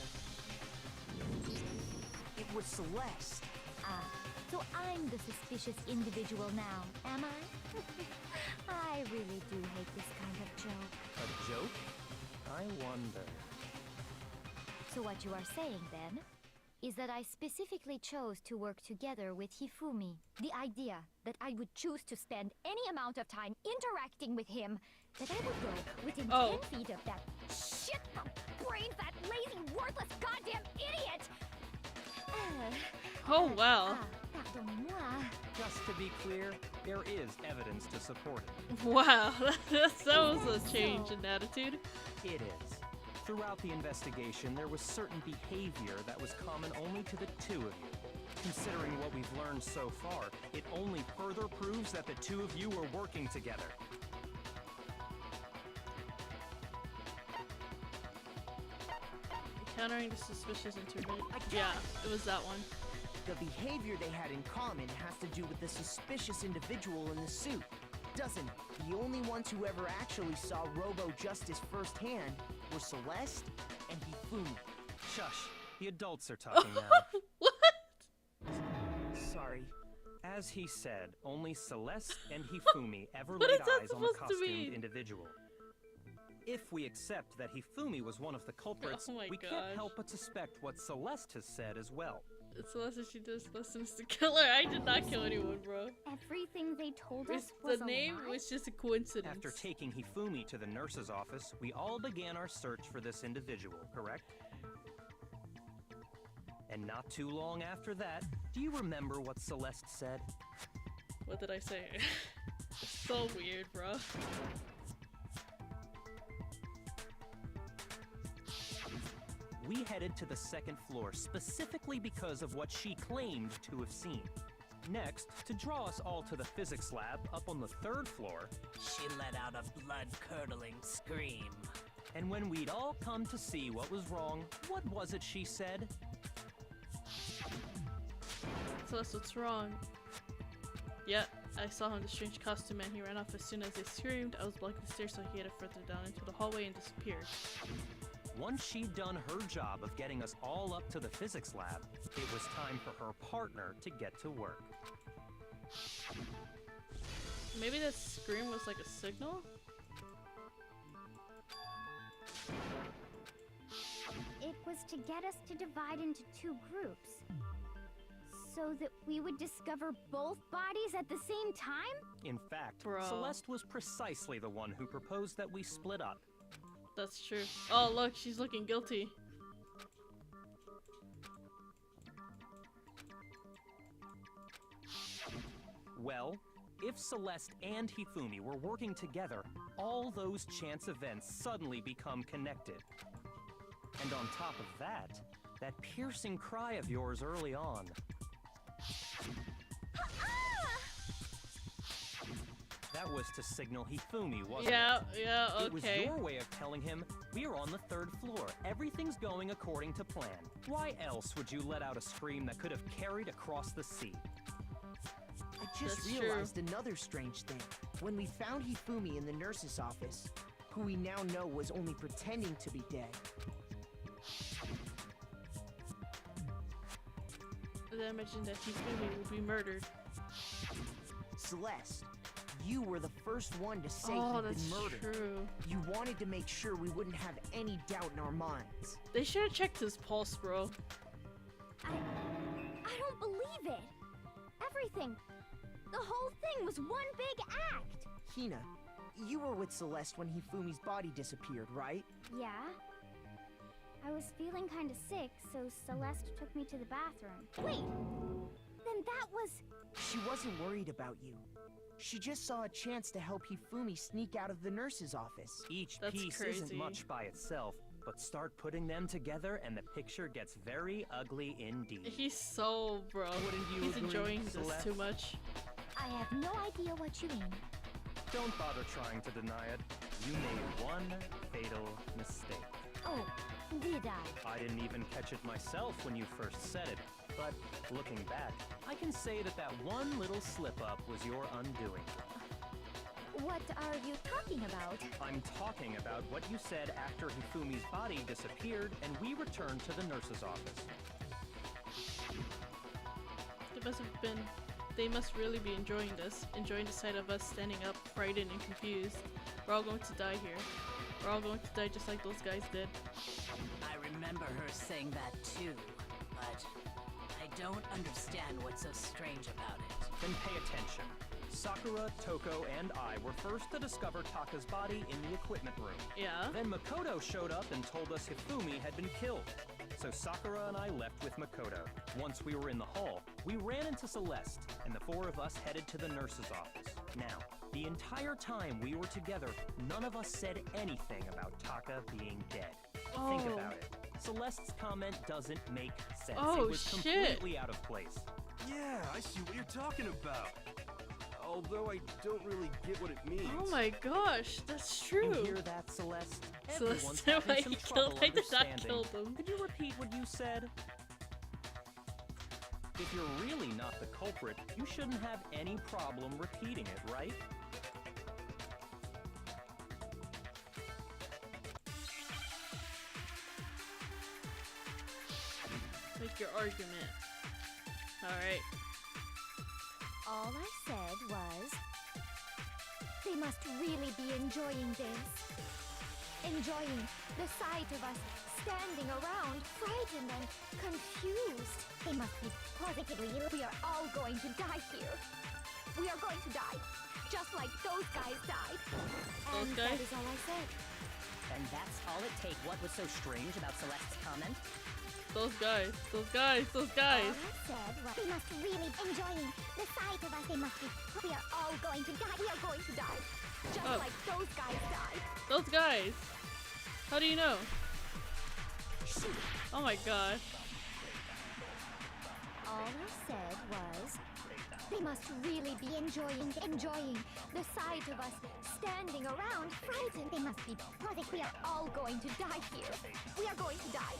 It was Celeste. Ah, so I'm the suspicious individual now, am I? I really do hate this kind of joke. A joke? I wonder. So what you are saying, then, is that I specifically chose to work together with Hifumi. The idea that I would choose to spend any amount of time interacting with him, that I would go within 10 feet of that shit brain fat, lazy, worthless, goddamn idiot! Oh, wow. Pardonnez-moi. Just to be clear, there is evidence to support it. Wow, that was a change in attitude. It is. Throughout the investigation, there was certain behavior that was common only to the two of you. Considering what we've learned so far, it only further proves that the two of you were working together. Encountering the suspicious intervention. Yeah, it was that one. The behavior they had in common has to do with the suspicious individual in the suit, doesn't it? The only ones who ever actually saw Robo-Justice firsthand were Celeste and Hifumi. Shush, the adults are talking now. What? Sorry. As he said, only Celeste and Hifumi ever laid eyes on the supposed to costumed mean? individual. If we accept that Hifumi was one of the culprits, Oh my we gosh. can't help but suspect what Celeste has said as well. Celeste, she just listens to killer. I did not kill anyone, bro. Everything they told us was The a name lie? was just a coincidence. After taking Hifumi to the nurse's office, we all began our search for this individual, correct? And not too long after that, do you remember what Celeste said? What did I say? So weird, bro. We headed to the second floor specifically because of what she claimed to have seen. Next, to draw us all to the physics lab up on the third floor, She let out a blood-curdling scream. and when we'd all come to see what was wrong, what was it she said? Celeste, what's wrong? Yeah, I saw him in the strange costume and he ran off as soon as they screamed. I was blocking the stairs so he headed further down into the hallway and disappeared. Once she'd done her job of getting us all up to the physics lab, it was time for her partner to get to work. Maybe that scream was like a signal? It was to get us to divide into two groups. So that we would discover both bodies at the same time? In fact, Bro. Celeste was precisely the one who proposed that we split up. That's true. Oh, look, she's looking guilty. Well, if Celeste and Hifumi were working together, all those chance events suddenly become connected. And on top of that, that piercing cry of yours early on. That was to signal Hifumi, wasn't Yeah, it? yeah, It was okay. your way of telling him, we're on the third floor. Everything's going according to plan. Why else would you let out a scream that could have carried across the sea? I just That's true. realized another strange thing. When we found Hifumi in the nurse's office, who we now know was only pretending to be dead, Then I mentioned that Hifumi would be murdered. Celeste, You were the first one to say Oh, he'd that's been murdered. true. You wanted to make sure we wouldn't have any doubt in our minds. They should have checked his pulse, bro. I don't believe it. Everything. The whole thing was one big act. Hina, you were with Celeste when Hifumi's body disappeared, right? Yeah. I was feeling kind of sick, so Celeste took me to the bathroom. Wait! Then that was... She wasn't worried about you. She just saw a chance to help Hifumi sneak out of the nurse's office. Each That's piece crazy. isn't much by itself, but start putting them together and the picture gets very ugly indeed. He's so, bro. Wouldn't you He's agree, enjoying this Celeste? too much. I have no idea what you mean. Don't bother trying to deny it. You made one fatal mistake. Oh, did I? I didn't even catch it myself when you first said it, but looking back, I can say that that one little slip-up was your undoing. What are you talking about? I'm talking about what you said after Hifumi's body disappeared and we returned to the nurse's office. They must really be enjoying this. Enjoying the sight of us standing up, frightened and confused. We're all going to die here. We're all going to die just like those guys did. I remember her saying that too, but I don't understand what's so strange about it. Then pay attention. Sakura, Toko, and I were first to discover Taka's body in the equipment room. Yeah. Then Makoto showed up and told us Hifumi had been killed. So Sakura and I left with Makoto. Once we were in the hall, we ran into Celeste, and the four of us headed to the nurse's office. Now, the entire time we were together, none of us said anything about Taka being dead. Think Oh. about it. Celeste's comment doesn't make sense. Oh, it was shit. completely out of place. Yeah, I see what you're talking about. Although I don't really get what it means. Oh my gosh, that's true. You hear that, Celeste? So Everyone's that's why having some he trouble killed. I did not understanding. kill them. Could you repeat what you said? If you're really not the culprit, you shouldn't have any problem repeating it, right? Make your argument. Alright. All I said was... They must really be enjoying this. Enjoying the sight of us standing around, frightened and confused. They must be positively ill. We are all going to die here. We are going to die, just like those guys died. Those And guys? that is all I said. And that's all it take. What was so strange about Celeste's comment? Those guys. Those guys. Those guys. All I said was... They must really enjoying the sight of us. They must be... We are all going to die. We are going to die, just Oh. like those guys died. Those guys. How do you know? Oh my god. All I said was... They must really be enjoying the sight of us standing around, frightened. They must be positive. We are all going to die here. We are going to die,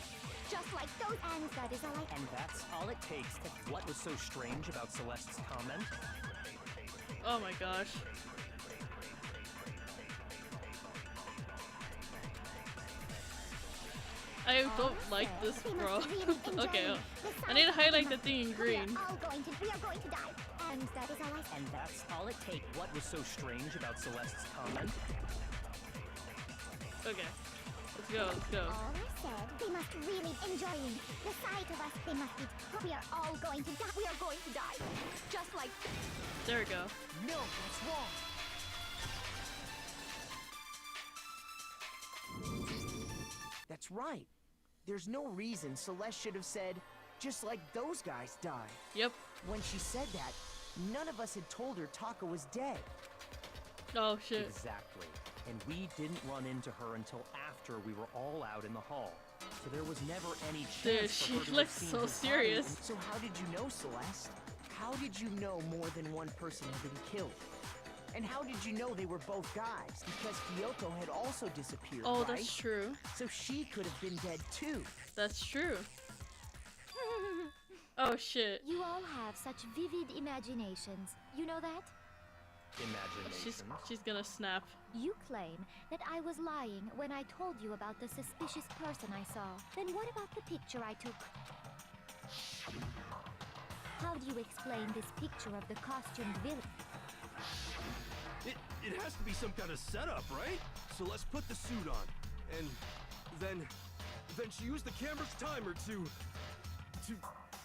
just like those. And that is all I... And that's all it takes to... What was so strange about Celeste's comment? Oh my gosh. I don't like this, bro. Okay, I need to highlight the thing in green. We are going to die. And that is all I said. And that's all it take. What was so strange about Celeste's comment? Okay, let's go, let's go. All I said, they must really enjoying the sight of us. They must be. We are all going to die. We are going to die, just like. There we go. No, that's wrong. That's right. There's no reason Celeste should have said, just like those guys died. Yep. When she said that, none of us had told her Taka was dead. Oh shit. Exactly. And we didn't run into her until after we were all out in the hall. So there was never any chance Dude, for she her to have looks seen so his serious. body. So how did you know, Celeste? How did you know more than one person had been killed? And how did you know they were both guys? Because Kyoko had also disappeared, Oh, right? that's true. So she could have been dead too. That's true. Oh shit. You all have such vivid imaginations. You know that? Imagination. She's gonna snap. You claim that I was lying when I told you about the suspicious person I saw. Then what about the picture I took? How do you explain this picture of the costumed villain? It has to be some kind of setup, right? So let's put the suit on. And then she used the camera's timer to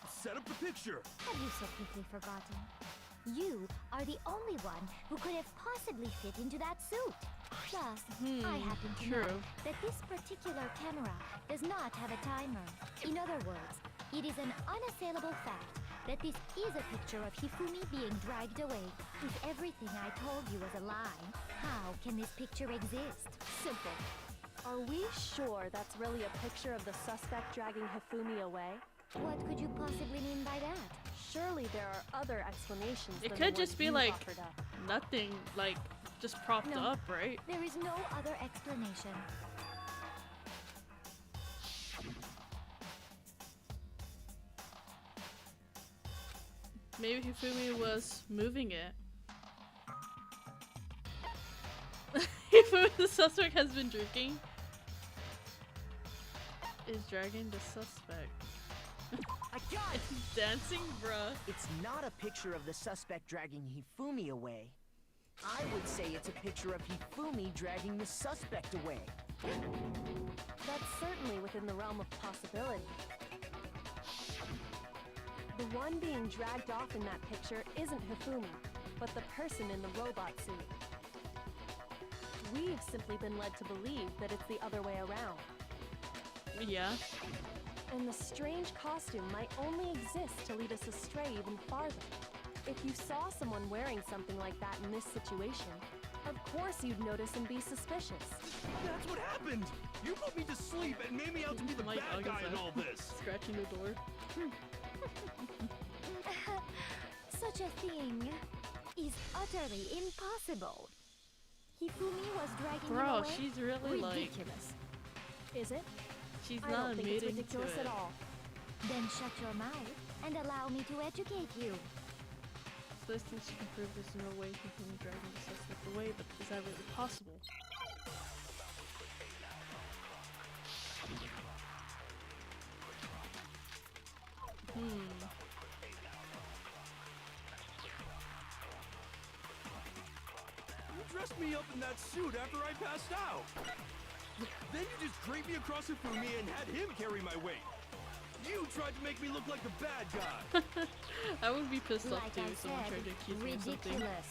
set up the picture. Have you so quickly forgotten? You are the only one who could have possibly fit into that suit. Plus, I happen to know that this particular camera does not have a timer. In other words, it is an unassailable fact that this is a picture of Hifumi being dragged away. If everything I told you was a lie, how can this picture exist? Simple. Are we sure that's really a picture of the suspect dragging Hifumi away? What could you possibly mean by that? Surely there are other explanations. It than could the just one be you like offered up. nothing, like just propped No. up, right? There is no other explanation. Maybe Hifumi was moving it. Hifumi, the suspect, has been drinking. Is dragging the suspect. I got it! It's dancing, bruh. It's not a picture of the suspect dragging Hifumi away. I would say it's a picture of Hifumi dragging the suspect away. That's certainly within the realm of possibility. The one being dragged off in that picture isn't Hifumi, but the person in the robot suit. We've simply been led to believe that it's the other way around. Yeah. And the strange costume might only exist to lead us astray even farther. If you saw someone wearing something like that in this situation, of course you'd notice and be suspicious. That's what happened! You put me to sleep and made me out to be the Mike bad guy in August all this! scratching the door. Such a thing is utterly impossible. Hifumi was dragging him Bro, away? she's really like, Ridiculous. Is it? she's I not don't think it's admitting to ridiculous it. at all. Then shut your mouth and allow me to educate you. So this thinks she can prove there's no way Hifumi dragging the suspect away, but is that really possible? You dressed me up in that suit after I passed out! Then you just draped me across Hifumi and had him carry my weight! You tried to make me look like the bad guy! I would be pissed off Like too I if someone said, tried to accuse me of something. ridiculous.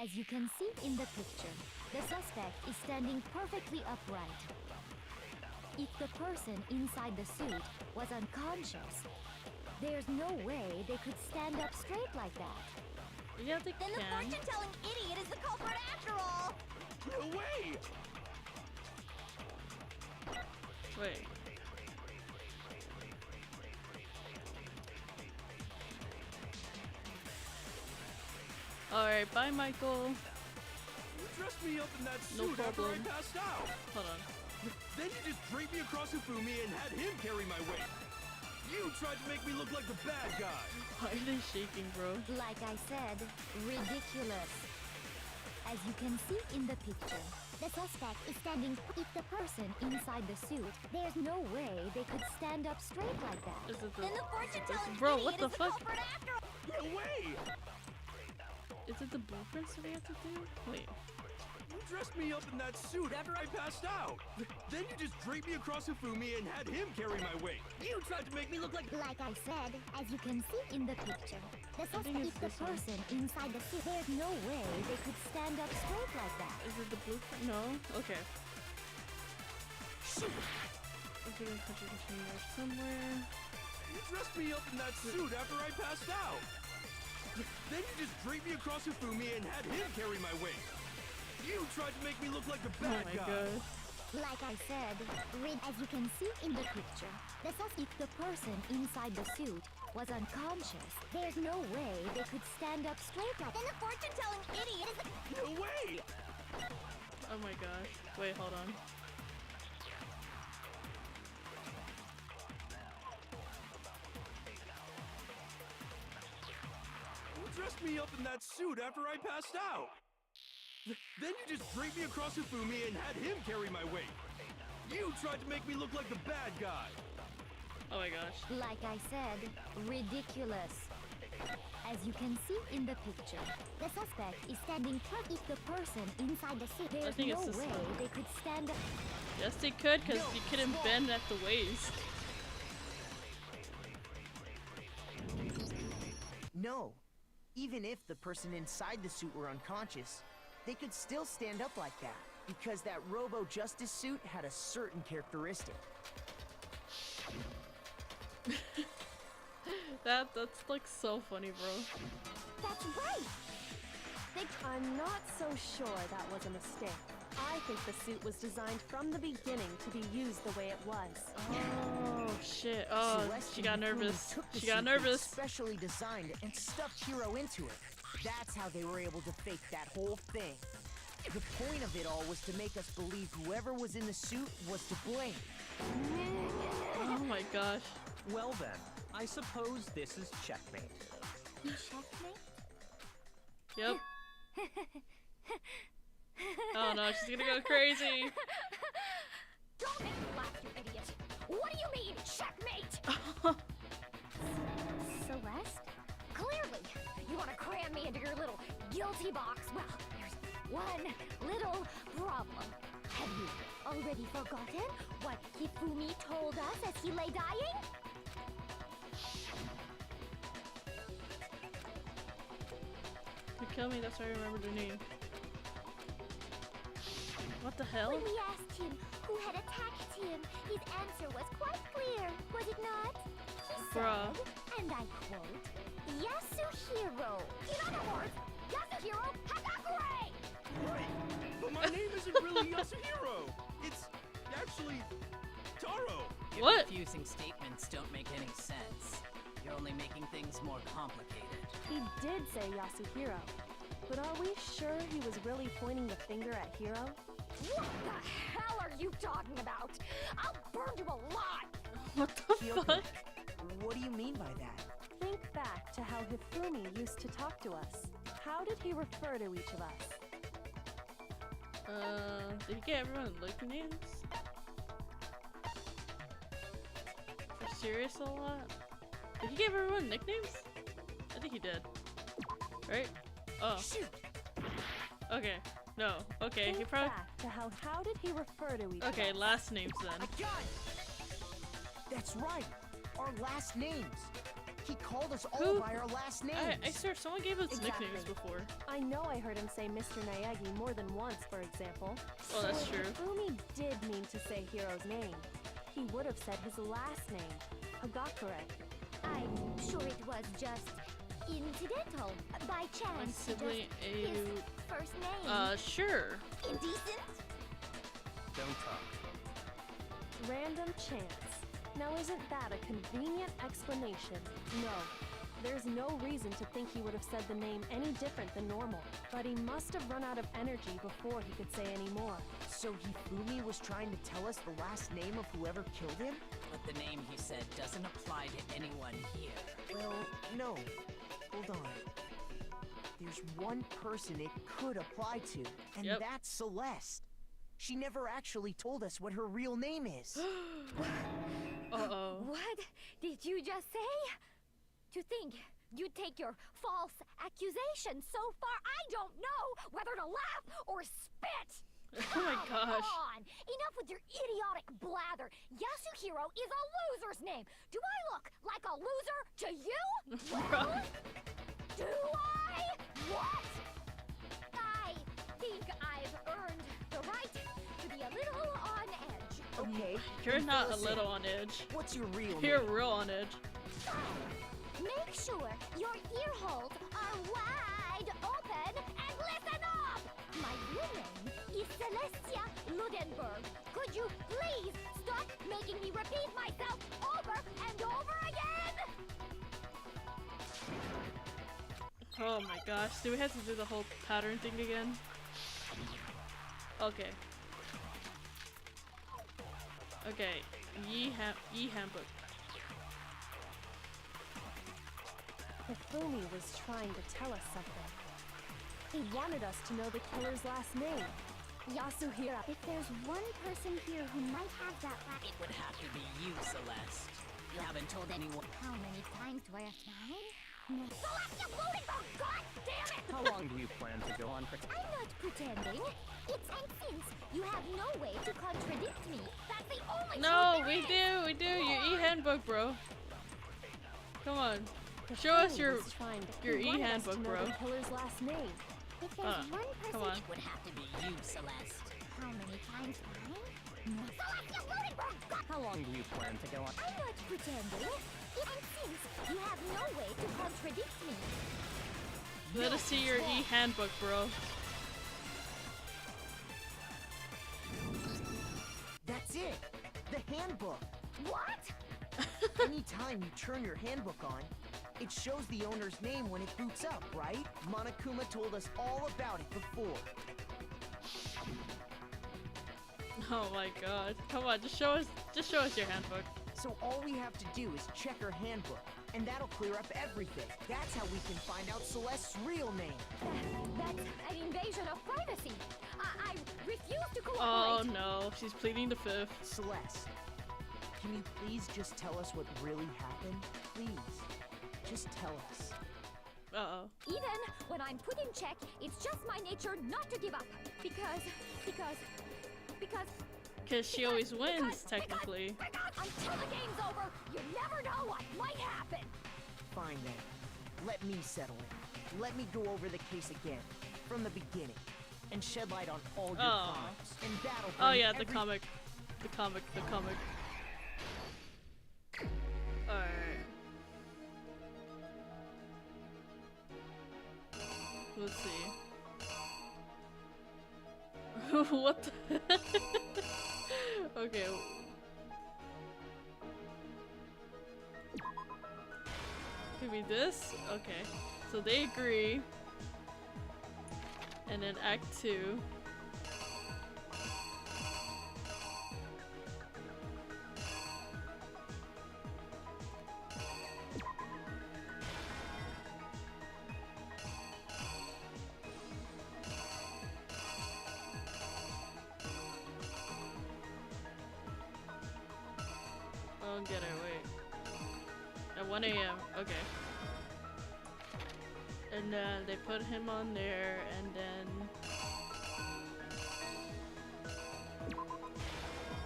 As you can see in the picture, the suspect is standing perfectly upright. If the person inside the suit was unconscious, there's no way they could stand up straight like that. Yeah, they Then the can. fortune-telling idiot is the culprit after all! No way! Wait. Alright, bye Michael. You dressed me up in that No suit after I problem. passed out! Hold on. Then you just draped me across Hifumi and had him carry my weight! You tried to make me look like the bad guy! Why are they shaking, bro? Like I said, ridiculous. As you can see in the picture, the suspect is standing. If the person inside the suit, there's no way they could stand up straight like that. Is it the, Then the fortune-telling bro, idiot what the is the fuck? culprit after all! No way! Is it the blueprints that we have to do? Wait. You dressed me up in that suit after I passed out! Then you just draped me across Hifumi and had him carry my weight! You tried to make me look like... Like I said, as you can see in the picture, the think suspect, it's if the this one. person inside the suit, there's no way they could stand up straight like that. Is it the blueprint? No? Okay. Is there a country container somewhere? You dressed me up in that suit after I passed out! Then you just draped me across Hifumi and had him carry my weight! You tried to make me look like the Oh bad my guy! god. Like I said, as you can see in the picture, the suspect, if the person inside the suit was unconscious, there's no way they could stand up straight like Then the fortune-telling idiot is the... No way! Oh my gosh. Wait, hold on. You dressed me up in that suit after I passed out! Then you just draped me across Hifumi and had him carry my weight! You tried to make me look like the bad guy! Oh my gosh. Like I said, ridiculous. As you can see in the picture, the suspect is standing if the person inside the suit. There's think no it's this way one. they could stand up. Yes, they could, because you couldn't bend at the waist. No. Even if the person inside the suit were unconscious, they could still stand up like that, because that Robo-Justice suit had a certain characteristic. That's like so funny, bro. That's right! I'm not so sure that was a mistake. I think the suit was designed from the beginning to be used the way it was. Oh shit! Oh, Celeste she got and Hifumi nervous. took the She got suit nervous. Specially designed and stuffed Hiro into it. That's how they were able to fake that whole thing. The point of it all was to make us believe whoever was in the suit was to blame. Oh my gosh. Well then, I suppose this is checkmate. Checkmate? Yep. Oh no, she's gonna go crazy. Don't make me laugh, you idiot! What do you mean, checkmate? Celeste? Clearly, you want to cram me into your little guilty box. Well, there's one little problem. Have you already forgotten what Hifumi told us as he lay dying? You kill me, that's why I remember the name. What the hell? When we asked him who had attacked him, his answer was quite clear, was it not? He Bruh. said, and I quote, Yasuhiro. In other words, Yasuhiro Hagakure! Right, but my name isn't really Yasuhiro. It's actually Taro. Your What? confusing statements don't make any sense. You're only making things more complicated. He did say Yasuhiro, but are we sure he was really pointing the finger at Hiro? What the hell are you talking about? I'll burn you alive! What the Kyoko, fuck? what do you mean by that? Think back to how Hifumi used to talk to us. How did he refer to each of us? Did he get everyone nicknames? For serious a lot? Did he give everyone nicknames? I think he did. Right? Oh. Shoot! Okay. No. Okay, he Think probably. back to how did he refer to each Okay, of us? last names I then. got it! That's right! Our last names! He called us all Who? by our last names! I swear, someone gave us Exactly. nicknames before. I know I heard him say Mr. Naegi more than once, for example. Oh, that's So true. if Hifumi did mean to say Hiro's name, he would have said his last name, Hagakure. I'm sure it was just incidental, by My chance. sibling, Just his a. first name. Sure. Indecent? Don't talk. Random chance. Now isn't that a convenient explanation? No. There's no reason to think he would have said the name any different than normal. But he must have run out of energy before he could say any more. So Hifumi was trying to tell us the last name of whoever killed him? But the name he said doesn't apply to anyone here. Well, no. Hold on. There's one person it could apply to, and Yep. that's Celeste. She never actually told us what her real name is. Uh-oh. What did you just say? To think you take your false accusation so far, I don't know whether to laugh or spit. Oh my Come gosh. on! Enough with your idiotic blather. Yasuhiro is a loser's name. Do I look like a loser to you? Well, do I? What? I think I've earned the right to be a little on edge. Okay. You're then not fill a us little in. on edge. What's your real You're name? real on edge. Make sure your ear holes are wide open and listen up! My real name is Celestia Ludenberg. Could you please stop making me repeat myself over and over again? Oh my gosh. Do we have to do the whole pattern thing again? Okay. Okay. Ye handbook. Hifumi was trying to tell us something. He wanted us to know the killer's last name, Yasuhiro. If there's one person here who might have that It would have to be you, Celeste. You haven't told anyone. How many times do I have to hide? Celestial floating boat! God damn it! How long do you plan to go on pretending? I'm not pretending. It's and since you have no way to contradict me, that's the only No, truth we there is. do. Your e-handbook, bro. Come on. Show us your e-handbook, bro. The killer's last name. If there's one come person, on. It would have to be you, Celeste. how many times fine? Celestial floating boat! God, How long do you plan to go on? I'm not pretending. If and since you have no way to contradict me, Let us see your e-handbook, bro. That's it! The handbook! what? Anytime you turn your handbook on, it shows the owner's name when it boots up, right? Monokuma told us all about it before. Oh my god. Come on, just show us your handbook. So all we have to do is check her handbook, and that'll clear up everything. That's how we can find out Celeste's real name. That's an invasion of privacy. I refuse to cooperate. Oh no, she's pleading the fifth. Celeste, can you please just tell us what really happened? Please, just tell us. Uh-oh. Even when I'm put in check, it's just my nature not to give up. Because Because she always wins, technically. until the game's over, you never know what might happen. Fine then. Let me settle it. Let me go over the case again, from the beginning, and shed light on all your crimes. And that'll Oh bring yeah, the every- comic. Alright. Let's see. What the Okay. Could be this? Okay. So they agree. And then Act 2. I don't get it, wait. At 1 a.m. Okay. And then they put him on there, and then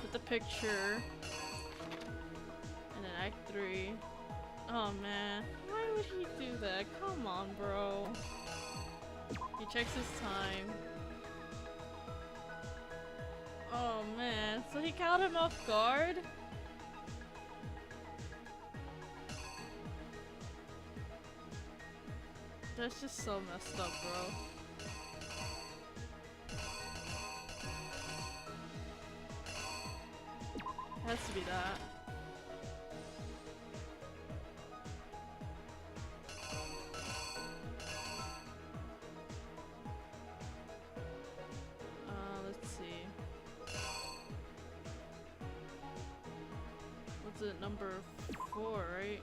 put the picture, and then Act 3. Oh man, why would he do that? Come on, bro. He checks his time. Oh man, so he caught him off guard? That's just so messed up, bro. Has to be that. Let's see. What's it, number 4, right?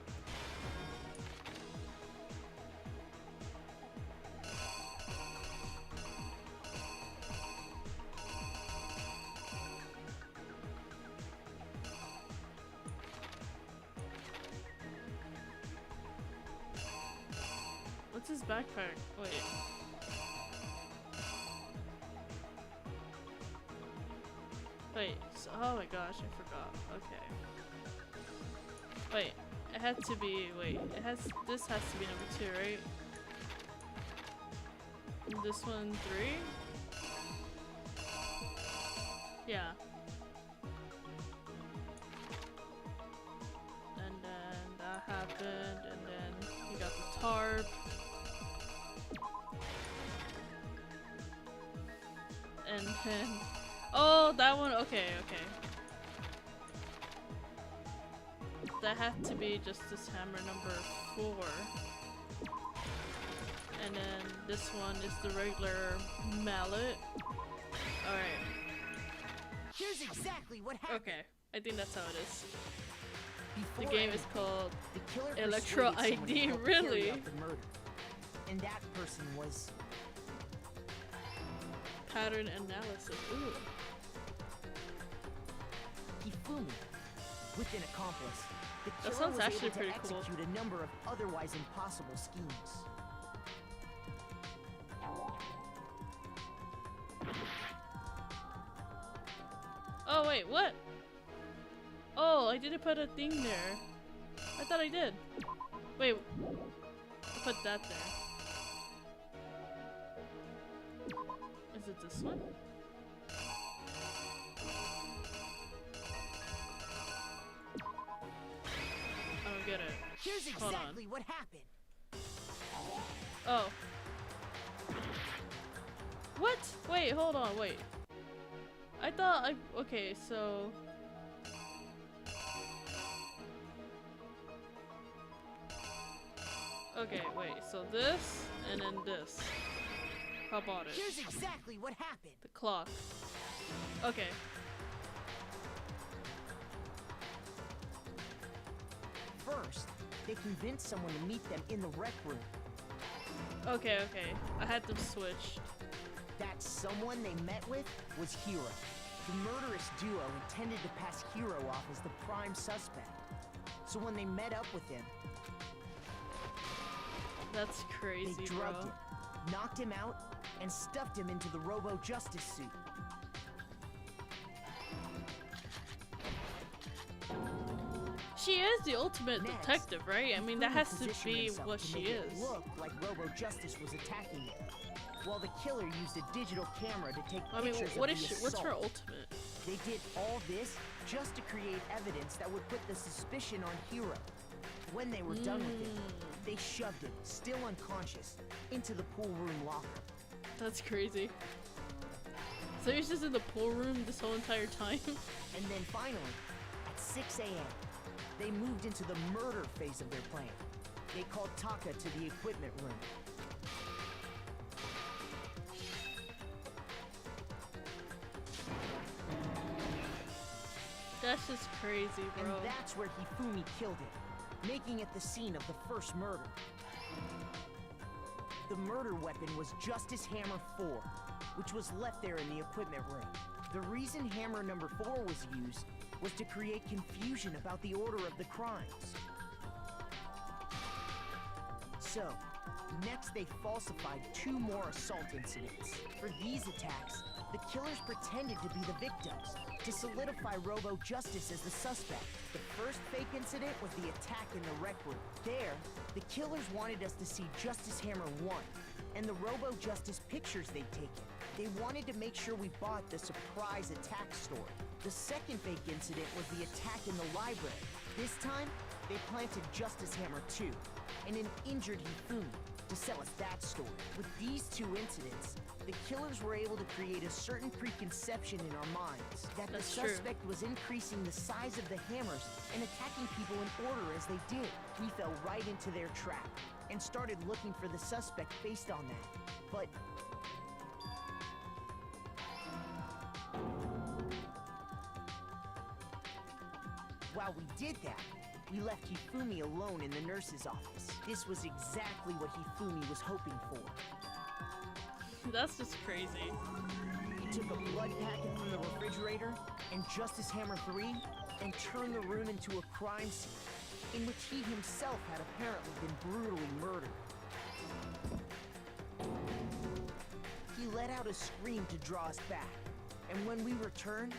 What's his backpack? Wait. Wait, so, oh my gosh, I forgot. Okay. Wait, it had to be, this has to be number 2, right? And this one 3? Yeah. And then that happened, and then he got the tarp. And then, oh, that one, okay. That had to be just this hammer number 4. And then this one is the regular mallet. Alright. Here's exactly what happened. Okay, I think that's how it is. The Before game is anything, called the killer Electro persuaded someone to ID, help carry really? out the murder. And that person was Pattern analysis. Ooh. Hifumi, with an accomplice. The That killer sounds was actually able to pretty cool. execute a number of otherwise impossible schemes. Oh wait, what? Oh, I didn't put a thing there. I thought I did. Wait, I put that there. Is it this one? I don't get it. Here's Hold on. exactly what happened. Oh. What? Wait, hold on, wait. I thought I. Okay, so. Okay, wait, so this and then this. How about it? Here's exactly what happened. The clock. Okay. First, they convinced someone to meet them in the rec room. Okay, okay. I had them switched. That someone they met with was Hiro. The murderous duo intended to pass Hiro off as the prime suspect. So when they met up with him, That's crazy, they bro. drugged him, knocked him out, and stuffed him into the Robo-Justice suit. She is the ultimate Next, detective, right? I mean, that Hifumi has to positioned be himself what to she make it is. look like Robo-Justice was attacking him, while the killer used a digital camera to take I mean, pictures what of is the she? What's her assault. ultimate? They did all this just to create evidence that would put the suspicion on Hiro. When they were done with him, they shoved him, still unconscious, into the pool room locker. That's crazy. So he's just in the pool room this whole entire time? And then finally, at 6 a.m., they moved into the murder phase of their plan. They called Taka to the equipment room. That's just crazy, bro. And that's where Hifumi killed him, making it the scene of the first murder. The murder weapon was Justice Hammer 4, which was left there in the equipment room. The reason Hammer number 4 was used was to create confusion about the order of the crimes. So, next they falsified 2 more assault incidents. For these attacks, the killers pretended to be the victims, to solidify Robo-Justice as the suspect. The first fake incident was the attack in the rec room. There, the killers wanted us to see Justice Hammer 1, and the Robo-Justice pictures they'd taken. They wanted to make sure we bought the surprise attack story. The second fake incident was the attack in the library. This time, they planted Justice Hammer 2, and an injured Hifumi, to sell us that story. With these 2 incidents, the killers were able to create a certain preconception in our minds that That's the true. suspect was increasing the size of the hammers and attacking people in order as they did. We fell right into their trap and started looking for the suspect based on that. But while we did that, we left Hifumi alone in the nurse's office. This was exactly what Hifumi was hoping for. That's just crazy. He took a blood packet from the refrigerator and Justice Hammer 3 and turned the room into a crime scene in which he himself had apparently been brutally murdered. He let out a scream to draw us back, and when we returned,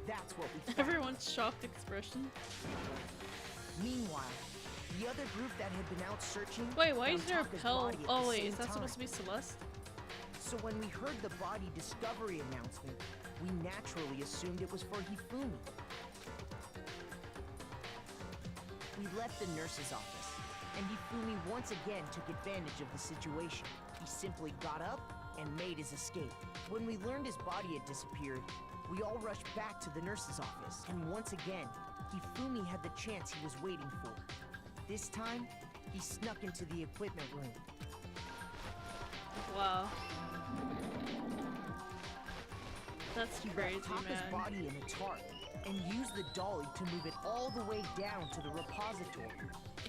that's what we found. Everyone's shocked expression. Meanwhile, the other group that had been out searching. Wait, why is found there a Taka's pill? body at Oh the wait, same is that time. supposed to be Celeste? So when we heard the body discovery announcement, we naturally assumed it was for Hifumi. We left the nurse's office, and Hifumi once again took advantage of the situation. He simply got up and made his escape. When we learned his body had disappeared, we all rushed back to the nurse's office, and once again, Hifumi had the chance he was waiting for. This time, he snuck into the equipment room. Wow. That's He crazy, wrapped Taka's man. body in a tarp and used the dolly to move it all the way down to the repository.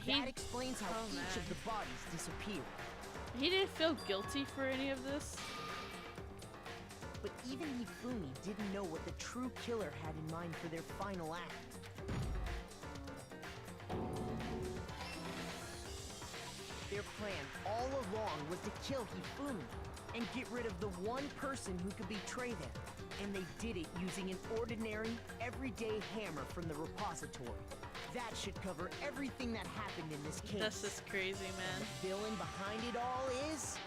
That explains how Oh, each man. of the bodies disappeared. He didn't feel guilty for any of this. But even Hifumi didn't know what the true killer had in mind for their final act. Their plan all along was to kill Hifumi and get rid of the one person who could betray them. And they did it using an ordinary, everyday hammer from the repository. That should cover everything that happened in this case. That's just crazy, man. The villain behind it all is...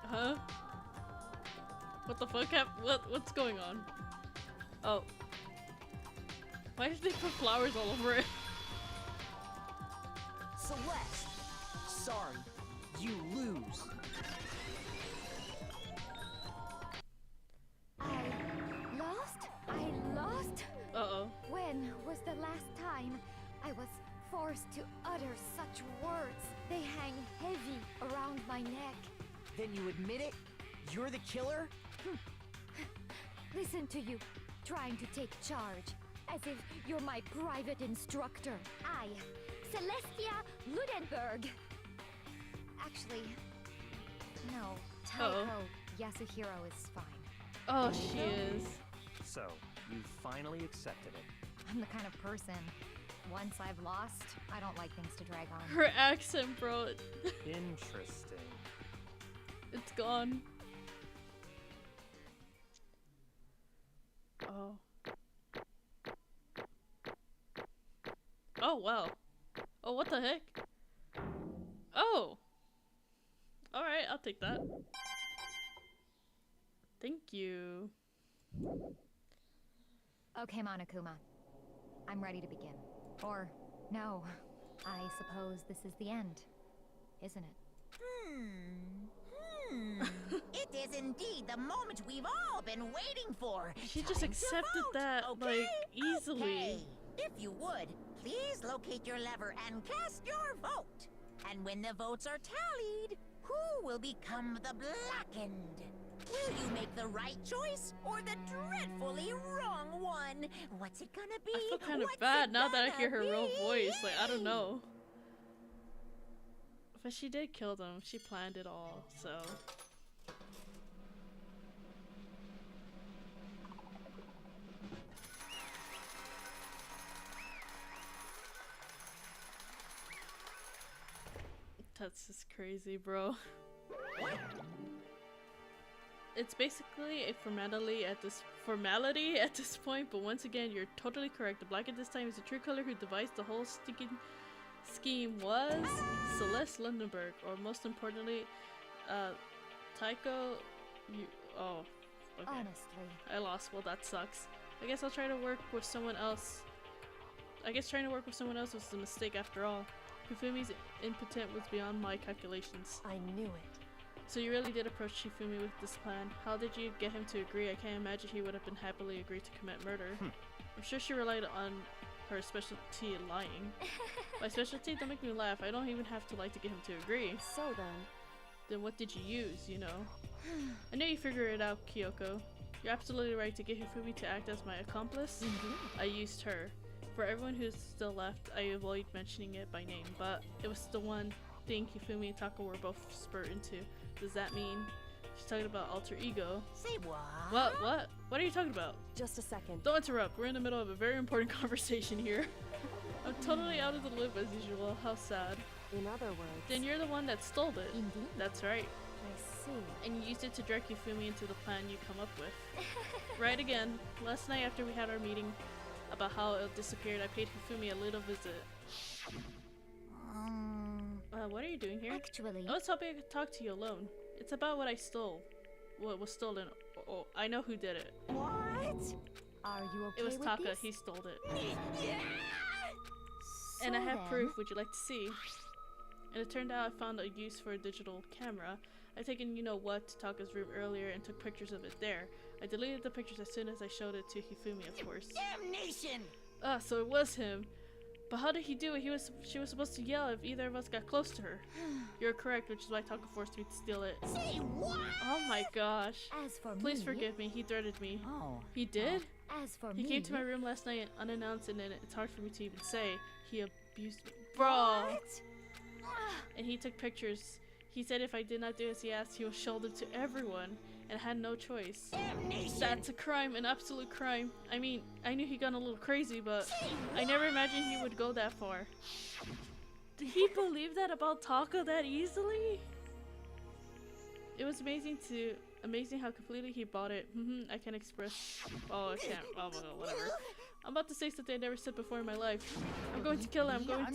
Huh? What the fuck what's going on? Oh. Why did they put flowers all over it? Celeste! Sorry, you lose. I lost? Uh-oh. When was the last time I was forced to utter such words? They hang heavy around my neck. Then you admit it? You're the killer? Listen to you, trying to take charge, as if you're my private instructor. I, Celestia Ludenberg. Actually, no, Taiko Yasuhiro is fine. Oh, she is. So, you finally accepted it. I'm the kind of person, once I've lost, I don't like things to drag on. Her accent, bro. Interesting. It's gone. Oh. Oh, wow. Oh, what the heck? Oh! Alright, I'll take that. Thank you. Okay, Monokuma. I'm ready to begin. Or, no. I suppose this is the end, isn't it? It is indeed the moment we've all been waiting for. She Time just to accepted vote, that, okay? like, easily. Okay. If you would, please locate your lever and cast your vote. And when the votes are tallied, who will become the blackened? Will you make the right choice or the dreadfully wrong one? What's it gonna be? I feel kind of What's bad it now that I gonna hear her real be? voice. Like, I don't know. But she did kill them. She planned it all, so. That's just crazy, bro. What? It's basically a formality at this point, but once again, you're totally correct. The black at this time is the true color who devised the whole stinking scheme was Celeste Lundenberg, or most importantly, Taiko. Oh, okay. Honestly. I lost. Well, that sucks. I guess I'll try to work with someone else. I guess trying to work with someone else was a mistake after all. Hifumi's impotent was beyond my calculations. I knew it. So you really did approach Hifumi with this plan. How did you get him to agree? I can't imagine he would have been happily agreed to commit murder. I'm sure she relied on her specialty in lying. By specialty, don't make me laugh. I don't even have to lie to get him to agree. So Then what did you use, you know? I knew you figured it out, Kyoko. You're absolutely right to get Hifumi to act as my accomplice. I used her. For everyone who's still left, I avoid mentioning it by name, but it was the one thing Hifumi and Tako were both spurred into. Does that mean she's talking about alter ego? Say what? What? What are you talking about? just a second. Don't interrupt. We're in the middle of a very important conversation here. I'm totally out of the loop as usual. How sad. In other words, Then you're the one that stole it. Indeed. That's right. I see. And you used it to drag Hifumi into the plan you come up with. Right again. Last night after we had our meeting about how it disappeared, I paid Hifumi a little visit. What are you doing here? Actually, I was hoping I could talk to you alone. It's about what I stole. What was stolen. Oh, I know who did it. What? are you okay It was with Taka. this? He stole it. Yeah. And I So have then- proof. Would you like to see? And it turned out I found a use for a digital camera. I taken you-know-what to Taka's room earlier and took pictures of it there. I deleted the pictures as soon as I showed it to Hifumi, of course. Damnation! So it was him. But how did he do it? She was supposed to yell if either of us got close to her. You're correct, which is why Taka forced me to steal it. Say what? Oh my gosh. As for Please me, forgive me. He threatened me. Oh. He did? As for He me, came to my room last night unannounced, and then it's hard for me to even say. He abused me. Bro! What? And he took pictures. He said if I did not do as he asked, he would shoulder to everyone and had no choice. That's a crime, an absolute crime. I mean, I knew he got a little crazy, but I never imagined he would go that far. Did he believe that about Taka that easily? It was amazing how completely he bought it. I can't express. Oh, I can't. Oh, well, whatever. I'm about to say something I never said before in my life. I'm going to kill him. I'm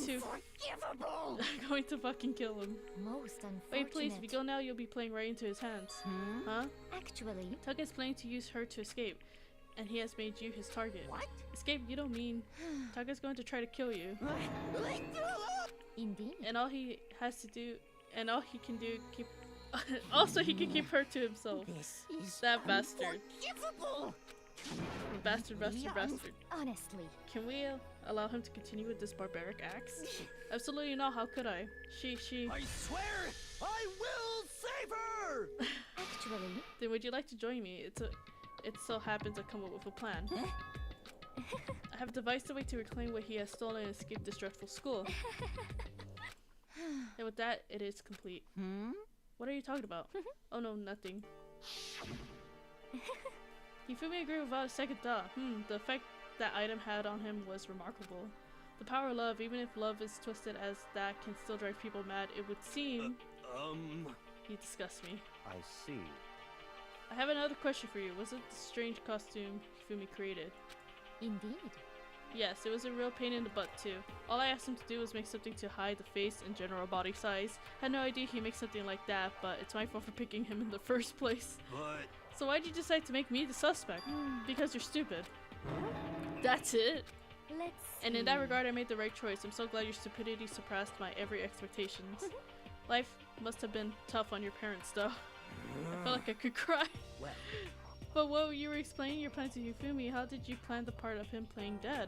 going to fucking kill him. Most unfortunate. Wait, please. If you go now, you'll be playing right into his hands. Huh? Actually, Taka is planning to use her to escape, and he has made you his target. What? Escape? You don't mean. Taka's going to try to kill you. indeed. And all he has to do, and all he can do, keep. Also, he can keep her to himself. This is That bastard. unforgivable. Bastard. Honestly, Can we allow him to continue with this barbaric acts? Absolutely not. How could I? She. I swear, I will save her! actually, Then would you like to join me? It so happens I come up with a plan. I have devised a way to reclaim what he has stolen and escape this dreadful school. And with that, it is complete. What are you talking about? Oh no, nothing. Hifumi agreed without a second thought. The effect that item had on him was remarkable. The power of love, even if love is twisted as that, can still drive people mad, it would seem. He disgusts me. I see. I have another question for you. Was it the strange costume Hifumi created? indeed. Yes, it was a real pain in the butt too. All I asked him to do was make something to hide the face and general body size. Had no idea he'd make something like that, but it's my fault for picking him in the first place. But So why'd you decide to make me the suspect? Because you're stupid. That's it. Let's And in that regard, I made the right choice. I'm so glad your stupidity surpassed my every expectations. Life must have been tough on your parents, though. I felt like I could cry. Well, But what you were explaining your plan to Hifumi, how did you plan the part of him playing dead?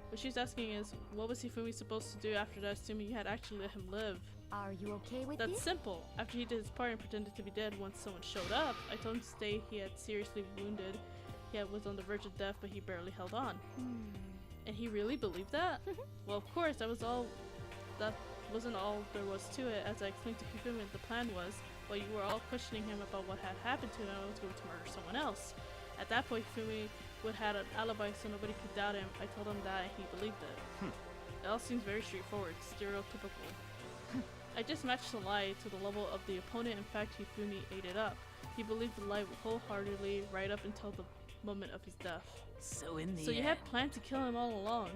What she's asking is, what was Hifumi supposed to do after that, assuming you had actually let him live? Are you okay with That's this? simple. After he did his part and pretended to be dead once someone showed up, I told him to stay. He had seriously wounded. He was on the verge of death, but he barely held on. And he really believed that? Well, of course, that wasn't all there was to it. As I explained to Hifumi, the plan was, while you were all questioning him about what had happened to him, I was going to murder someone else. At that point, Hifumi would have had an alibi so nobody could doubt him. I told him that and he believed it. It all seems very straightforward, stereotypical. I just matched the lie to the level of the opponent. In fact, Hifumi ate it up. He believed the lie wholeheartedly right up until the moment of his death. So in the So you end, had planned to kill him all along.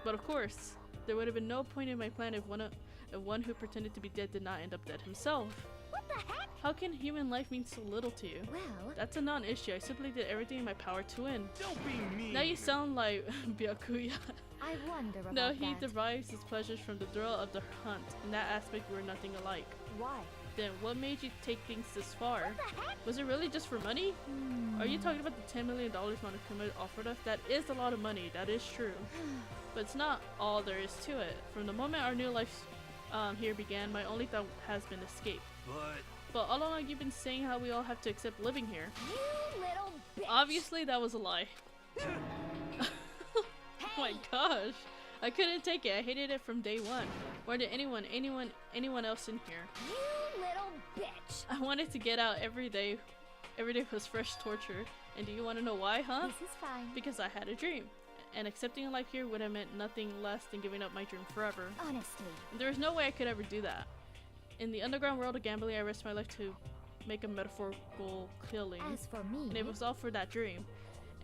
But of course, there would have been no point in my plan if one who pretended to be dead did not end up dead himself. What the heck? How can human life mean so little to you? Well, That's a non-issue. I simply did everything in my power to win. don't be mean. Now you sound like Byakuya. I wonder about No, he that. derives his pleasures from the thrill of the hunt. In that aspect, we're nothing alike. Why? Then what made you take things this far? What the heck? Was it really just for money? Are you talking about the $10 million Monokuma offered us? That is a lot of money, that is true. But it's not all there is to it. From the moment our new life here began, my only thought has been escape. But all along you've been saying how we all have to accept living here. You little bitch! Obviously that was a lie. Oh my gosh. I couldn't take it. I hated it from day one. More than anyone else in here. You little bitch! I wanted to get out every day. Every day was fresh torture. And do you want to know why, huh? This is fine. Because I had a dream. And accepting a life here would have meant nothing less than giving up my dream forever. Honestly. There was no way I could ever do that. In the underground world of gambling, I risked my life to make a metaphorical killing. As for me, And it was all for that dream.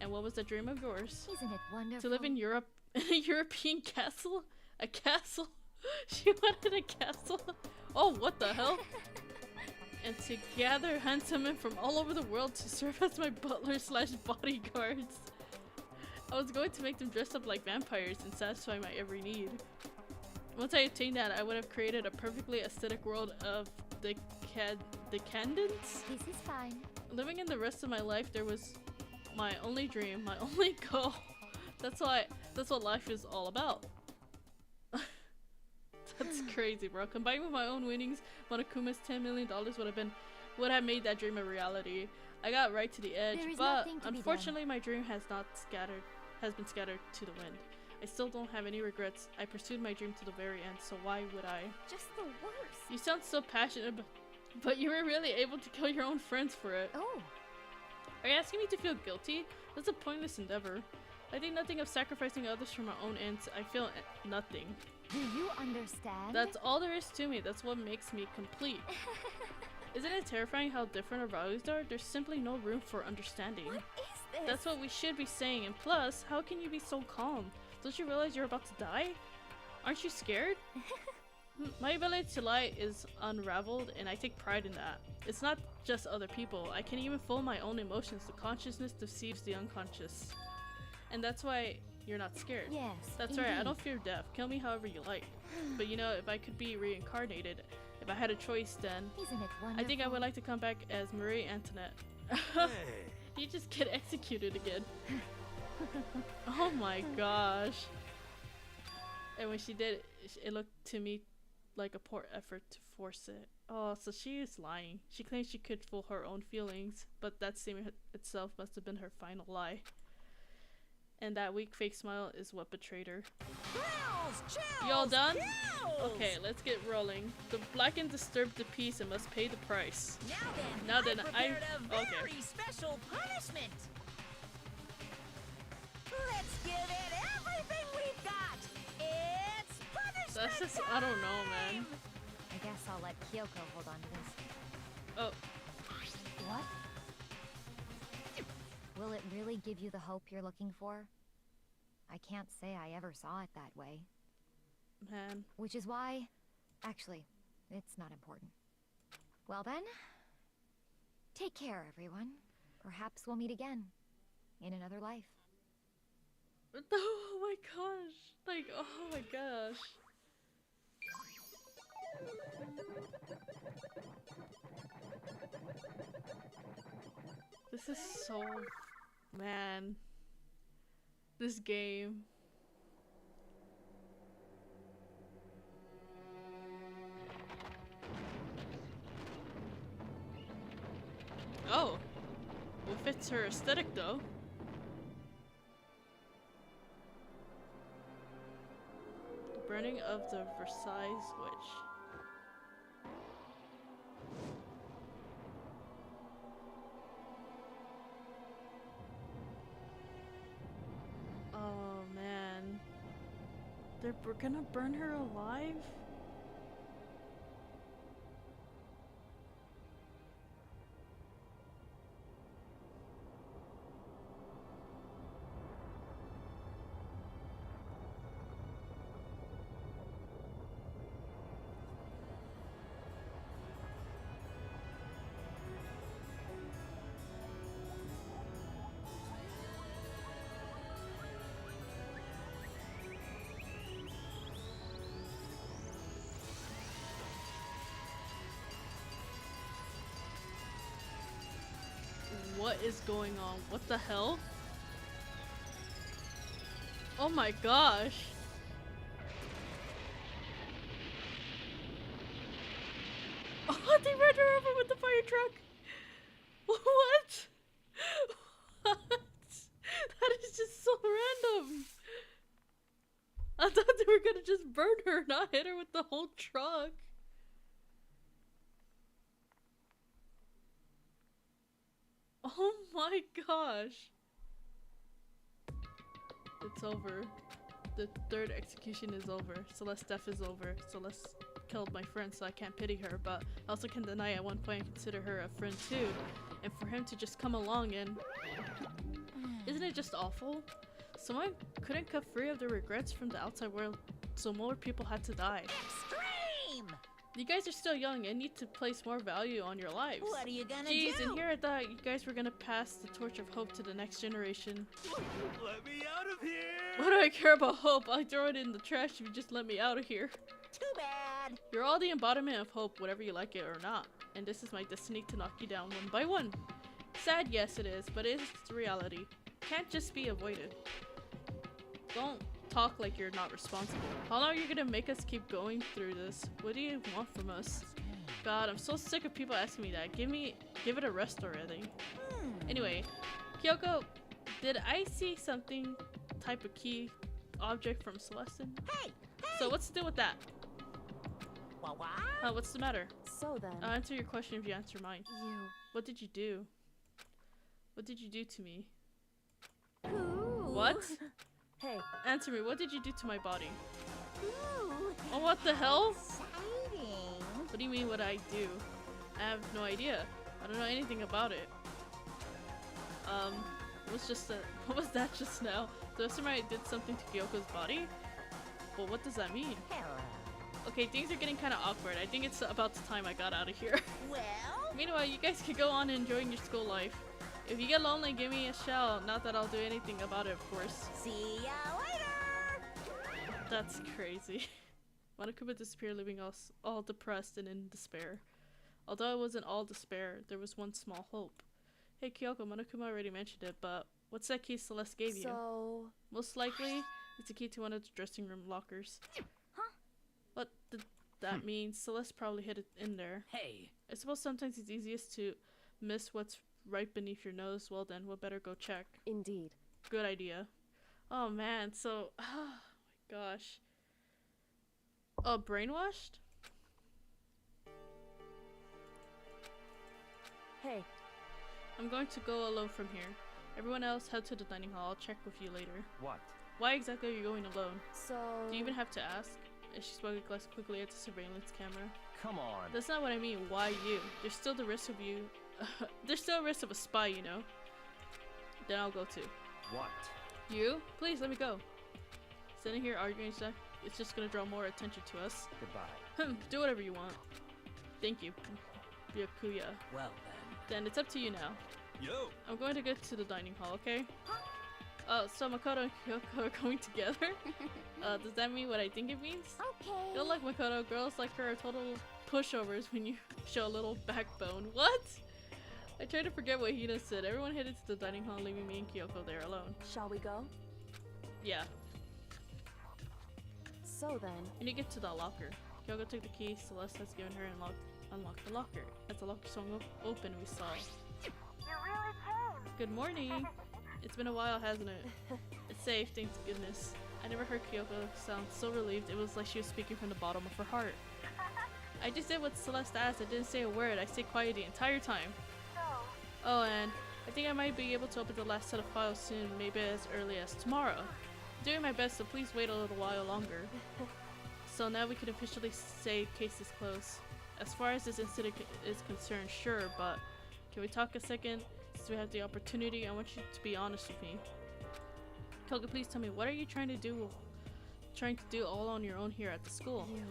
And what was the dream of yours? isn't it wonderful? To live in Europe, in a European castle? A castle? She wanted a castle? Oh, what the hell? And to gather handsome men from all over the world to serve as my butler slash bodyguards. I was going to make them dress up like vampires and satisfy my every need. Once I attained that, I would have created a perfectly aesthetic world of decadence. This is fine. Living in the rest of my life, there was my only dream, my only goal. That's what life is all about. That's crazy, bro. Combined with my own winnings, Monokuma's $10 million would have made that dream a reality. I got right to the edge, There is but nothing to be unfortunately my dream has been scattered to the wind. I still don't have any regrets. I pursued my dream to the very end, so why would I? Just the worst. You sound so passionate, but you were really able to kill your own friends for it. Oh. Are you asking me to feel guilty? That's a pointless endeavor. I think nothing of sacrificing others for my own ends. I feel nothing. Do you understand? That's all there is to me. That's what makes me complete. Isn't it terrifying how different our values are? There's simply no room for understanding. What is this? That's what we should be saying. And plus, how can you be so calm? Don't you realize you're about to die? Aren't you scared? My ability to lie is unraveled, and I take pride in that. It's not just other people. I can even fool my own emotions. The consciousness deceives the unconscious. And that's why you're not scared. Yes, That's right, I don't fear death. Kill me however you like. But you know, if I could be reincarnated, if I had a choice, then Isn't it wonderful? I think I would like to come back as Marie Antoinette. Hey. You just get executed again. Oh my gosh. And when she did, it looked to me like a poor effort to force it. Oh, so she is lying. She claims she could fool her own feelings, but that statement itself must have been her final lie. And that weak fake smile is what betrayed her. You all done? Okay, let's get rolling. The black and disturbed the peace and must pay the price. Now then, I prepared a okay. very special punishment. Let's give it everything we've got. It's punishment That's just I don't know, man. I guess I'll let Kyoko hold on to this. Oh, What? Will it really give you the hope you're looking for? I can't say I ever saw it that way. man. Which is why... Actually, it's not important. Well then... Take care, everyone. Perhaps we'll meet again. In another life. Oh my gosh. Like, oh my gosh. This is so... Man. This game. Oh. Well, fits her aesthetic though. The burning of the Versailles Witch. Oh man. They're gonna burn her alive? What is going on? What the hell? Oh my gosh. Oh, they ran her over with the fire truck. What? What? That is just so random. I thought they were gonna just burn her, not hit her with the whole truck. Oh my gosh. It's over. The third execution is over. Celeste's death is over. Celeste killed my friend, so I can't pity her, but I also can deny at one point and consider her a friend too. And for him to just come along and... Isn't it just awful? Someone couldn't cut free of their regrets from the outside world, so more people had to die. Extreme! You guys are still young and need to place more value on your lives. What are you gonna Jeez, do? and here I thought you guys were gonna pass the torch of hope to the next generation. Let me out of here! What do I care about hope? I'll throw it in the trash if you just let me out of here. Too bad. You're all the embodiment of hope, whether you like it or not. And this is my destiny to knock you down one by one. Sad, yes it is, but it is the reality. Can't just be avoided. Don't talk like you're not responsible. How long are you gonna make us keep going through this? What do you want from us? God, I'm so sick of people asking me that. Give it a rest already. Anyway, Kyoko, did I see something type of key object from Celestin. Hey! So what's the deal with that? What? What's the matter? So then, I'll answer your question if you answer mine. you... What did you do? What did you do to me? Ooh. What? Hey, Answer me. What did you do to my body? Ooh. Oh, what the hell? Exciting. What do you mean what I do? I have no idea. I don't know anything about it. What's just that? What was that just now? So I did something to Kyoko's body? Well, what does that mean? Hello. Okay, things are getting kind of awkward. I think it's about the time I got out of here. Well, Meanwhile, you guys can go on enjoying your school life. If you get lonely, give me a shout. Not that I'll do anything about it, of course. see ya later. That's crazy. Monokuma disappeared, leaving us all depressed and in despair. Although it wasn't all despair, there was one small hope. Hey Kyoko, Monokuma already mentioned it, but what's that key Celeste gave you? so... Most likely, it's a key to one of the dressing room lockers. Huh? What did that mean? Celeste probably hid it in there. Hey, I suppose sometimes it's easiest to miss what's right beneath your nose. Well then, we'll better go check. Indeed. Good idea. Oh man, so... Oh my gosh. Oh, brainwashed? Hey, I'm going to go alone from here. Everyone else head to the dining hall. I'll check with you later. What? Why exactly are you going alone? so... Do you even have to ask? And she spoke a glass quickly at the surveillance camera. Come on. That's not what I mean. Why you? There's still the risk of you. There's still a risk of a spy, you know. Then I'll go too. What? You? Please let me go. Sitting here arguing stuff, it's just gonna draw more attention to us. Goodbye. Do whatever you want. Thank you, Byakuya. well Then it's up to you now. Yo, I'm going to get to the dining hall, okay? Oh, so Makoto and Kyoko are going together? Does that mean what I think it means? Okay. Good luck, Makoto. Girls like her are total pushovers when you show a little backbone. What? I tried to forget what Hina said. Everyone headed to the dining hall, leaving me and Kyoko there alone. Shall we go? Yeah. So then, When you get to the locker, Kyoko took the key Celeste has given her and unlocked the locker. As the locker swung open, we saw. You really came. Good morning. It's been a while, hasn't it? It's safe, thank goodness. I never heard Kyoko sound so relieved. It was like she was speaking from the bottom of her heart. I just did what Celeste asked. I didn't say a word. I stayed quiet the entire time. So, Oh, and I think I might be able to open the last set of files soon, maybe as early as tomorrow. I'm doing my best, so please wait a little while longer. So now we can officially say case is closed. As far as this incident is concerned, sure, but can we talk a second? Since we have the opportunity, I want you to be honest with me. Kyoko, please tell me, what are you trying to do all on your own here at the school? you...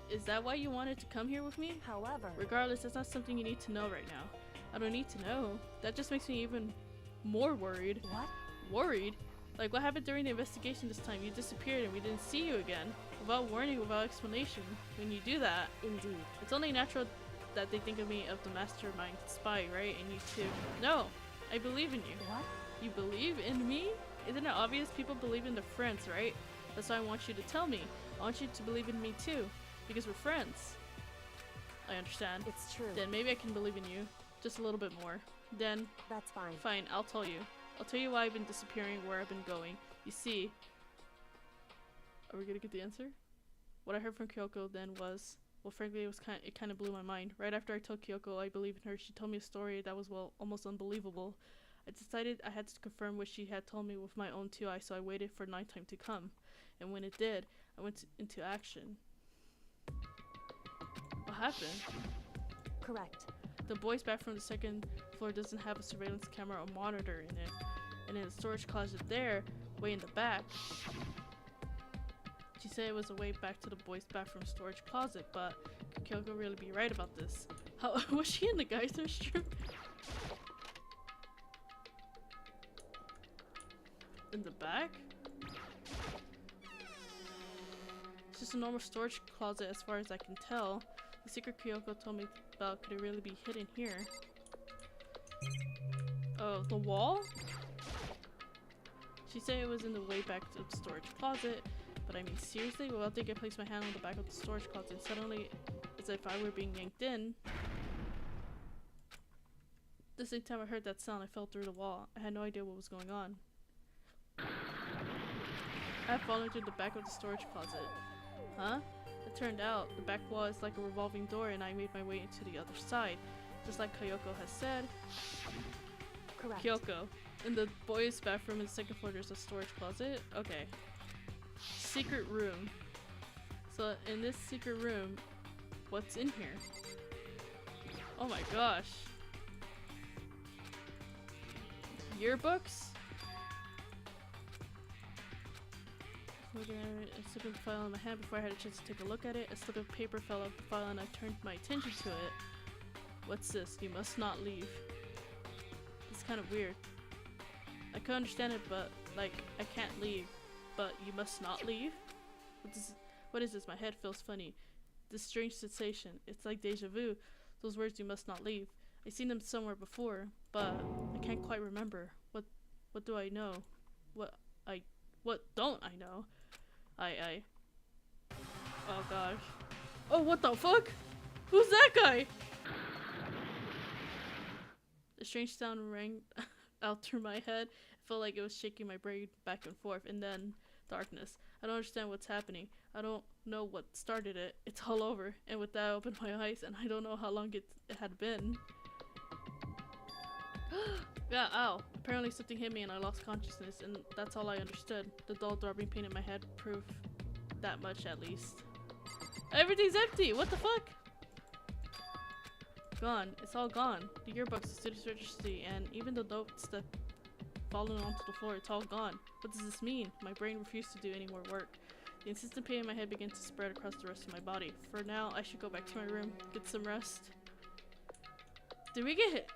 Is that why you wanted to come here with me? However... Regardless, that's not something you need to know right now. I don't need to know. That just makes me even more worried. What? Worried? Like what happened during the investigation this time? You disappeared and we didn't see you again. Without warning, without explanation. When you do that, Indeed. it's only natural that they think of me of the mastermind spy, right? And you too. No, I believe in you. What? You believe in me? Isn't it obvious people believe in their friends, right? That's why I want you to tell me. I want you to believe in me too. Because we're friends. I understand. It's true. Then maybe I can believe in you. Just a little bit more. Then, That's fine. fine, I'll tell you. I'll tell you why I've been disappearing, where I've been going. You see... Are we gonna get the answer? What I heard from Kyoko then was... Well, frankly, it kind of blew my mind. Right after I told Kyoko I believed in her, she told me a story that was, well, almost unbelievable. I decided I had to confirm what she had told me with my own two eyes, so I waited for nighttime to come. And when it did, I went into action. What happened? Correct. The boys' bathroom on the second floor doesn't have a surveillance camera or monitor in it. And in the storage closet there, way in the back. She said it was a way back to the boys' bathroom storage closet, but could Kyoko really be right about this? How was she in the guys' restroom? In the back? It's just a normal storage closet as far as I can tell. The secret Kyoko told me about could it really be hidden here? Oh, the wall? She said it was in the way back to the storage closet, but I mean seriously? Without thinking, I placed my hand on the back of the storage closet and suddenly, as if I were being yanked in. The same time I heard that sound, I fell through the wall. I had no idea what was going on. I've fallen through the back of the storage closet. Huh? It turned out the back wall is like a revolving door and I made my way into the other side. Just like Kyoko has said. Correct. Kyoko. In the boys' bathroom in the second floor there's a storage closet. Okay. Secret room. So in this secret room, what's in here? Oh my gosh. Yearbooks? A slip of the file in my hand before I had a chance to take a look at it. A slip of paper fell off the file and I turned my attention to it. What's this? You must not leave. It's kind of weird. I can understand it, but like, I can't leave. But you must not leave? What is this? My head feels funny. This strange sensation. It's like deja vu. Those words, you must not leave. I've seen them somewhere before, but I can't quite remember. What do I know? What don't I know? Oh gosh. Oh, what the fuck? Who's that guy? A strange sound rang out through my head. It felt like it was shaking my brain back and forth, and then darkness. I don't understand what's happening. I don't know what started it. It's all over. And with that, I opened my eyes, and I don't know how long it had been. Yeah, ow. Apparently something hit me and I lost consciousness, and that's all I understood. The dull throbbing pain in my head proved that much at least. Everything's empty! What the fuck? Gone. It's all gone. The yearbooks, the student's registry, and even the notes that fallen onto the floor, it's all gone. What does this mean? My brain refused to do any more work. The insistent pain in my head began to spread across the rest of my body. For now, I should go back to my room, get some rest. Did we get hit?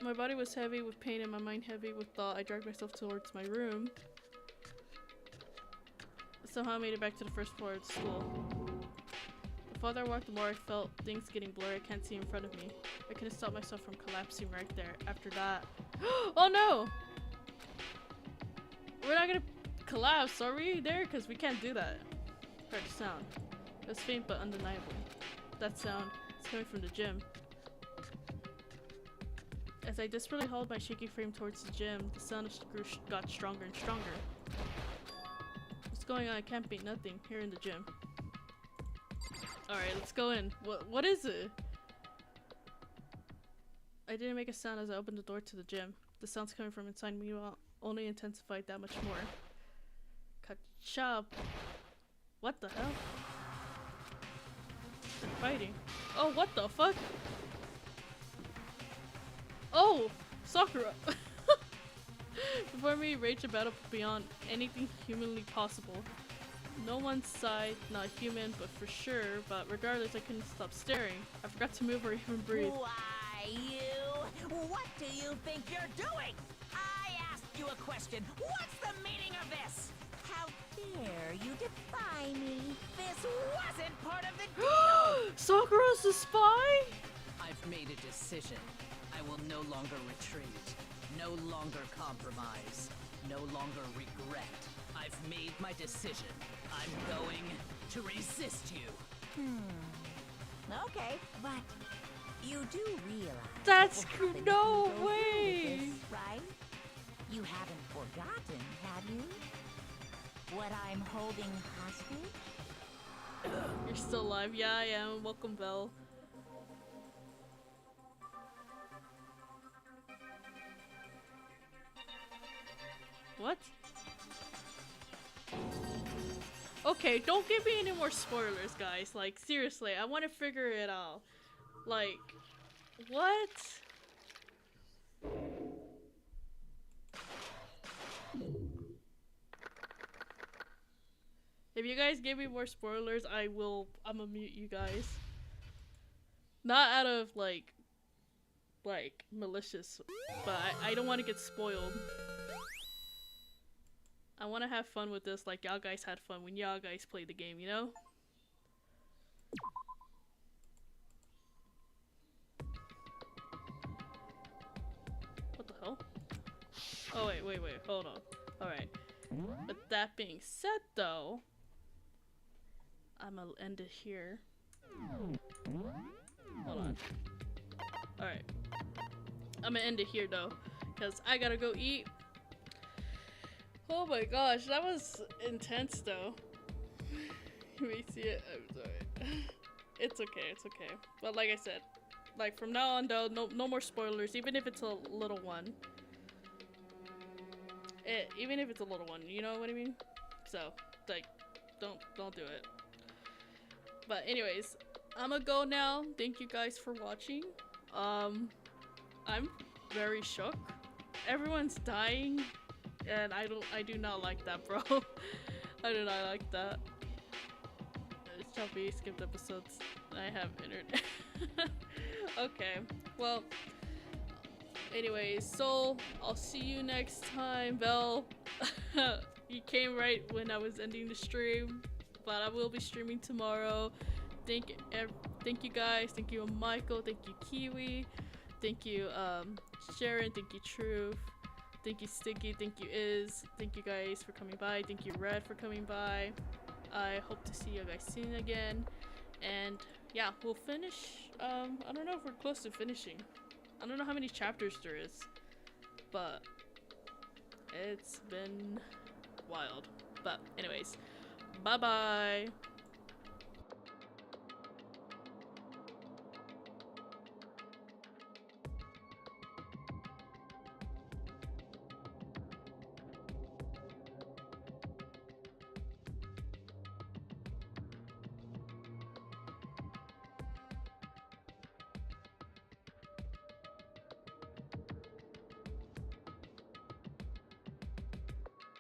My body was heavy with pain and my mind heavy with thought. I dragged myself towards my room. Somehow I made it back to the first floor of the school. The farther I walked, the more I felt things getting blurry. I can't see in front of me. I couldn't stop myself from collapsing right there. After that... Oh no! We're not gonna collapse, are we there? Because we can't do that. Heard a sound. It was faint but undeniable. That sound is coming from the gym. As I desperately hauled my shaky frame towards the gym, the sound got stronger and stronger. What's going on? I can't beat nothing here in the gym. Alright, let's go in. What is it? I didn't make a sound as I opened the door to the gym. The sounds coming from inside me only intensified that much more. Ka-chop. What the hell? They're fighting. Oh, what the fuck? Oh! Sakura! Before me raged a battle beyond anything humanly possible. No one's side, not human, but for sure. But regardless, I couldn't stop staring. I forgot to move or even breathe. Why, you? What do you think you're doing? I asked you a question. What's the meaning of this? How dare you defy me? This wasn't part of the deal! Sakura's the spy? I've made a decision. I will no longer retreat, no longer compromise, no longer regret. I've made my decision. I'm going to resist you. Okay, but you do realize That's what will happen if no you go through way. with this, right? You haven't forgotten, have you? What I'm holding hostage? You're still alive. Yeah, I am. Welcome, Belle. What? Okay, don't give me any more spoilers, guys. Like, seriously, I want to figure it out. Like, what? If you guys give me more spoilers, I'm gonna mute you guys. Not out of, like malicious, but I don't want to get spoiled. I want to have fun with this like y'all guys had fun when y'all guys played the game, you know? What the hell? Oh, wait, hold on. Alright. With that being said, though, I'm gonna end it here. Hold on. Alright. I'm gonna end it here, though, because I gotta go eat. Oh my gosh, that was intense though. You may see it. I'm sorry. It's okay, it's okay. But like I said, like from now on though, no more spoilers, even if it's a little one. Even if it's a little one, you know what I mean? So, like, don't do it. But anyways, I'm gonna go now. Thank you guys for watching. I'm very shook. Everyone's dying, and I do not like that, bro. I do not like that. Choppy skipped episodes. I have internet. Okay, well, anyways, so I'll see you next time. Belle, you came right when I was ending the stream, but I will be streaming tomorrow. Thank you guys. Thank you, Michael. Thank you, Kiwi. Thank you, Sharon. Thank you, Truth. Thank you, Sticky. Thank you, Iz. Thank you guys for coming by. Thank you, Red, for coming by. I hope to see you guys soon again. And yeah, we'll finish. I don't know if we're close to finishing. I don't know how many chapters there is, but it's been wild. But anyways, bye bye.